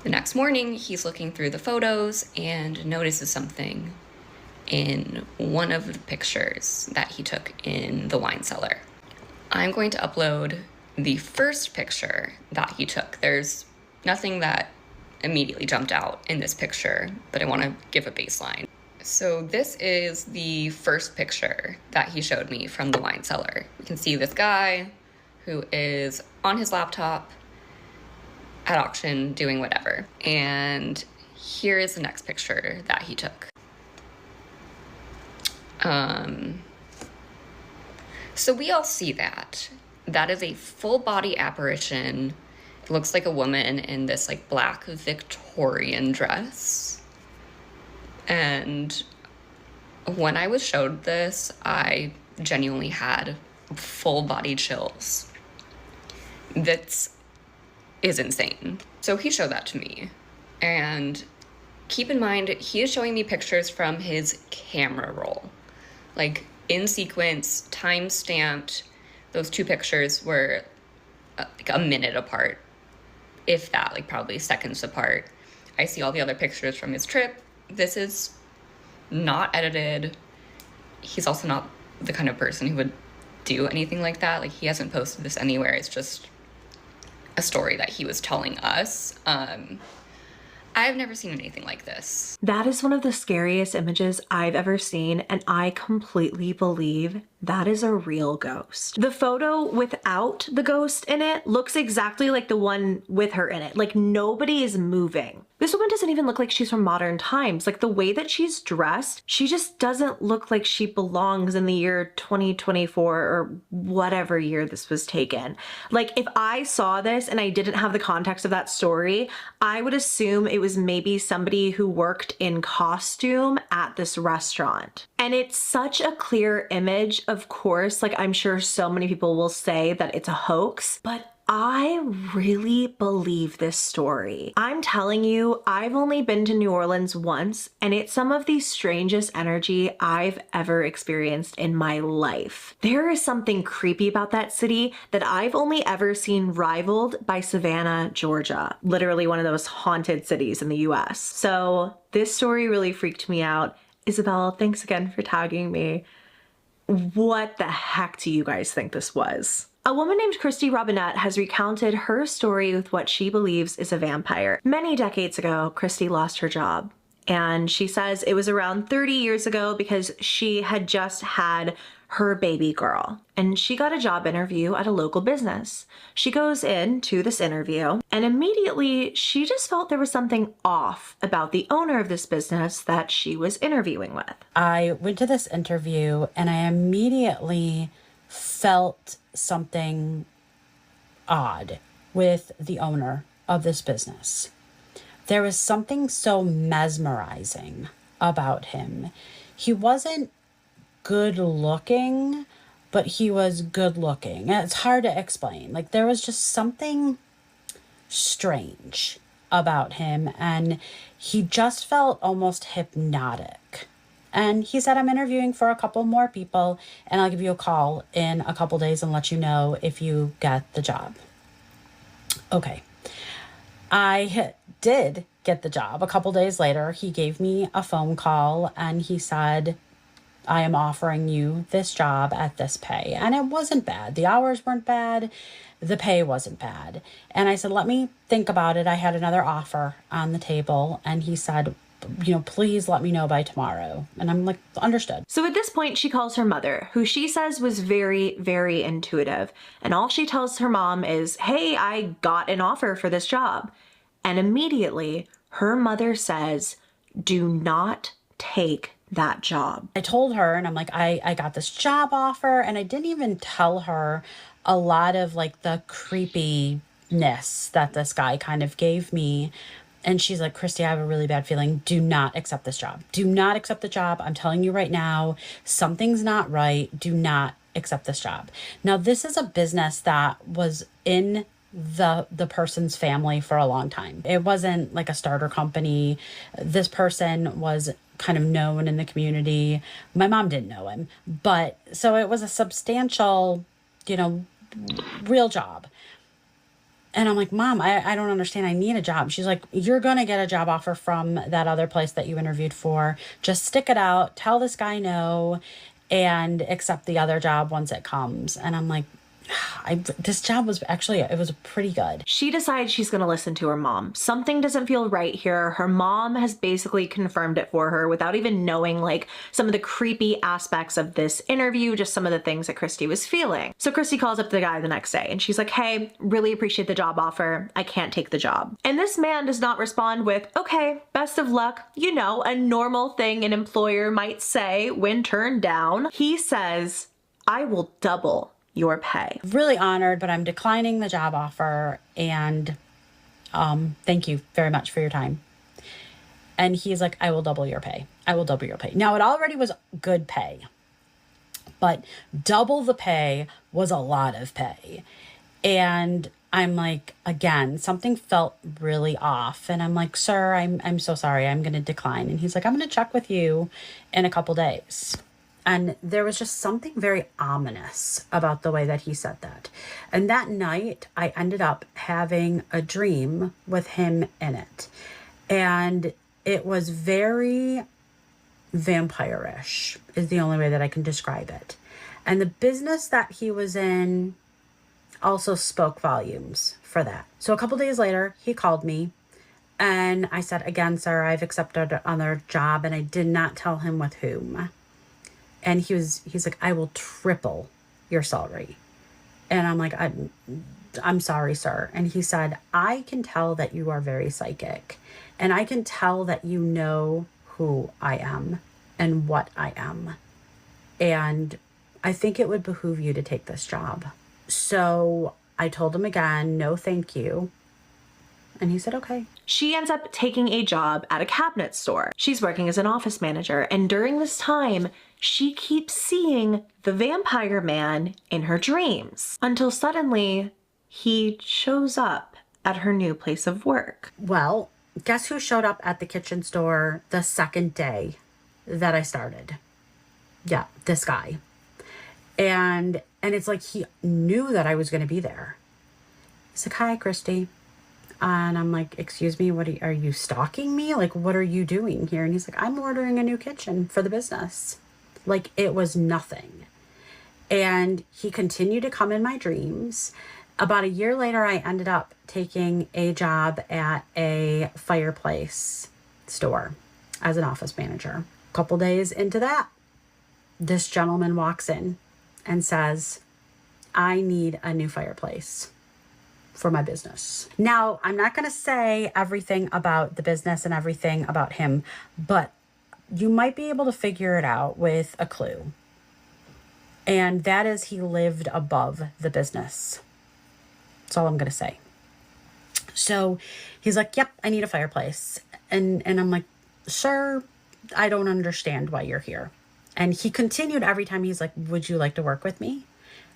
The next morning, he's looking through the photos and notices something in one of the pictures that he took in the wine cellar. I'm going to upload the first picture that he took. There's nothing that immediately jumped out in this picture, but I want to give a baseline. So this is the first picture that he showed me from the wine cellar. You can see this guy who is on his laptop at auction doing whatever. And here is the next picture that he took. So we all see that. That is a full body apparition. It looks like a woman in this like black Victorian dress. And when I was showed this, I genuinely had full body chills. That is insane. So he showed that to me. And keep in mind, he is showing me pictures from his camera roll. Like in sequence, time stamped. Those two pictures were like a minute apart, if that, like probably seconds apart. I see all the other pictures from his trip. This is not edited. He's also not the kind of person who would do anything like that. Like he hasn't posted this anywhere. It's just a story that he was telling us. I've never seen anything like this. That is one of the scariest images I've ever seen, and I completely believe that is a real ghost. The photo without the ghost in it looks exactly like the one with her in it. Like nobody is moving. This woman doesn't even look like she's from modern times. Like the way that she's dressed, she just doesn't look like she belongs in the year 2024 or whatever year this was taken. Like if I saw this and I didn't have the context of that story, I would assume it was maybe somebody who worked in costume at this restaurant. And it's such a clear image of course, like I'm sure so many people will say that it's a hoax, but I really believe this story. I'm telling you, I've only been to New Orleans once, and it's some of the strangest energy I've ever experienced in my life. There is something creepy about that city that I've only ever seen rivaled by Savannah, Georgia, literally one of those haunted cities in the US. So this story really freaked me out. Isabel, thanks again for tagging me. What the heck do you guys think this was? A woman named Christy Robinette has recounted her story with what she believes is a vampire. Many decades ago, Christy lost her job. And she says it was around 30 years ago because she had just had her baby girl. And she got a job interview at a local business. She goes in to this interview and immediately she just felt there was something off about the owner of this business that she was interviewing with. I went to this interview and I immediately felt something odd with the owner of this business. There was something so mesmerizing about him. He wasn't good looking, but he was good looking. And it's hard to explain. Like there was just something strange about him and he just felt almost hypnotic. And he said, I'm interviewing for a couple more people and I'll give you a call in a couple days and let you know if you get the job. Okay. I did get the job. A couple days later, he gave me a phone call and he said, I am offering you this job at this pay. And it wasn't bad. The hours weren't bad. The pay wasn't bad. And I said, let me think about it. I had another offer on the table. And he said, you know, please let me know by tomorrow. And I'm like, understood. So at this point, she calls her mother, who she says was very, very intuitive. And all she tells her mom is, hey, I got an offer for this job. And immediately her mother says, do not take that job. I told her, and I'm like, I got this job offer, and I didn't even tell her a lot of like the creepiness that this guy kind of gave me. And she's like, Christy, I have a really bad feeling. Do not accept this job. Do not accept the job. I'm telling you right now, something's not right. Do not accept this job. Now, this is a business that was in the person's family for a long time. It wasn't like a starter company. This person was kind of known in the community. My mom didn't know him, but so it was a substantial, you know, real job. And I'm like, Mom, I don't understand. I need a job. She's like, you're going to get a job offer from that other place that you interviewed for. Just stick it out. Tell this guy no and accept the other job once it comes. And I'm like, this job was actually, it was pretty good. She decides she's going to listen to her mom. Something doesn't feel right here. Her mom has basically confirmed it for her without even knowing like some of the creepy aspects of this interview, just some of the things that Christy was feeling. So Christy calls up the guy the next day and she's like, hey, really appreciate the job offer. I can't take the job. And this man does not respond with, okay, best of luck. You know, a normal thing an employer might say when turned down. He says, I will double your pay. Really honored, but I'm declining the job offer and thank you very much for your time. And he's like, I will double your pay. I will double your pay. Now it already was good pay, but double the pay was a lot of pay. And I'm like, again, something felt really off. And I'm like, sir, I'm so sorry. I'm going to decline. And he's like, I'm going to check with you in a couple days. And there was just something very ominous about the way that he said that. And that night, I ended up having a dream with him in it. And it was very vampire-ish, is the only way that I can describe it. And the business that he was in also spoke volumes for that. So a couple days later, he called me. And I said, again, sir, I've accepted another job. And I did not tell him with whom. And he's like, I will triple your salary. And I'm like, I'm sorry, sir. And he said, I can tell that you are very psychic. And I can tell that you know who I am and what I am. And I think it would behoove you to take this job. So I told him again, no, thank you. And he said, okay. She ends up taking a job at a cabinet store. She's working as an office manager, and during this time, she keeps seeing the vampire man in her dreams until suddenly he shows up at her new place of work. Well, guess who showed up at the kitchen store the second day that I started? Yeah, this guy. And it's like he knew that I was going to be there. He's like, hi, Christy. And I'm like, excuse me, what are you stalking me? Like, what are you doing here? And he's like, I'm ordering a new kitchen for the business. Like, it was nothing. And he continued to come in my dreams. About a year later, I ended up taking a job at a fireplace store as an office manager. A couple days into that, this gentleman walks in and says, I need a new fireplace for my business. Now, I'm not going to say everything about the business and everything about him, but you might be able to figure it out with a clue. And that is, he lived above the business. That's all I'm going to say. So he's like, yep, I need a fireplace. And I'm like, sir, I don't understand why you're here. And he continued every time. He's like, would you like to work with me?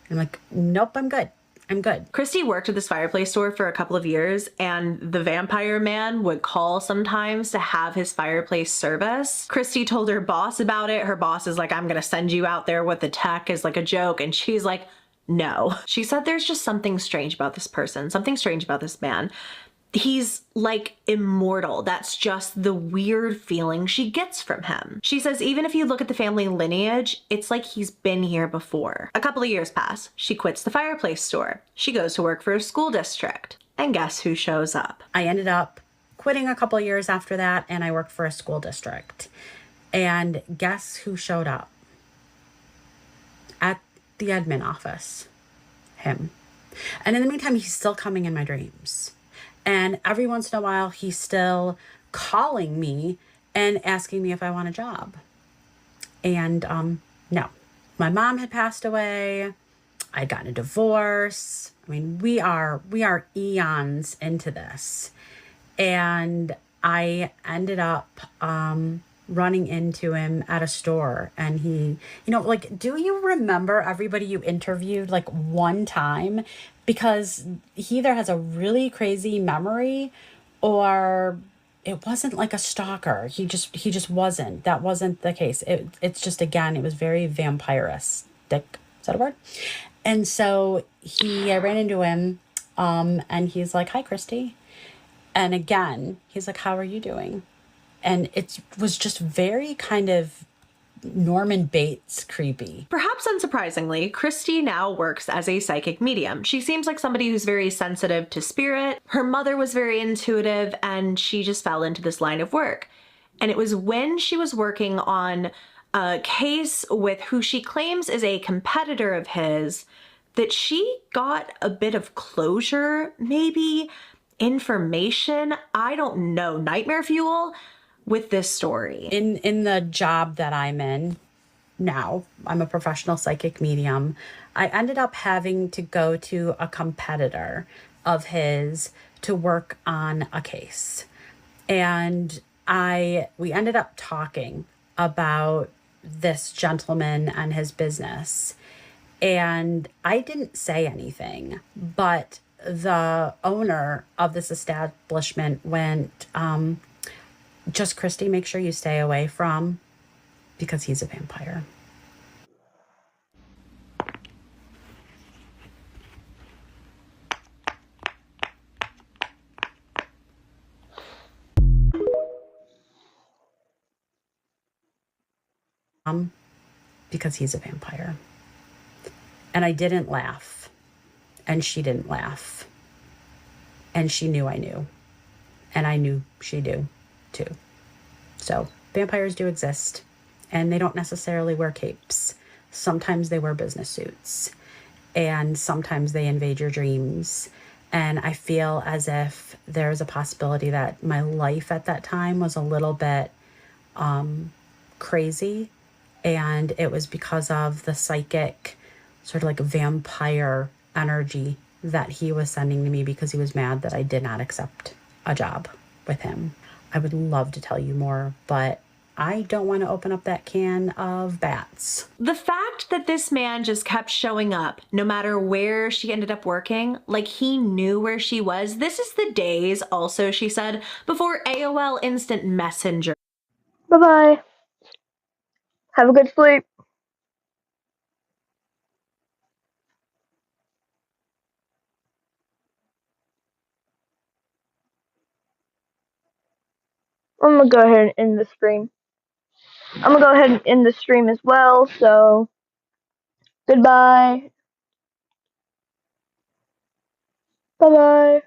I'm like, nope, I'm good. I'm good. Christy worked at this fireplace store for a couple of years, and the vampire man would call sometimes to have his fireplace service. Christy told her boss about it. Her boss is like, I'm gonna send you out there with the tech as like a joke. And she's like, no. She said there's just something strange about this person, something strange about this man. He's like immortal. That's just the weird feeling she gets from him. She says even if you look at the family lineage, it's like he's been here before. A couple of years pass. She quits the fireplace store. She goes to work for a school district. And guess who shows up? I ended up quitting a couple of years after that, and I worked for a school district. And guess who showed up? At the admin office. Him. And in the meantime, he's still coming in my dreams. And every once in a while, he's still calling me and asking me if I want a job. And no, my mom had passed away. I'd gotten a divorce. I mean, we are eons into this. And I ended up running into him at a store, and he, like, do you remember everybody you interviewed like one time? Because he either has a really crazy memory, or it wasn't like a stalker. He just wasn't. That wasn't the case. It's just, again, it was very vampiristic. Is that a word? And so I ran into him, and he's like, hi, Christy. And again, he's like, how are you doing? And it was just very kind of Norman Bates creepy. Perhaps unsurprisingly, Christy now works as a psychic medium. She seems like somebody who's very sensitive to spirit. Her mother was very intuitive, and she just fell into this line of work. And it was when she was working on a case with who she claims is a competitor of his that she got a bit of closure, maybe information, I don't know, nightmare fuel with this story. In the job that I'm in now, I'm a professional psychic medium. I ended up having to go to a competitor of his to work on a case. And we ended up talking about this gentleman and his business. And I didn't say anything, but the owner of this establishment went, just Christy, make sure you stay away from, because he's a vampire. Because he's a vampire. And I didn't laugh. And she didn't laugh. And she knew I knew. And I knew she knew too. So vampires do exist, and they don't necessarily wear capes. Sometimes they wear business suits, and sometimes they invade your dreams. And I feel as if there's a possibility that my life at that time was a little bit crazy, and it was because of the psychic sort of like vampire energy that he was sending to me, because he was mad that I did not accept a job with him. I would love to tell you more, but I don't want to open up that can of bats. The fact that this man just kept showing up, no matter where she ended up working, like he knew where she was. This is the days, also, she said, before AOL Instant Messenger. Bye-bye. Have a good sleep. I'm gonna go ahead and end the stream. I'm gonna go ahead and end the stream as well, so goodbye. Bye-bye.